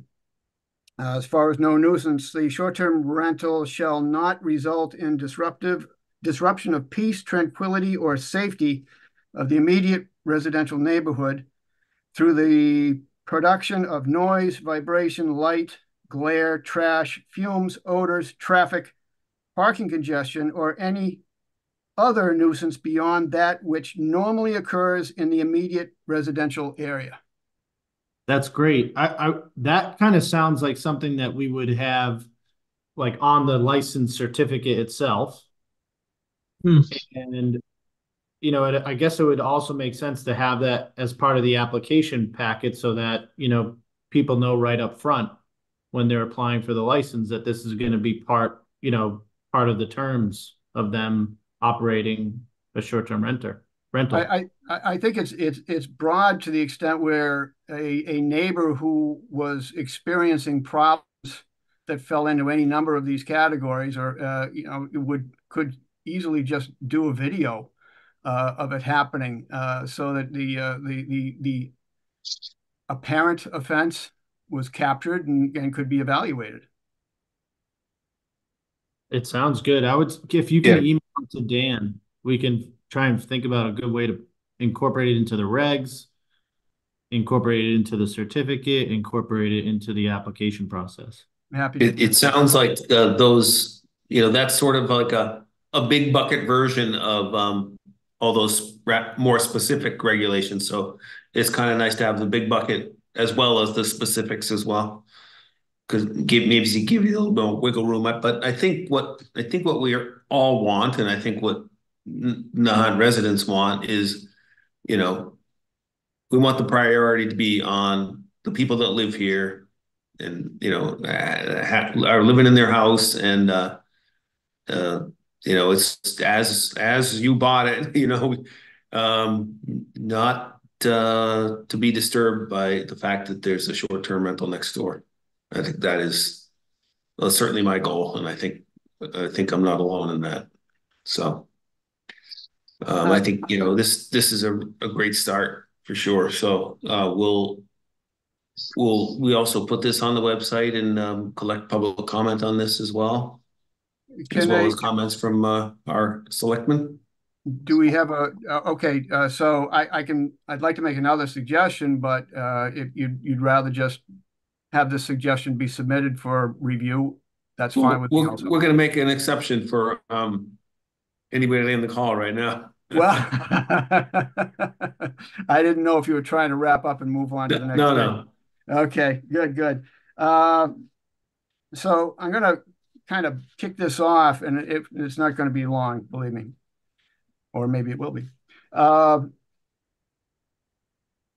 As far as no nuisance, the short-term rental shall not result in disruption of peace, tranquility, or safety of the immediate residential neighborhood through the production of noise, vibration, light, glare, trash, fumes, odors, traffic, parking congestion, or any other nuisance beyond that which normally occurs in the immediate residential area. That's great. That kind of sounds like something that we would have like on the license certificate itself. And I guess it would also make sense to have that as part of the application packet so that, people know right up front when they're applying for the license that this is going to be part of the terms of them operating a short-term rental. I think it's broad to the extent where a neighbor who was experiencing problems that fell into any number of these categories, or could easily just do a video of it happening, so that the apparent offense was captured and could be evaluated. It sounds good. If you can email it to Dan, we can try and think about a good way to incorporate it into the regs, incorporate it into the certificate, incorporate it into the application process. I'm happy to. It sounds like those, that's sort of like a big bucket version of all those more specific regulations. So it's kind of nice to have the big bucket as well as the specifics as well, because maybe give you a little bit of wiggle room. But I think what we all want, and I think what Nahant residents want is, we want the priority to be on the people that live here and, are living in their house, and it's as you bought it, not to be disturbed by the fact that there's a short-term rental next door. I think that is certainly my goal, and I think I'm not alone in that. So I think this is a great start. for sure. So we also put this on the website and collect public comment on this as well Can as comments from our selectmen. do we have okay, so I'd like to make another suggestion, but if you'd rather just have this suggestion be submitted for review, that's fine with me also. We're going to make an exception for anybody in the call right now. Well, I didn't know if you were trying to wrap up and move on to the next thing. No. Okay, good. So I'm going to kind of kick this off, and it's not going to be long, believe me, or maybe it will be.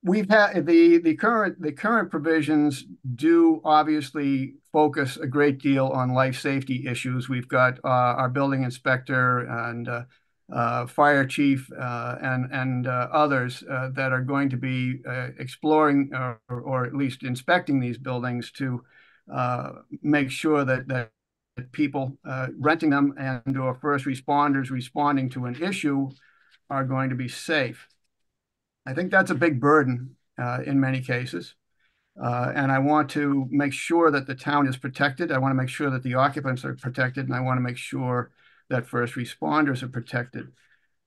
We've had the current provisions do obviously focus a great deal on life safety issues. We've got our building inspector and fire chief and others that are going to be exploring or at least inspecting these buildings to make sure that people renting them and or first responders responding to an issue are going to be safe. I think that's a big burden in many cases. And I want to make sure that the town is protected. I want to make sure that the occupants are protected, and I want to make sure that first responders are protected.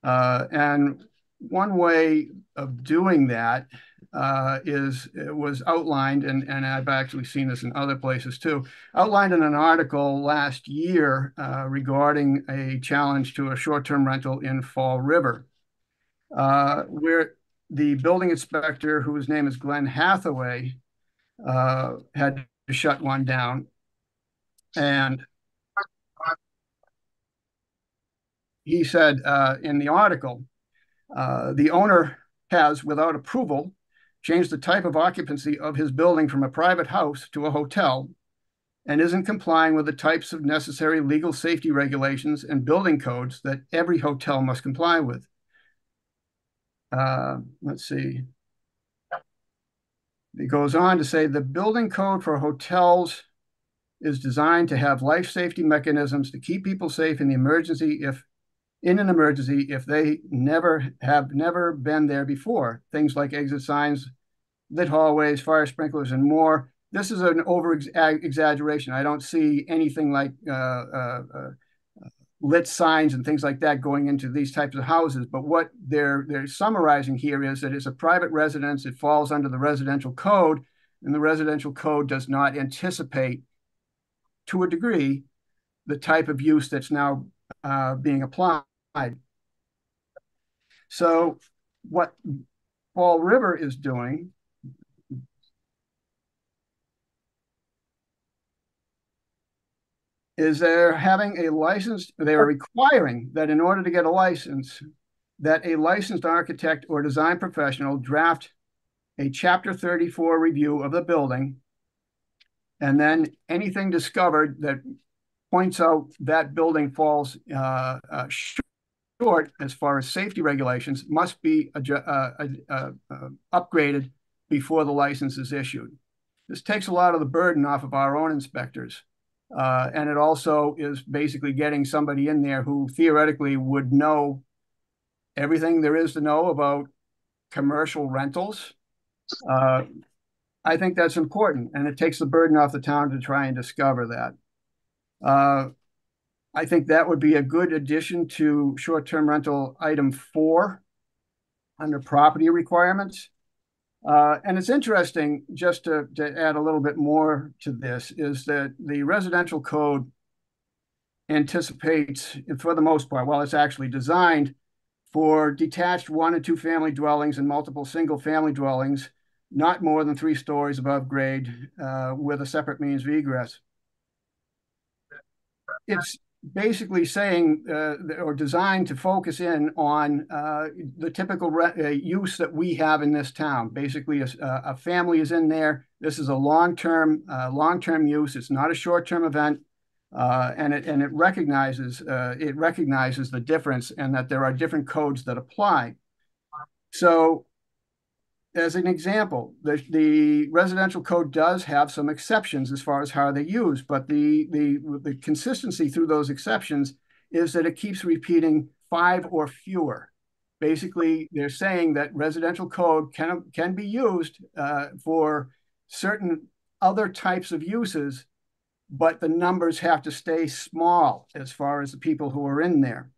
And one way of doing that was outlined, and I've actually seen this in other places too, outlined in an article last year regarding a challenge to a short-term rental in Fall River, where the building inspector, whose name is Glenn Hathaway, had to shut one down. And he said in the article, the owner has, without approval, changed the type of occupancy of his building from a private house to a hotel and isn't complying with the types of necessary legal safety regulations and building codes that every hotel must comply with. Let's see. It goes on to say the building code for hotels is designed to have life safety mechanisms to keep people safe in an emergency if they have never been there before. Things like exit signs, lit hallways, fire sprinklers, and more. This is an over exaggeration. I don't see anything like lit signs and things like that going into these types of houses. But what they're summarizing here is that it's a private residence. It falls under the residential code, and the residential code does not anticipate, to a degree, the type of use that's now being applied. So what Fall River is doing is they're requiring that in order to get a license, that a licensed architect or design professional draft a Chapter 34 review of the building, and then anything discovered that points out that building falls short as far as safety regulations must be upgraded before the license is issued. This takes a lot of the burden off of our own inspectors. And it also is basically getting somebody in there who theoretically would know everything there is to know about commercial rentals. I think that's important, and it takes the burden off the town to try and discover that. I think that would be a good addition to short-term rental item 4 under property requirements. And it's interesting, just to add a little bit more to this, is that the residential code anticipates, for the most part, well, it's actually designed for detached 1- and 2-family dwellings and multiple single-family dwellings, not more than 3 stories above grade, with a separate means of egress. It's basically saying or designed to focus in on the typical use that we have in this town. Basically, a family is in there. This is a long-term use. It's not a short-term event, and it recognizes the difference and that there are different codes that apply. So, as an example, the residential code does have some exceptions as far as how they're used, but the consistency through those exceptions is that it keeps repeating 5 or fewer. basically they're saying that residential code can be used for certain other types of uses, but the numbers have to stay small as far as the people who are in there.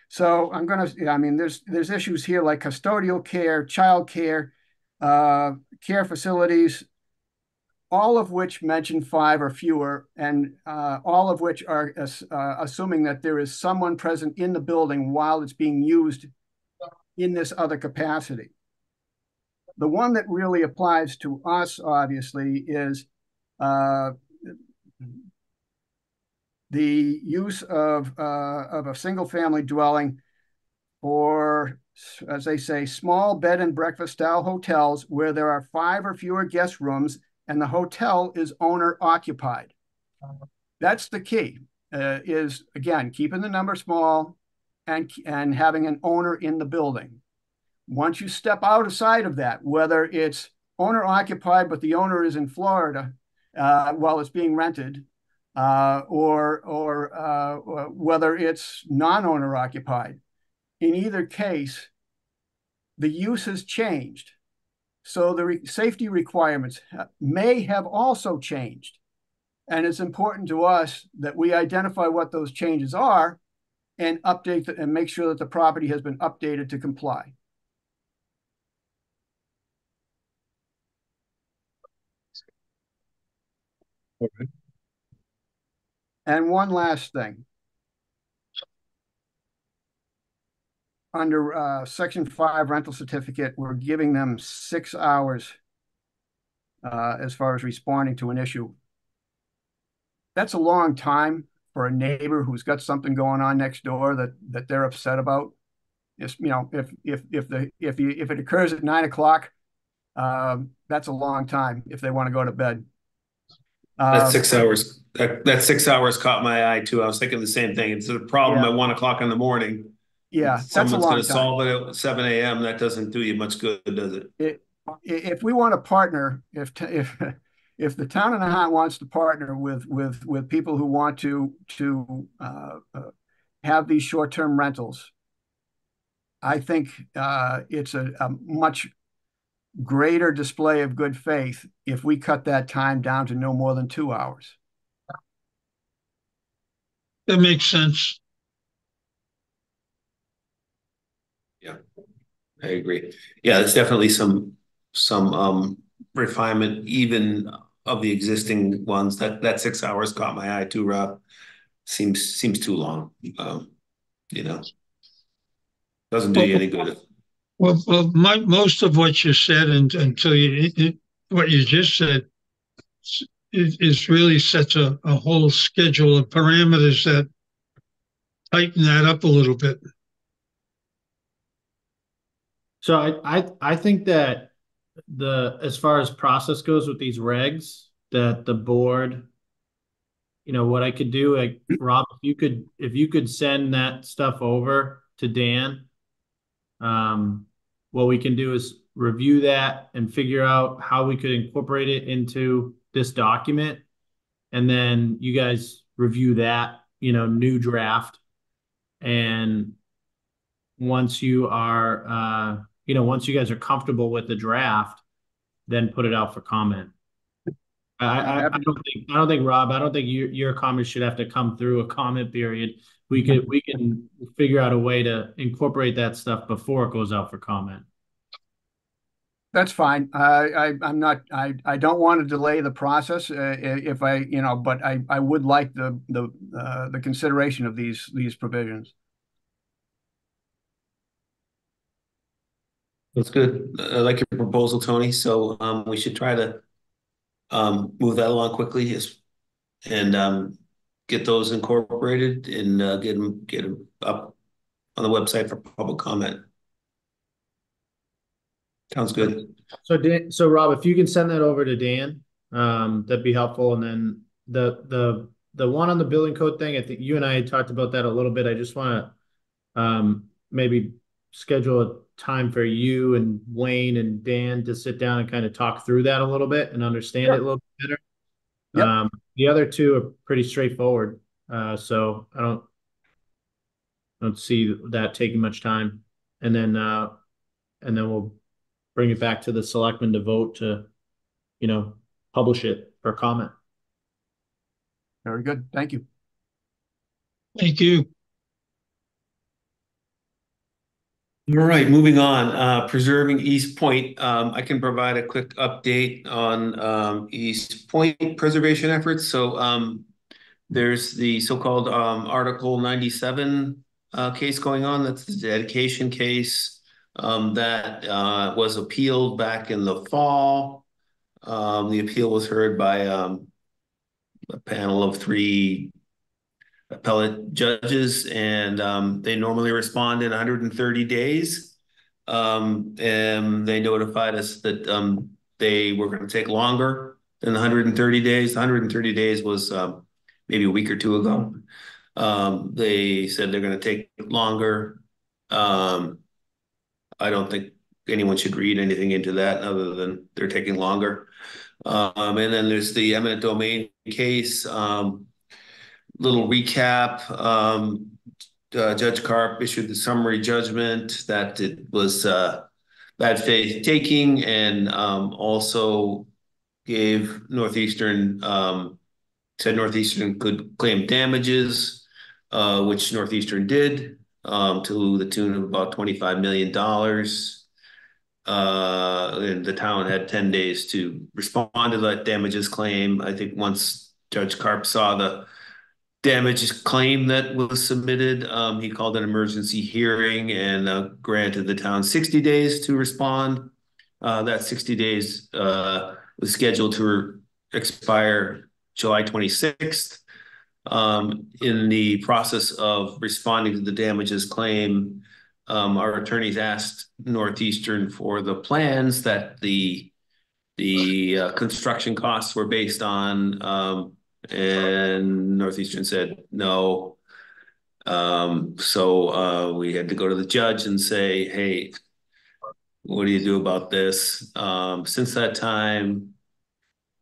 So I mean, there's issues here like custodial care, child care, care facilities, all of which mention 5 or fewer, and all of which are assuming that there is someone present in the building while it's being used in this other capacity. The one that really applies to us, obviously, is the use of a single-family dwelling for, as they say, small bed and breakfast style hotels where there are 5 or fewer guest rooms and the hotel is owner occupied. That's the key, is again, keeping the number small and having an owner in the building. Once you step outside of that, whether it's owner occupied, but the owner is in Florida while it's being rented, or whether it's non-owner occupied, in either case, the use has changed. So the safety requirements may have also changed. And it's important to us that we identify what those changes are and update and make sure that the property has been updated to comply. Okay. And one last thing. Under Section 5 rental certificate, we're giving them 6 hours as far as responding to an issue. That's a long time for a neighbor who's got something going on next door that they're upset about. Just, you know, if it occurs at 9 o'clock, that's a long time if they want to go to bed. That 6 hours. That 6 hours caught my eye too. I was thinking the same thing. It's a problem at 1 o'clock in the morning. Yeah, that's a Someone's going long to time. solve it at 7 a.m. That doesn't do you much good, does it? If we want to partner, if the town of Nahant wants to partner with people who want to have these short-term rentals, I think it's a much greater display of good faith if we cut that time down to no more than 2 hours. That makes sense. Yeah, I agree. Yeah, there's definitely some refinement even of the existing ones. That 6 hours caught my eye too, Rob. Seems too long. You know, doesn't do you any good. Well, most of what you said until what you just said is really sets a whole schedule of parameters that tighten that up a little bit. So I think that as far as process goes with these regs, that the board, what I could do, like Rob, if you could send that stuff over to Dan, what we can do is review that and figure out how we could incorporate it into this document. And then you guys review that, new draft. And once you are, once you guys are comfortable with the draft, then put it out for comment. I don't think Rob, I don't think your comments should have to come through a comment period. We can figure out a way to incorporate that stuff before it goes out for comment. That's fine. I don't want to delay the process if but I would like the consideration of these provisions. That's good. I like your proposal, Tony. So we should try to move that along quickly and get those incorporated and get them up on the website for public comment. Sounds good. So Rob, if you can send that over to Dan, that'd be helpful. And then the one on the building code thing, I think you and I had talked about that a little bit. I just want to maybe schedule a time for you and Wayne and Dan to sit down and kind of talk through that a little bit and understand it a little bit better. Yep. The other two are pretty straightforward. So I don't see that taking much time. and then we'll bring it back to the selectmen to vote to, publish it for comment. Very good. Thank you. Thank you. All right, moving on. Preserving East Point. I can provide a quick update on East Point preservation efforts. So there's the so-called Article 97 case going on. That's the dedication case that was appealed back in the fall. The appeal was heard by a panel of 3 appellate judges, and they normally respond in 130 days. And they notified us that they were going to take longer than 130 days. 130 days was maybe a week or 2 ago. They said they're going to take longer. I don't think anyone should read anything into that other than they're taking longer. And then there's the eminent domain case. Little recap. Judge Karp issued the summary judgment that it was bad faith taking, and also gave Northeastern, said Northeastern could claim damages, which Northeastern did, to the tune of about $25 million. And the town had 10 days to respond to that damages claim. I think once Judge Karp saw the damages claim that was submitted, he called an emergency hearing and granted the town 60 days to respond. That 60 days was scheduled to expire July 26th. In the process of responding to the damages claim, our attorneys asked Northeastern for the plans that the construction costs were based on, and Northeastern said no. So we had to go to the judge and say, hey, what do you do about this? Since that time,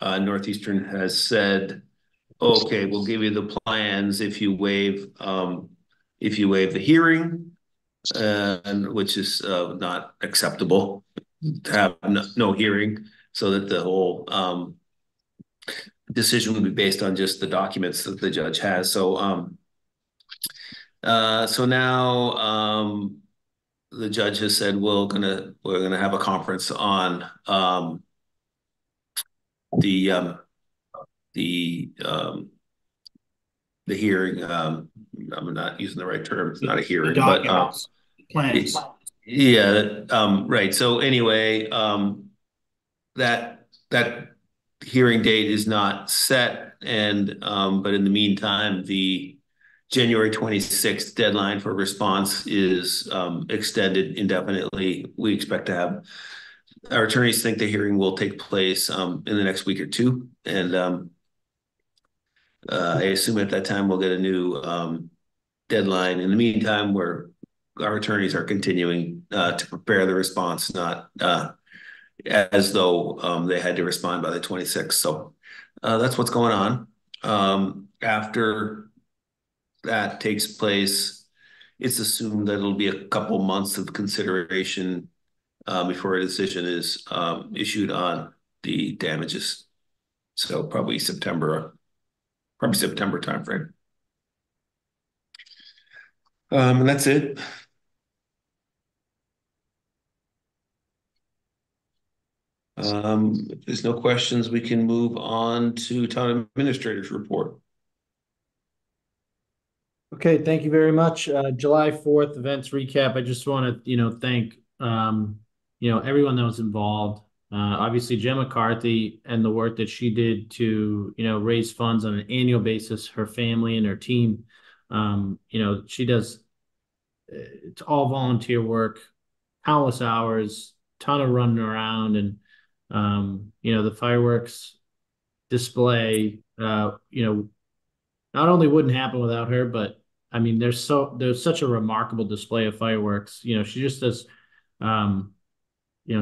Northeastern has said, okay, we'll give you the plans if you waive the hearing, and which is not acceptable to have no hearing, so that the whole decision would be based on just the documents that the judge has. So so now the judge has said we're gonna have a conference on the hearing. I'm not using the right term. It's not a hearing, but plans. Yeah, right. So anyway, that hearing date is not set, and but in the meantime, the January 26th deadline for response is extended indefinitely. We expect to have, our attorneys think the hearing will take place in the next week or 2, and I assume at that time we'll get a new deadline. In the meantime, our attorneys are continuing to prepare the response, not as though they had to respond by the 26th. So that's what's going on. After that takes place, it's assumed that it'll be a couple months of consideration before a decision is issued on the damages. So probably September timeframe. And that's it. If there's no questions, we can move on to town administrator's report. Okay, thank you very much. July 4th events recap. I just want to, thank, everyone that was involved. Obviously, Jen McCarthy and the work that she did to, raise funds on an annual basis, her family and her team. She does, it's all volunteer work, countless hours, ton of running around, and, the fireworks display, not only wouldn't happen without her, but I mean, there's such a remarkable display of fireworks. She just does,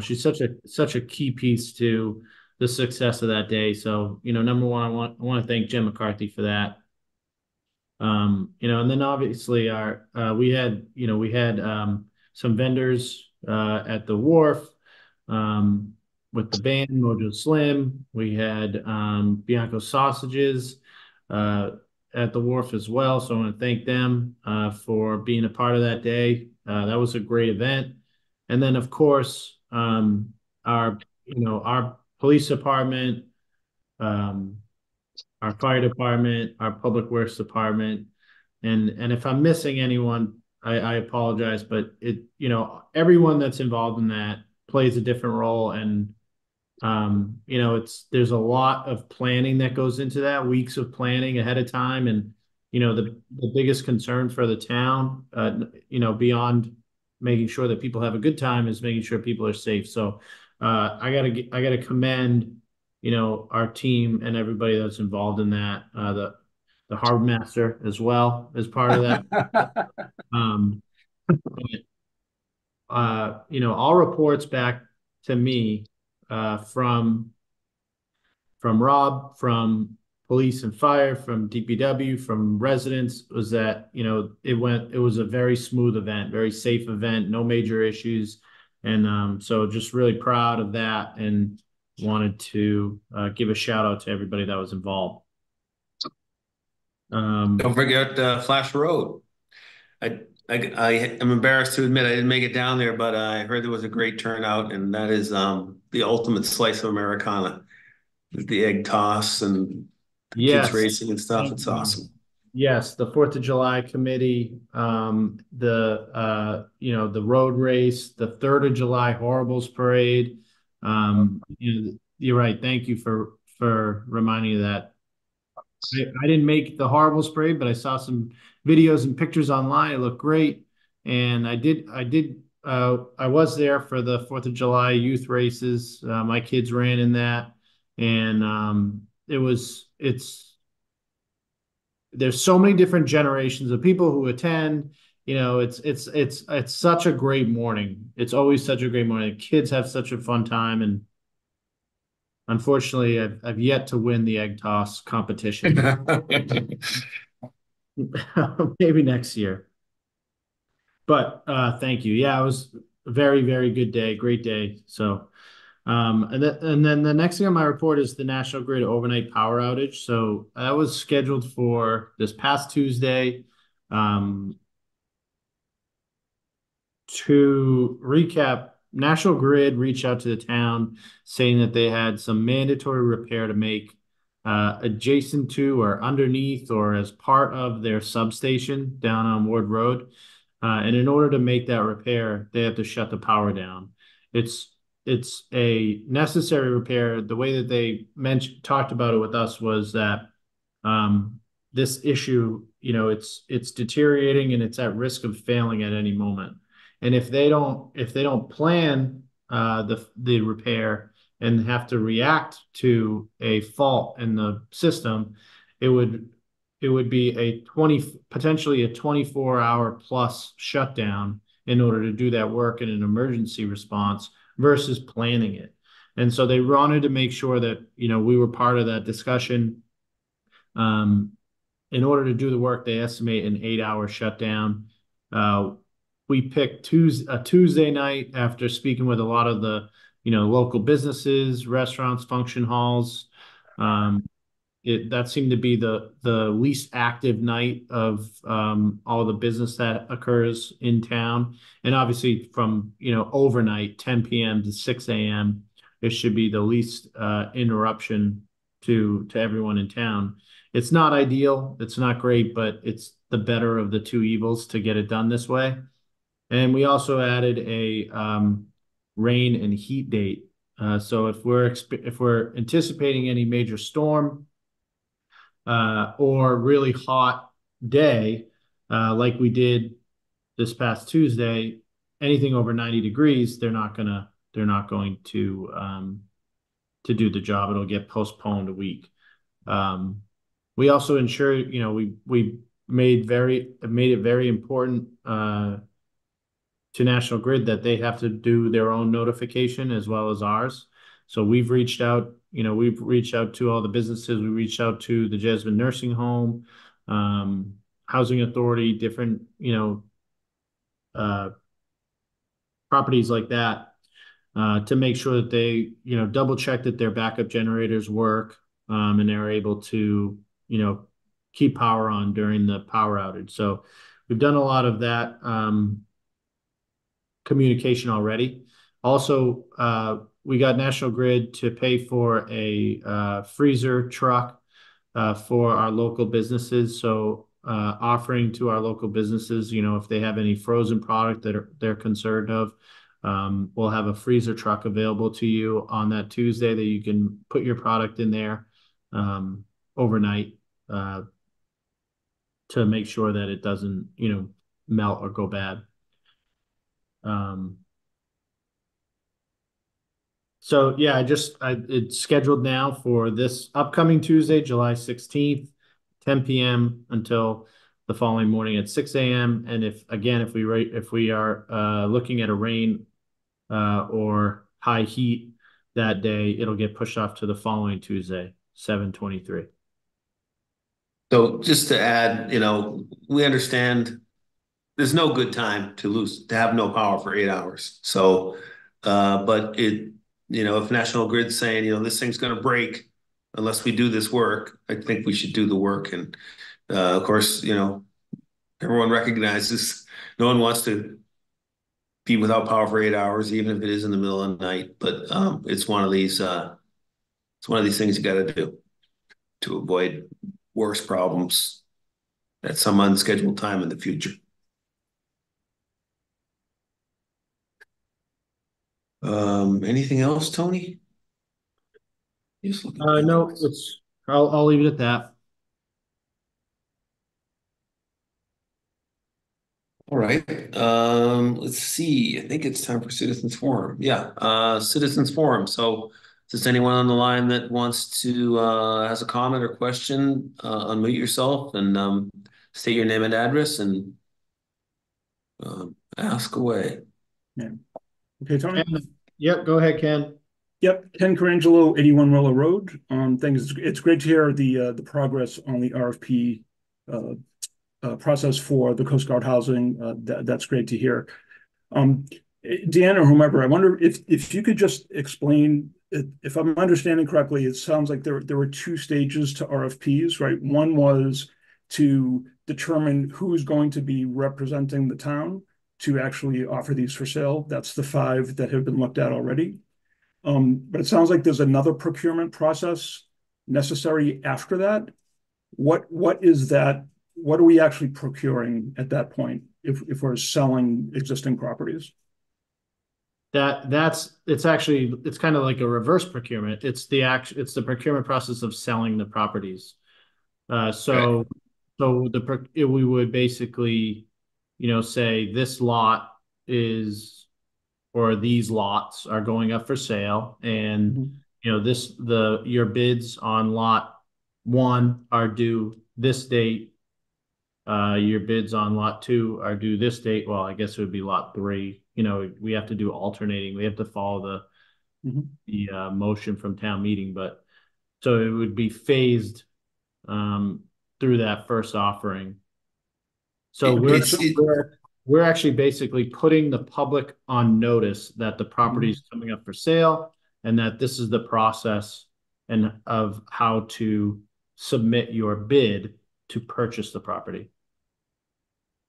she's such a key piece to the success of that day. So, number one, I want to thank Jim McCarthy for that. And then obviously we had some vendors at the wharf with the band Mojo Slim. We had Bianco Sausages at the wharf as well. So I want to thank them for being a part of that day. That was a great event. And then, of course, our police department, um, our fire department, our public works department, and if I'm missing anyone, I apologize. But everyone that's involved in that plays a different role, and there's a lot of planning that goes into that, weeks of planning ahead of time. And, the biggest concern for the town, beyond making sure that people have a good time is making sure people are safe. So, I gotta commend, our team and everybody that's involved in that, the harbor master as well as part of that. Um, all reports back to me, from Rob, from police and fire, from DPW, from residents, was that, it was a very smooth event, very safe event, no major issues. And so just really proud of that, and wanted to give a shout out to everybody that was involved. Don't forget Flash Road. I am embarrassed to admit I didn't make it down there, but I heard there was a great turnout, and that is the ultimate slice of Americana. With the egg toss and kids Yes. racing and stuff. It's awesome. Yes, the 4th of July committee, the road race, the 3rd of July Horribles parade. You're right. Thank you for reminding me of that. I didn't make the Horribles parade, but I saw some videos and pictures online. It looked great, and I was there for the 4th of July youth races. My kids ran in that, and there's so many different generations of people who attend. It's such a great morning. It's always such a great morning. The kids have such a fun time, and unfortunately, I've yet to win the egg toss competition. Maybe next year. But thank you. Yeah, it was a very, very good day, great day. So and then the next thing on my report is the National Grid overnight power outage. So that was scheduled for this past Tuesday. To recap, National Grid reached out to the town saying that they had some mandatory repair to make adjacent to or underneath or as part of their substation down on Ward Road. And in order to make that repair, they have to shut the power down. It's a necessary repair. The way that they talked about it with us was that this issue, it's deteriorating and it's at risk of failing at any moment. And if they don't plan the repair and have to react to a fault in the system, it would be potentially a 24-hour plus shutdown in order to do that work in an emergency response versus planning it. And so they wanted to make sure that, we were part of that discussion. In order to do the work, they estimate an 8-hour shutdown. We picked a Tuesday night after speaking with a lot of the, local businesses, restaurants, function halls. That seemed to be the least active night of all the business that occurs in town. And obviously from, overnight, 10 p.m. to 6 a.m., it should be the least interruption to everyone in town. It's not ideal. It's not great, but it's the better of the two evils to get it done this way. And we also added a rain and heat date. So if we're anticipating any major storm or really hot day, like we did this past Tuesday, anything over 90 degrees, they're not going to do the job. It'll get postponed a week. We also ensure, we made it very important to National Grid that they have to do their own notification as well as ours. So we've reached out to all the businesses. We reached out to the Jasmine Nursing Home, Housing Authority, different, properties like that, to make sure that they, double check that their backup generators work, and they're able to, keep power on during the power outage. So we've done a lot of that communication already. Also, we got National Grid to pay for a freezer truck for our local businesses. So offering to our local businesses, if they have any frozen product that they're concerned of, we'll have a freezer truck available to you on that Tuesday that you can put your product in there overnight to make sure that it doesn't, melt or go bad. So yeah, it's scheduled now for this upcoming Tuesday, July 16th, 10 p.m. until the following morning at 6 a.m. And if we are looking at a rain or high heat that day, it'll get pushed off to the following Tuesday, 7/23. So just to add, we understand there's no good time to have no power for 8 hours. So, but if National Grid's saying, this thing's going to break unless we do this work, I think we should do the work. And of course, everyone recognizes no one wants to be without power for 8 hours, even if it is in the middle of the night. But it's one of these things you got to do to avoid worse problems at some unscheduled time in the future. Anything else, Tony? No, I'll leave it at that. All right. Let's see. I think it's time for Citizens Forum. Yeah, Citizens Forum. So is there anyone on the line that wants to has a comment or question? Unmute yourself and state your name and address and ask away. Yeah. Okay, Tony? Yep, go ahead, Ken. Yep, Ken Carangelo, 81 Rolla Road. Thanks. It's great to hear the progress on the RFP process for the Coast Guard housing. That's great to hear. Dan or whomever, I wonder if you could just explain, if I'm understanding correctly, it sounds like there were two stages to RFPs, right? One was to determine who's going to be representing the town to actually offer these for sale. That's the 5 that have been looked at already. But it sounds like there's another procurement process necessary after that. What is that? What are we actually procuring at that point if we're selling existing properties? It's kind of like a reverse procurement. It's the procurement process of selling the properties. So we would basically, say this lot is, or these lots are going up for sale, and your bids on lot 1 are due this date. Your bids on lot 2 are due this date. Well, I guess it would be lot 3. We have to do alternating. We have to follow the motion from town meeting, but so it would be phased through that first offering. So we're actually basically putting the public on notice that the property is coming up for sale and that this is the process and of how to submit your bid to purchase the property.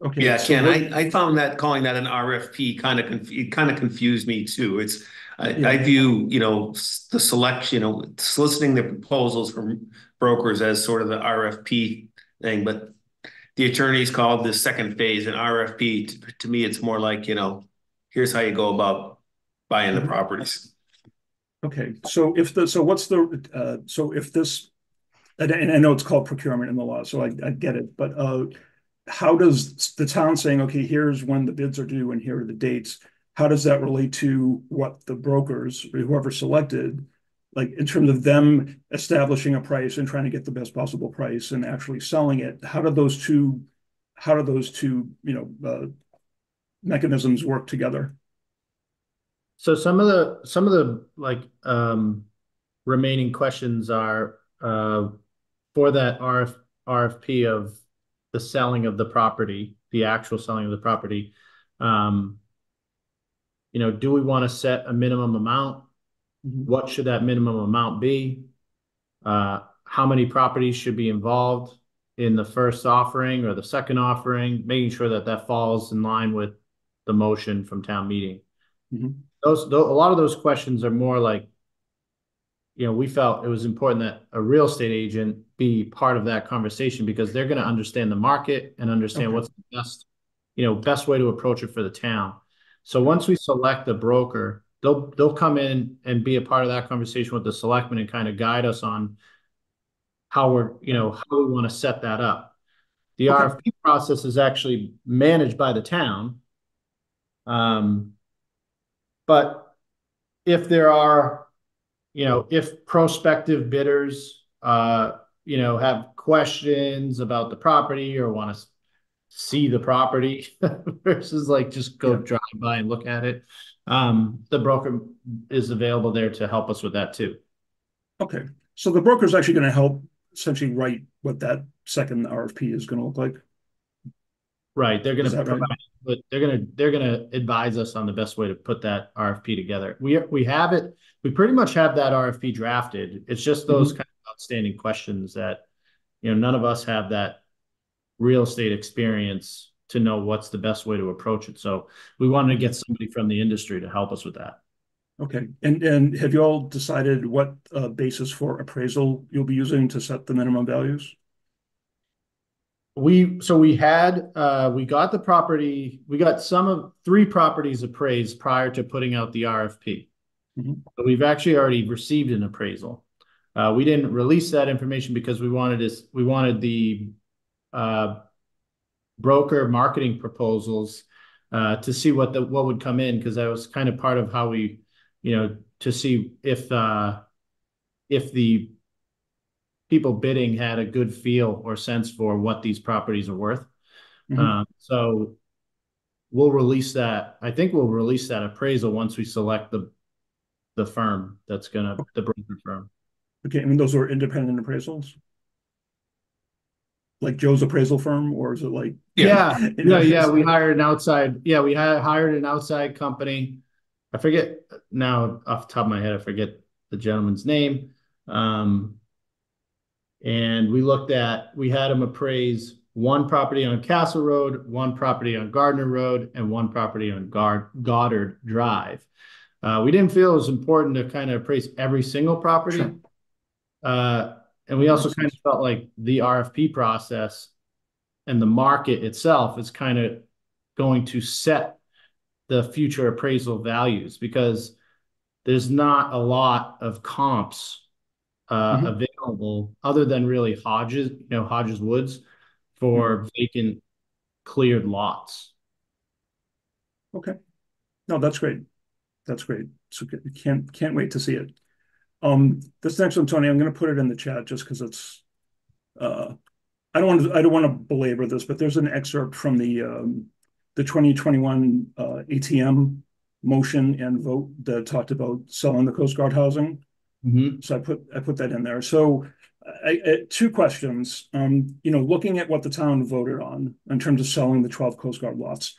Okay. Yeah, so Ken, I found that calling that an RFP it kind of confused me too. I view, the selection, soliciting the proposals from brokers as sort of the RFP thing, but the attorneys called this second phase an RFP. To me, it's more like, here's how you go about buying the properties. Okay. So if this, and I know it's called procurement in the law, so I get it, but how does the town saying, okay, here's when the bids are due and here are the dates, how does that relate to what the brokers or whoever selected, like in terms of them establishing a price and trying to get the best possible price and actually selling it? How do those two mechanisms work together? So some of the remaining questions are for that RFP of the selling of the property, the actual selling of the property. do we want to set a minimum amount? What should that minimum amount be? How many properties should be involved in the first offering or the second offering, making sure that that falls in line with the motion from town meeting. A lot of those questions are more like, we felt it was important that a real estate agent be part of that conversation because they're going to understand the market and understand what's the best way to approach it for the town. So once we select the broker, they'll come in and be a part of that conversation with the selectmen and kind of guide us on how how we want to set that up. The RFP process is actually managed by the town. But if there are, if prospective bidders, have questions about the property or want to see the property versus like just go drive by and look at it, the broker is available there to help us with that too. Okay. So the broker is actually going to help essentially write what that second RFP is going to look like. Right. They're going to provide, right? but they're going to advise us on the best way to put that RFP together. We have it. We pretty much have that RFP drafted. It's just those kind of outstanding questions that, none of us have that real estate experience to know what's the best way to approach it. So we wanted to get somebody from the industry to help us with that. Okay. And have you all decided what basis for appraisal you'll be using to set the minimum values? We got the property, we got three properties appraised prior to putting out the RFP. But we've actually already received an appraisal. We didn't release that information because we wanted the broker marketing proposals to see what would come in, because that was kind of part of how we, to see if the people bidding had a good feel or sense for what these properties are worth. So we'll release that. I think we'll release that appraisal once we select the firm that's the broker firm. Okay. I mean, those are independent appraisals? Like Joe's appraisal firm, or is it like? Yeah. We hired an outside. Yeah, we hired an outside company. I forget now off the top of my head. I forget the gentleman's name. And we had him appraise one property on Castle Road, one property on Gardner Road, and one property on Goddard Drive. We didn't feel it was important to kind of appraise every single property. Sure. And we also kind of felt like the RFP process and the market itself is kind of going to set the future appraisal values, because there's not a lot of comps available other than really Hodges Woods for vacant cleared lots. Okay. No, that's great. That's great. So can't wait to see it. This next one, Tony, I'm going to put it in the chat just because it's I don't want to belabor this, but there's an excerpt from the 2021 ATM motion and vote that talked about selling the Coast Guard housing. So I put that in there. So two questions. Looking at what the town voted on in terms of selling the 12 Coast Guard lots,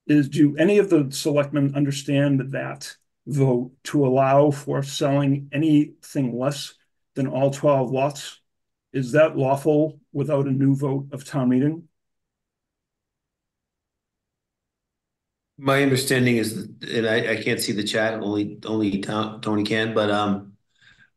do any of the selectmen understand that vote to allow for selling anything less than all 12 lots? Is that lawful without a new vote of town meeting? My understanding is, and I can't see the chat, only Tony can, but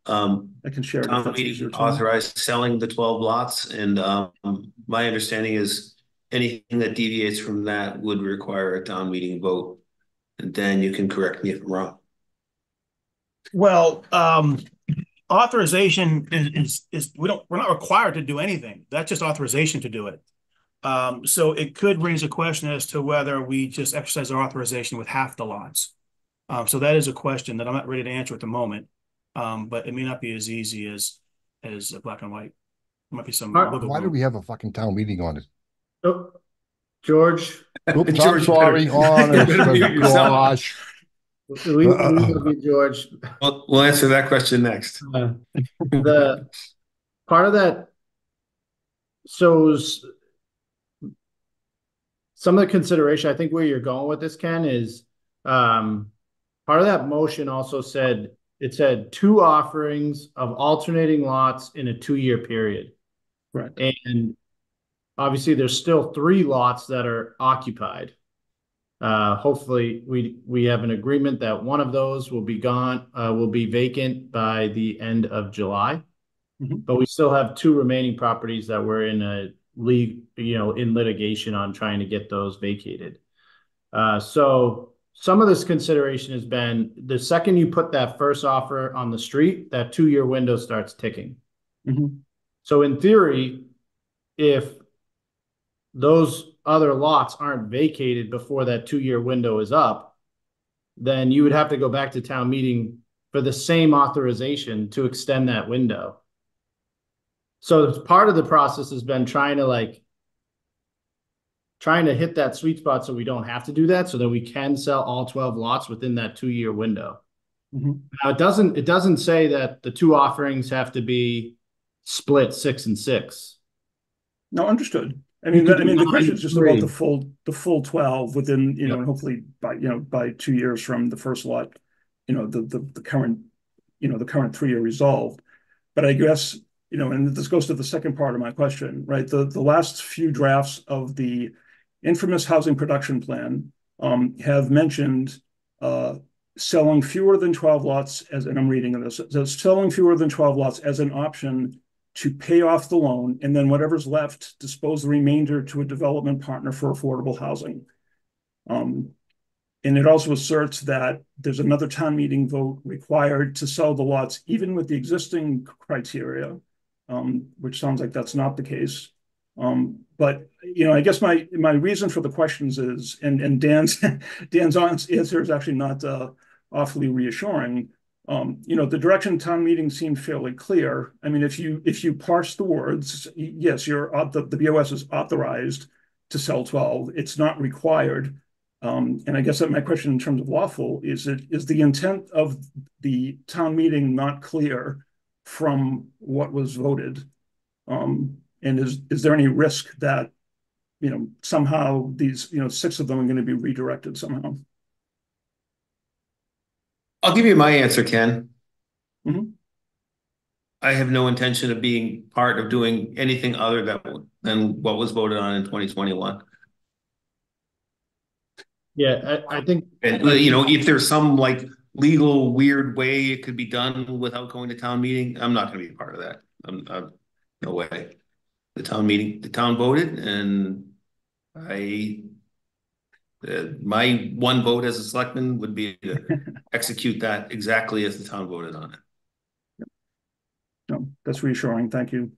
I can share it. Town meeting authorized selling the 12 lots, and my understanding is anything that deviates from that would require a town meeting vote. And Dan, you can correct me if I'm wrong. Well, authorization is we're not required to do anything. That's just authorization to do it. So it could raise a question as to whether we just exercise our authorization with half the lots. So that is a question that I'm not ready to answer at the moment. But it may not be as easy as black and white. There might be some. Why do we have a fucking town meeting on it? Oh, George. Oops, I'm sorry. Gosh. We love you, George. We'll answer that question next. The part of that shows some of the consideration. I think where you're going with this, Ken, is part of that motion also said, it said 2 offerings of alternating lots in a 2-year period. Right. And obviously there's still 3 lots that are occupied. Hopefully we have an agreement that one of those will be vacant by the end of July. But we still have 2 remaining properties that we're in in litigation on trying to get those vacated. So some of this consideration has been the second you put that first offer on the street, that 2-year window starts ticking. So in theory, if those other lots aren't vacated before that 2-year window is up, then you would have to go back to town meeting for the same authorization to extend that window. So part of the process has been trying to hit that sweet spot so we don't have to do that, so that we can sell all 12 lots within that 2-year window. Now it doesn't say that the 2 offerings have to be split 6 and 6. No, understood. I mean, the question is just about the full 12 within, and hopefully by 2 years from the first lot, the current 3-year resolved. But I guess, and this goes to the second part of my question, right? The last few drafts of the infamous housing production plan have mentioned selling fewer than 12 lots and I'm reading this, selling fewer than 12 lots as an option to pay off the loan, and then whatever's left, dispose the remainder to a development partner for affordable housing. And it also asserts that there's another town meeting vote required to sell the lots, even with the existing criteria, which sounds like that's not the case. But I guess my reason for the questions is, and Dan's answer is actually not awfully reassuring. The direction town meeting seemed fairly clear. I mean, if you parse the words, yes, the BOS is authorized to sell 12. It's not required. And I guess that my question in terms of lawful is the intent of the town meeting not clear from what was voted? And is there any risk that somehow these 6 of them are going to be redirected somehow? I'll give you my answer, Ken. I have no intention of being part of doing anything other than what was voted on in 2021. Yeah, I think, and if there's some legal weird way it could be done without going to town meeting, I'm not going to be a part of that. No way. The town voted, and my one vote as a selectman would be to execute that exactly as the town voted on it. No, that's reassuring. Thank you.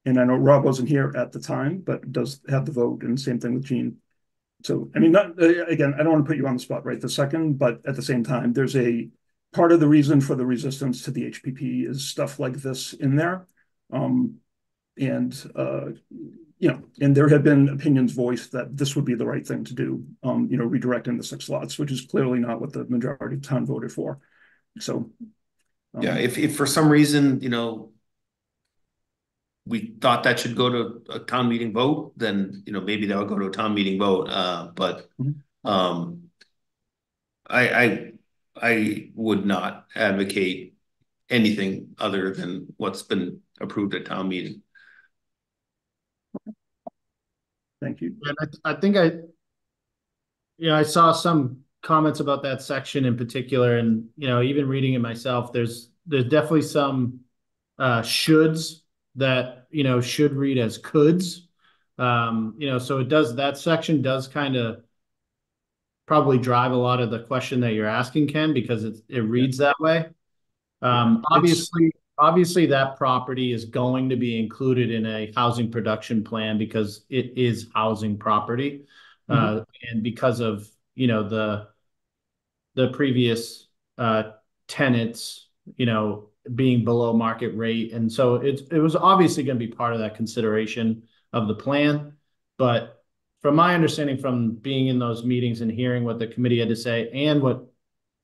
And I know Rob wasn't here at the time, but does have the vote, and same thing with Gene. So, I mean, again, I don't want to put you on the spot right this second, but at the same time, there's a part of the reason for the resistance to the HPP is stuff like this in there. And there have been opinions voiced that this would be the right thing to do, redirecting the 6 lots, which is clearly not what the majority of town voted for. So, yeah, if for some reason, we thought that should go to a town meeting vote, then, maybe that would go to a town meeting vote. But I would not advocate anything other than what's been approved at town meeting. Thank you. And I think I saw some comments about that section in particular, and even reading it myself, there's definitely some shoulds that should read as coulds. So that section does kind of probably drive a lot of the question that you're asking, Ken, because it reads that way. Obviously that property is going to be included in a housing production plan because it is housing property. And because of, the previous tenants, being below market rate. And so it was obviously going to be part of that consideration of the plan. But from my understanding from being in those meetings and hearing what the committee had to say and what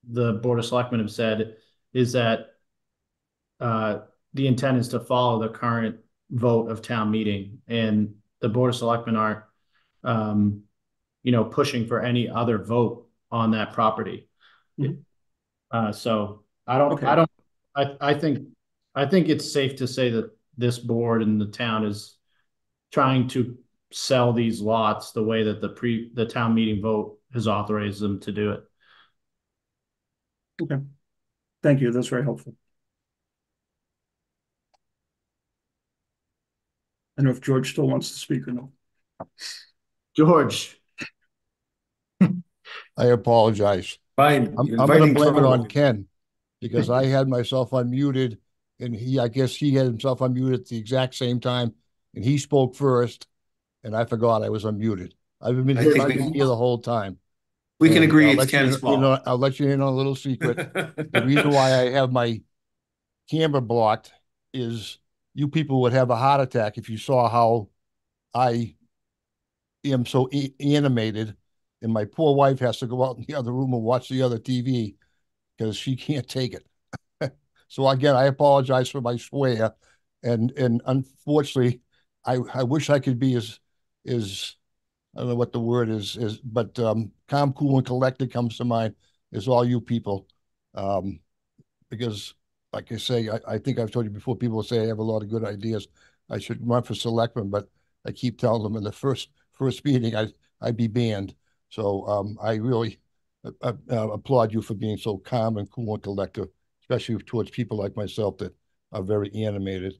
the Board of Selectmen have said is that the intent is to follow the current vote of town meeting, and the Board of Selectmen aren't, pushing for any other vote on that property. So I don't, Okay. I don't, I think it's safe to say that this board and the town is trying to sell these lots the way that the town meeting vote has authorized them to do it. Okay. Thank you. That's very helpful. I don't know if George still wants to speak or no. George. I apologize. Fine. I'm going to blame it on Ken because I had myself unmuted and I guess he had himself unmuted at the exact same time and he spoke first and I forgot I was unmuted. I've been here the whole time. We can agree it's Ken's fault. I'll let you in on a little secret. The reason why I have my camera blocked is you people would have a heart attack if you saw how I am so animated, and my poor wife has to go out in the other room and watch the other TV because she can't take it. So again, I apologize for my swear, and unfortunately, I wish I could be as I don't know what the word is but calm, cool, and collected comes to mind is all you people, because like I say, I think I've told you before. People say I have a lot of good ideas. I should run for selectman, but I keep telling them in the first meeting I'd be banned. So I really applaud you for being so calm and cool and collective, especially towards people like myself that are very animated.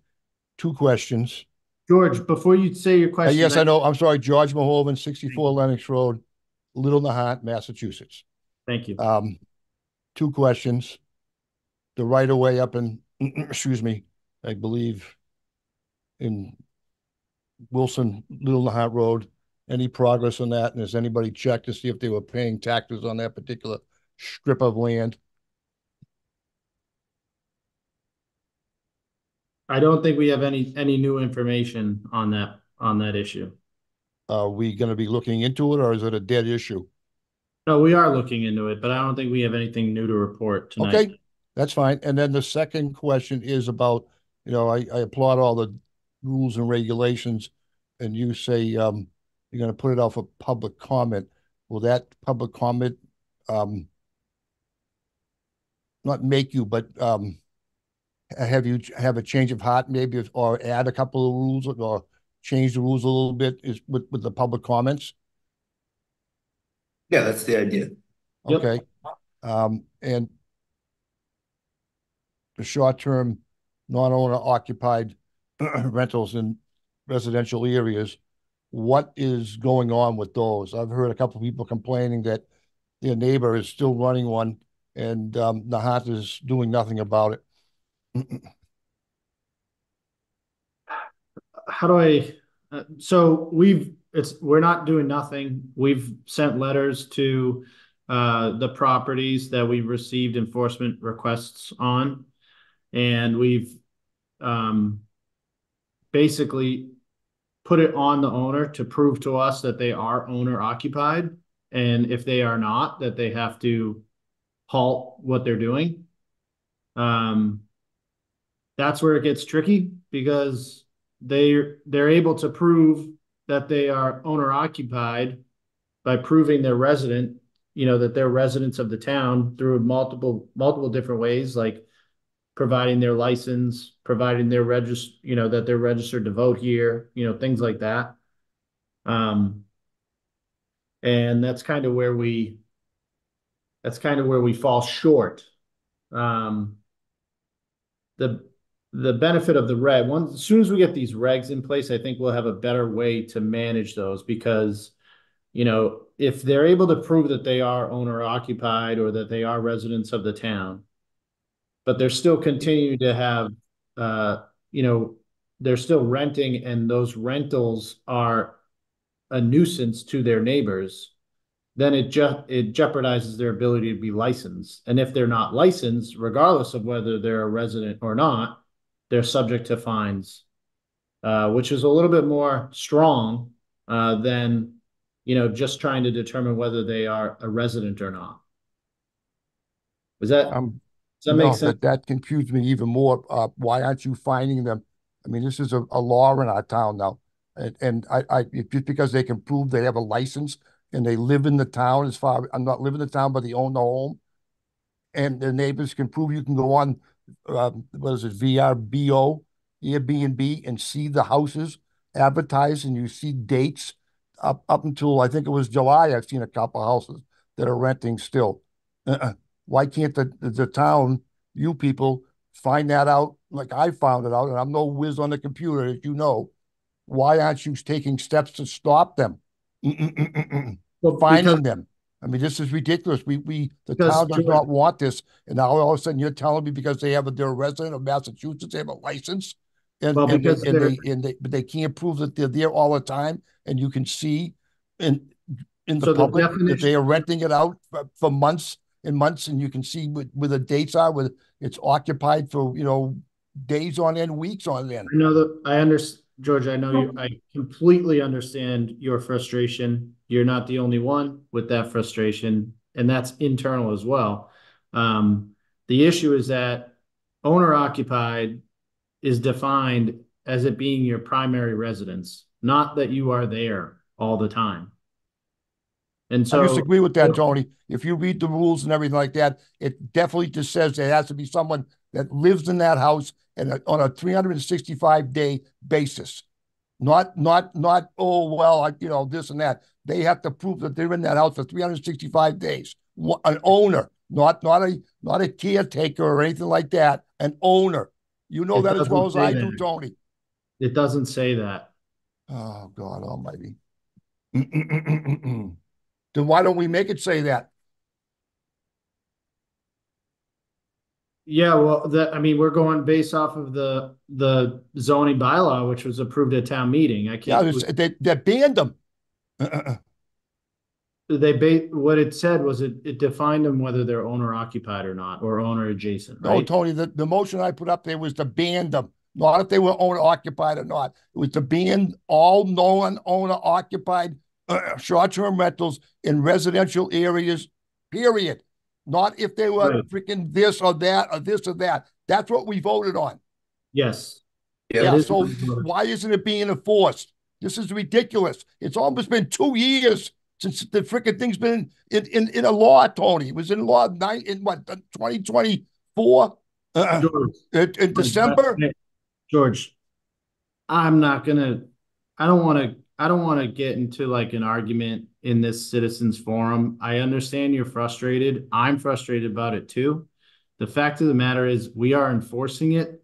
2 questions. George, before you say your question. Yes, I know. I'm sorry. George Mahovan, 64 Lennox Road, Little Nahant, Massachusetts. Thank you. 2 questions. The right of way up in, excuse me, I believe in Wilson, Little Nahant Road. Any progress on that? And has anybody checked to see if they were paying taxes on that particular strip of land? I don't think we have any new information on that issue. Are we going to be looking into it, or is it a dead issue? No, we are looking into it, but I don't think we have anything new to report tonight. Okay, that's fine. And then the second question is about, I applaud all the rules and regulations, and you say you're going to put it out for public comment. Will that public comment not make you, but have you have a change of heart maybe, or add a couple of rules or change the rules a little bit with the public comments? Yeah, that's the idea. Okay. And the short-term non-owner occupied rentals in residential areas, what is going on with those? I've heard a couple of people complaining that their neighbor is still running one and Nahant is doing nothing about it. How do I, so we're not doing nothing. We've sent letters to the properties that we've received enforcement requests on, and we've basically put it on the owner to prove to us that they are owner occupied, and if they are not, that they have to halt what they're doing. That's where it gets tricky because they're able to prove that they are owner occupied by proving they're resident, that they're residents of the town through multiple different ways, like providing their license, providing their that they're registered to vote here, things like that. And that's kind of where we fall short. The benefit of the reg, as soon as we get these regs in place, I think we'll have a better way to manage those because, if they're able to prove that they are owner occupied or that they are residents of the town, but they're still continuing to have, they're still renting and those rentals are a nuisance to their neighbors, then it jeopardizes their ability to be licensed. And if they're not licensed, regardless of whether they're a resident or not, they're subject to fines, which is a little bit more strong than, just trying to determine whether they are a resident or not. Does that make sense? That confused me even more. Why aren't you finding them? I mean, this is a law in our town now. And just because they can prove they have a license and they live in the town, I'm not living in the town, but they own the home, and the neighbors can prove, you can go on, what is it, VRBO, Airbnb, and see the houses advertised, and you see dates up until, I think it was July. I've seen a couple houses that are renting still. Why can't the town, you people, find that out like I found it out? And I'm no whiz on the computer, as you know. Why aren't you taking steps to stop them? Well, Finding them. I mean, this is ridiculous. The town does George, not want this. And now all of a sudden you're telling me because they're a resident of Massachusetts, they have a license, and well, because but they can't prove that they're there all the time, and you can see in the so the public that they definition, are renting it out for months and months, and you can see where the dates are, where it's occupied for, days on end, weeks on end. I know that I understand, George. I know you. I completely understand your frustration. You're not the only one with that frustration, and that's internal as well. The issue is that owner occupied is defined as it being your primary residence, not that you are there all the time. And I so, disagree with that, Tony. If you read the rules and everything like that, it definitely just says there has to be someone that lives in that house and on a 365-day basis. Not, oh, well, this and that. They have to prove that they're in that house for 365 days. An owner, not a caretaker or anything like that. An owner. You know that as well as I do, Tony. It doesn't say that. Oh, God almighty. Then why don't we make it say that? Yeah, well, we're going based off of the zoning bylaw, which was approved at town meeting. I can't. Yeah, they banned them. What it said was it defined them whether they're owner occupied or not, or owner adjacent, right? No, Tony, the motion I put up there was to ban them, not if they were owner occupied or not. It was to ban all non-owner occupied short-term rentals in residential areas, period. Not if they were freaking this or that or this or that. That's what we voted on. Yes. Yeah, so why isn't it being enforced? This is ridiculous. It's almost been 2 years since the freaking thing's been in a law, Tony. It was in law in 2024? In December? George, I don't want to get into like an argument in this citizens forum. I understand you're frustrated. I'm frustrated about it too. The fact of the matter is we are enforcing it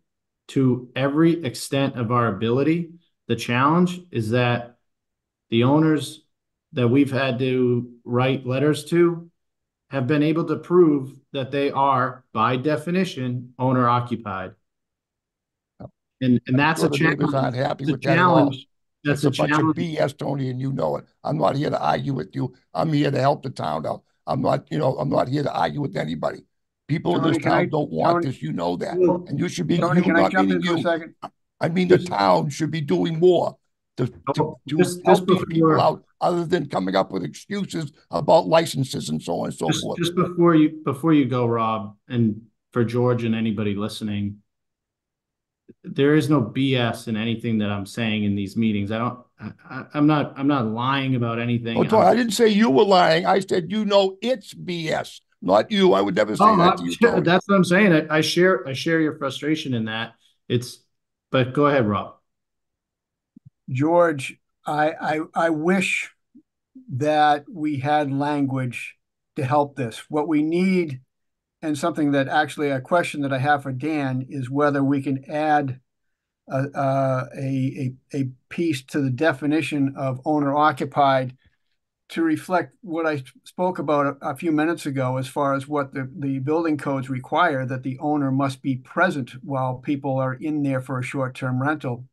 to every extent of our ability. The challenge is that the owners that we've had to write letters to have been able to prove that they are, by definition, owner occupied. And that's a challenge. Neighbors aren't happy with that at all. That's a bunch of BS, Tony, and you know it. I'm not here to argue with you. I'm here to help the town out. I'm not here to argue with anybody. People in this town don't want this. You know that. And you should be, Tony, can I jump in for a second? I mean, the town should be doing more to help these people out, other than coming up with excuses about licenses and so on and so forth. Just before you go, Rob, and for George and anybody listening, there is no BS in anything that I'm saying in these meetings. I'm not lying about anything. Oh, Tony, I didn't say you were lying. I said, it's BS, not you. I would never say that to you, Tony. That's what I'm saying. I share your frustration in that. But go ahead, Rob. George, I wish that we had language to help this. What we need, and something that actually a question that I have for Dan, is whether we can add a piece to the definition of owner occupied to reflect what I spoke about a few minutes ago, as far as what the building codes require, that the owner must be present while people are in there for a short-term rental.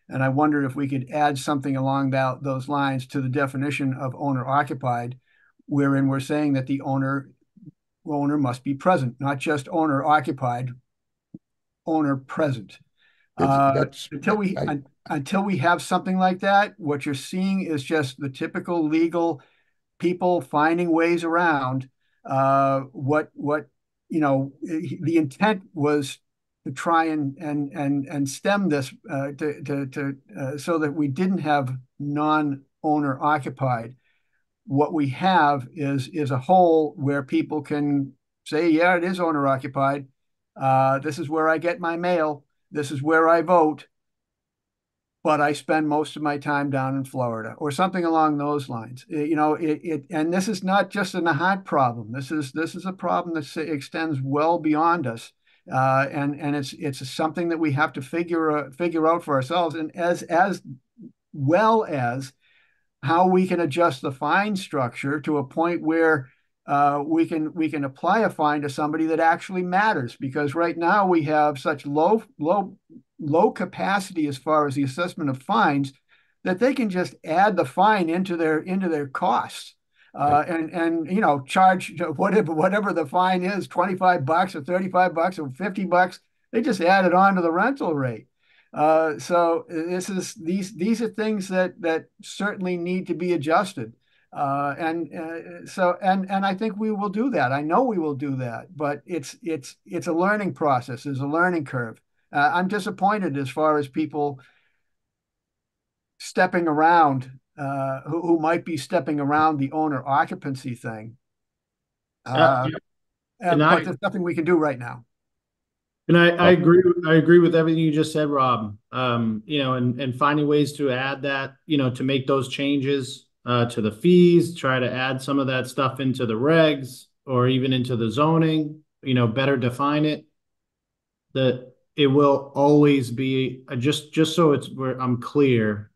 And I wondered if we could add something along those lines to the definition of owner occupied, wherein we're saying that the owner must be present, not just owner occupied, owner present. Until we have something like that, what you're seeing is just the typical legal people finding ways around what the intent was, to try and stem this so that we didn't have non-owner occupied. What we have is a hole where people can say, yeah, it is owner occupied. This is where I get my mail. This is where I vote, but I spend most of my time down in Florida, or something along those lines. And this is not just a Nahant problem. This is a problem that extends well beyond us, and it's something that we have to figure out for ourselves, and as well as how we can adjust the fine structure to a point where we can apply a fine to somebody that actually matters. Because right now we have such low capacity as far as the assessment of fines that they can just add the fine into their costs. And charge whatever the fine is, $25 or $35 or $50. They just add it on to the rental rate. So these are things that certainly need to be adjusted. And I think we will do that. I know we will do that, but it's a learning process. There's a learning curve. I'm disappointed as far as people stepping around, who might be stepping around the owner occupancy thing. Yeah. But there's nothing we can do right now. And I agree with everything you just said, Rob. And finding ways to add that, to make those changes to the fees, try to add some of that stuff into the regs or even into the zoning, better define it. That it will always be just so it's where I'm clear,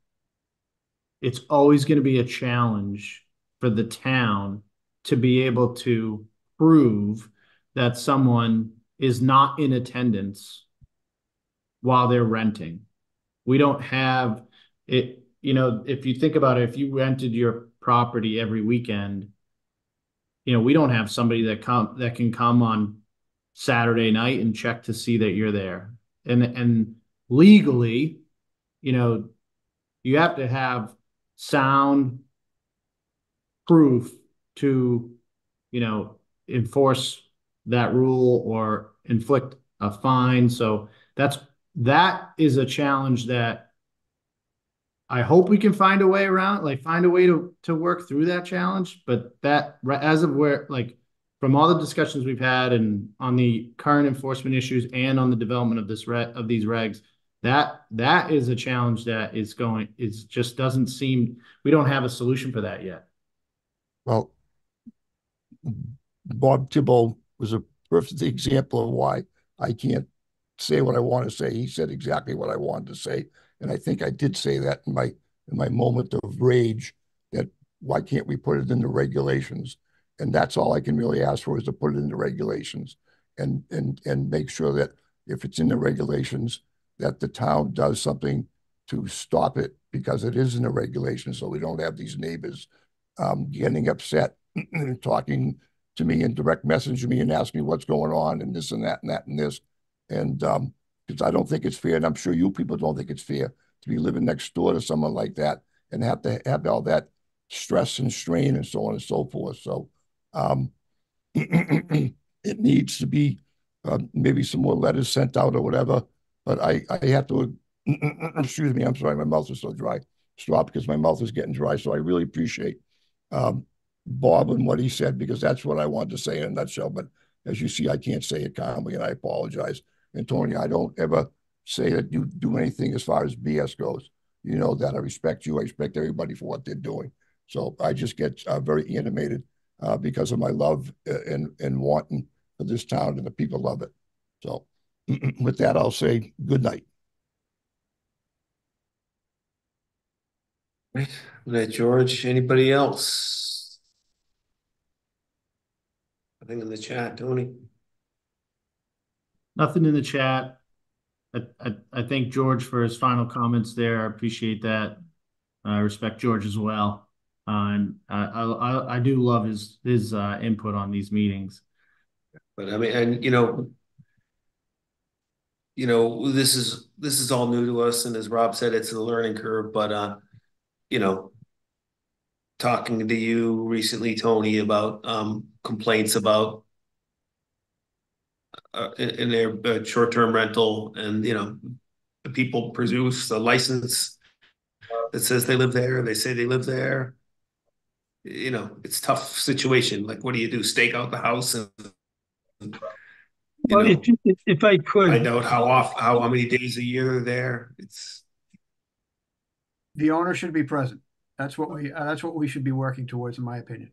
it's always going to be a challenge for the town to be able to prove that someone is not in attendance while they're renting. We don't have it, if you think about it, if you rented your property every weekend, we don't have somebody that can come on Saturday night and check to see that you're there. And legally, you have to have sound proof to, enforce that rule or inflict a fine. So that is a challenge that I hope we can find a way around, like find a way to work through that challenge. But that, as of where, like, from all the discussions we've had and on the current enforcement issues and on the development of these regs, that is a challenge that just doesn't seem, we don't have a solution for that yet. Well, Bob Thibault was a perfect example of why I can't say what I want to say. He said exactly what I wanted to say. And I think I did say that in my moment of rage, that why can't we put it in the regulations? And that's all I can really ask for, is to put it in the regulations and make sure that if it's in the regulations, that the town does something to stop it, because it is in the regulations. So we don't have these neighbors getting upset and talking to me and direct messaging me and asking me what's going on and this and that and that and this. And because I don't think it's fair, and I'm sure you people don't think it's fair, to be living next door to someone like that and have to have all that stress and strain and so on and so forth. So it needs to be maybe some more letters sent out or whatever. But I have to, excuse me, I'm sorry, my mouth is so dry. Stop, because my mouth is getting dry. So I really appreciate Bob and what he said, because that's what I wanted to say in a nutshell. But as you see, I can't say it calmly, and I apologize. And Tony, I don't ever say that you do anything as far as BS goes. You know that I respect you. I respect everybody for what they're doing. So I just get very animated because of my love and wanting for this town, and the people love it. So with that, I'll say good night. Right. Good night, George. Anybody else? Nothing in the chat, Tony? Nothing in the chat. I thank George for his final comments there. I appreciate that. I respect George as well. And I do love his input on these meetings. But I mean, and this is all new to us, and as Rob said, it's a learning curve. But talking to you recently, Tony, about complaints about in their short-term rental, and the people produce a license that says they live there. They say they live there. It's a tough situation. Like, what do you do? Stake out the house and You Well, know, if I could, find out how many days a year they're there. It's The owner should be present. That's what we should be working towards, in my opinion.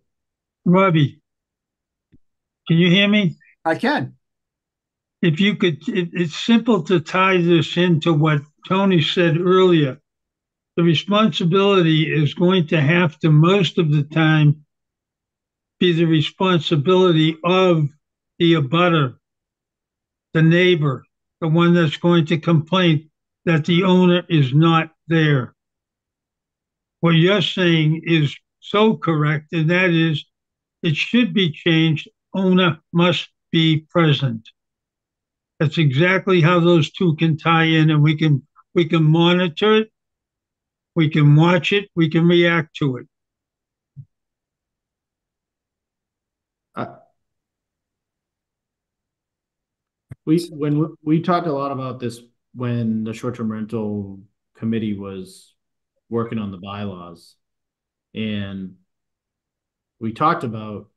Robbie, can you hear me? I can. If you could, it's simple to tie this into what Tony said earlier. The responsibility is going to have to, most of the time, be the responsibility of the abutter, the neighbor, the one that's going to complain that the owner is not there. What you're saying is so correct, and that is it should be changed. Owner must be present. That's exactly how those two can tie in, and we can monitor it, we can watch it, we can react to it. Uh, we talked a lot about this when the short-term rental committee was working on the bylaws, and we talked about,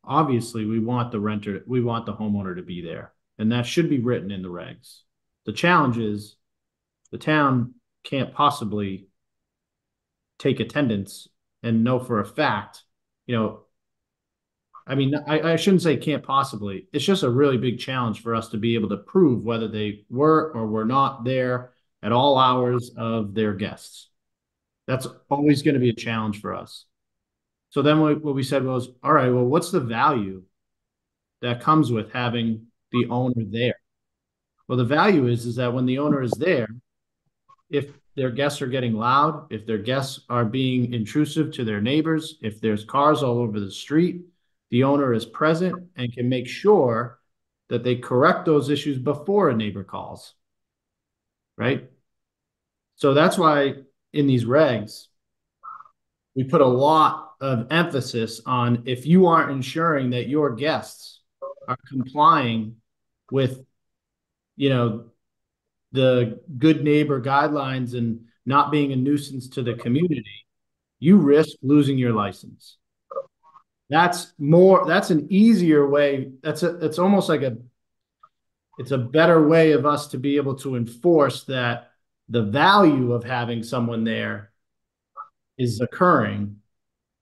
obviously we want the homeowner to be there, and that should be written in the regs. The challenge is the town can't possibly take attendance and know for a fact, I shouldn't say can't possibly. It's just a really big challenge for us to be able to prove whether they were or were not there at all hours of their guests. That's always going to be a challenge for us. So then what we said was, all right, well, what's the value that comes with having the owner there? Well, the value is that when the owner is there, if their guests are getting loud, if their guests are being intrusive to their neighbors, if there's cars all over the street, the owner is present and can make sure that they correct those issues before a neighbor calls, right? So that's why in these regs, we put a lot of emphasis on if you aren't ensuring that your guests are complying with, the good neighbor guidelines and not being a nuisance to the community, you risk losing your license. That's an easier way. It's almost like it's a better way of us to be able to enforce that the value of having someone there is occurring,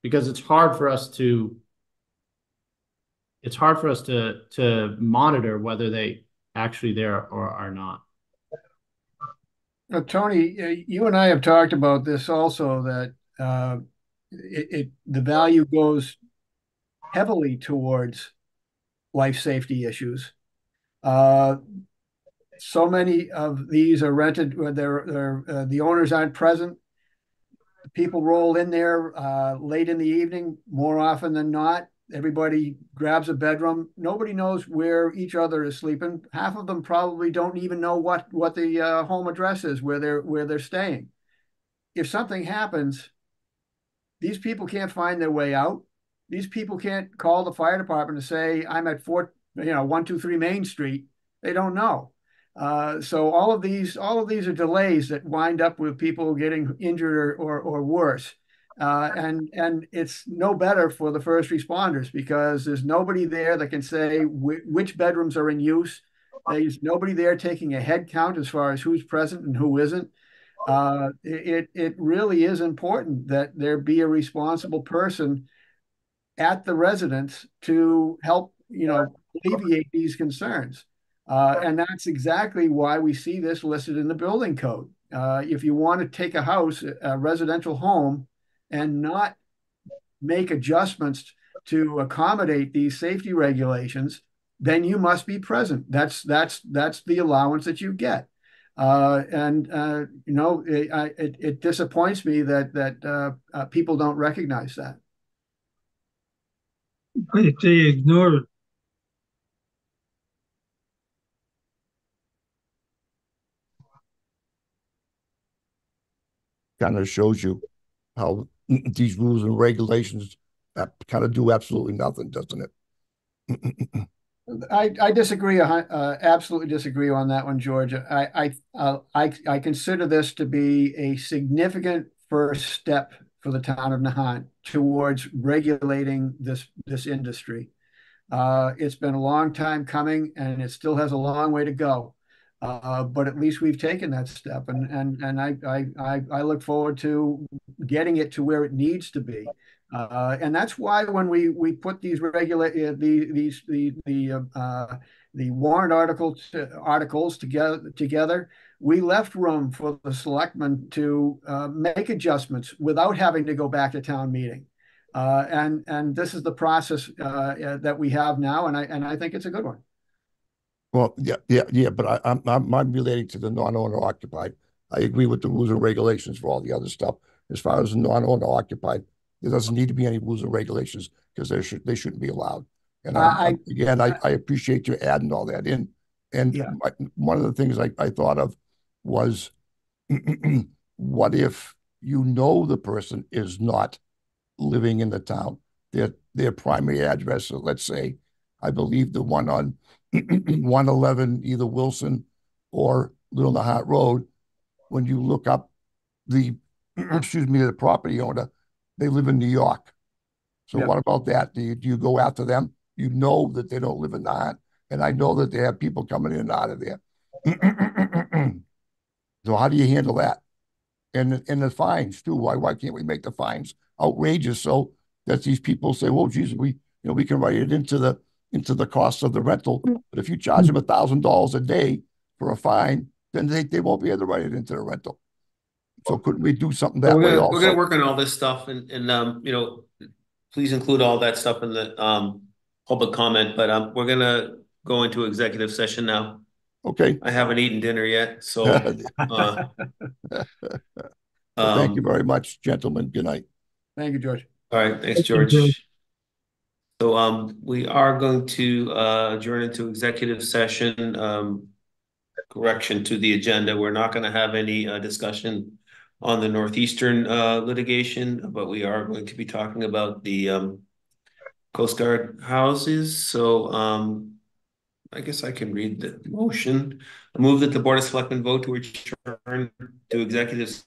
because it's hard for us to monitor whether they actually there or are not. Now, Tony, you and I have talked about this also, that the value goes heavily towards life safety issues. So many of these are rented where the owners aren't present. People roll in there late in the evening, more often than not. Everybody grabs a bedroom. Nobody knows where each other is sleeping. Half of them probably don't even know what the home address is where they're staying. If something happens, these people can't find their way out. These people can't call the fire department and say, I'm at 123 Main Street. They don't know. So all of these are delays that wind up with people getting injured or worse. And it's no better for the first responders, because there's nobody there that can say which bedrooms are in use. There's nobody there taking a head count as far as who's present and who isn't. It really is important that there be a responsible person at the residence to help, alleviate these concerns. And that's exactly why we see this listed in the building code. If you want to take a house, a residential home, and not make adjustments to accommodate these safety regulations, then you must be present. That's the allowance that you get. It disappoints me that people don't recognize that. If they ignore it. Kind of shows you how these rules and regulations kind of do absolutely nothing, doesn't it? I disagree. Absolutely disagree on that one, George. I consider this to be a significant first step for the town of Nahant towards regulating this industry. It's been a long time coming, and it still has a long way to go. But at least we've taken that step, and I look forward to getting it to where it needs to be. And that's why when we put these the warrant articles together, we left room for the selectmen to make adjustments without having to go back to town meeting. And this is the process that we have now, and I think it's a good one. Well, yeah, but I'm relating to the non-owner occupied. I agree with the rules and regulations for all the other stuff. As far as the non-owner occupied, there doesn't need to be any rules and regulations because they shouldn't be allowed. And I appreciate you adding all that in. And Yeah. one of the things I thought of was, what if you know the person is not living in the town? Their primary address, let's say, I believe the one on 111, either Wilson or Little Nahant Road, when you look up the, excuse me, the property owner, they live in New York. So what about that? Do you go after them? You know that they don't live in Nahant, and I know that they have people coming in and out of there. So how do you handle that? And the fines too. Why can't we make the fines outrageous so that these people say, well, geez, we can write it into the cost of the rental. But if you charge them $1,000 a day for a fine, then they won't be able to write it into the rental. So couldn't we do something that way also? We're gonna work on all this stuff, and please include all that stuff in the public comment. But we're gonna go into executive session now. Okay. I haven't eaten dinner yet, so Well, thank you very much, gentlemen. Good night. Thank you, George. All right, thanks, George. So we are going to adjourn into executive session. Correction to the agenda. We're not going to have any discussion on the Northeastern litigation, but we are going to be talking about the Coast Guard houses. So I guess I can read the motion. I move that the Board of Selectmen vote to return to executive.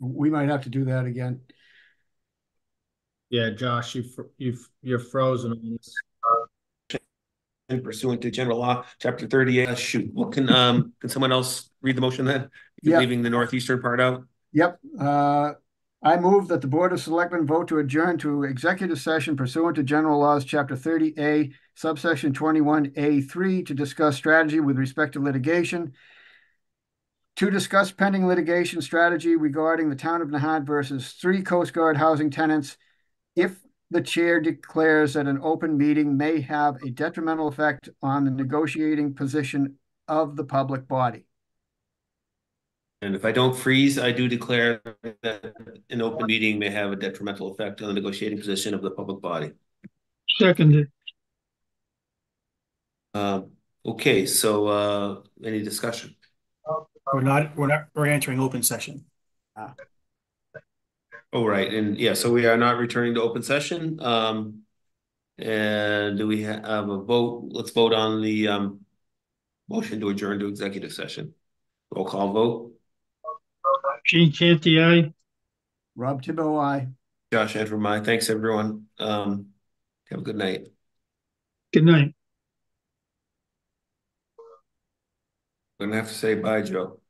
We might have to do that again. Yeah, Josh, you're frozen on this. Pursuant to general law, chapter 38. Shoot, what can someone else read the motion then? Yeah. Leaving the Northeastern part out. Yep. I move that the Board of Selectmen vote to adjourn to executive session pursuant to general laws, chapter 30A, subsection 21A3, to discuss strategy with respect to litigation, to discuss pending litigation strategy regarding the town of Nahant versus 3 Coast Guard housing tenants, if the chair declares that an open meeting may have a detrimental effect on the negotiating position of the public body. And if I don't freeze, I do declare that an open meeting may have a detrimental effect on the negotiating position of the public body. Seconded. Okay, so any discussion? We're entering open session. Oh, right. And yeah, so we are not returning to open session. And do we have a vote? Let's vote on the motion to adjourn to executive session. Roll call vote. Gene Canty, aye. Rob Thibault, aye. Josh Antrim, aye. Thanks, everyone. Have a good night. Good night. I'm gonna have to say bye, Joe.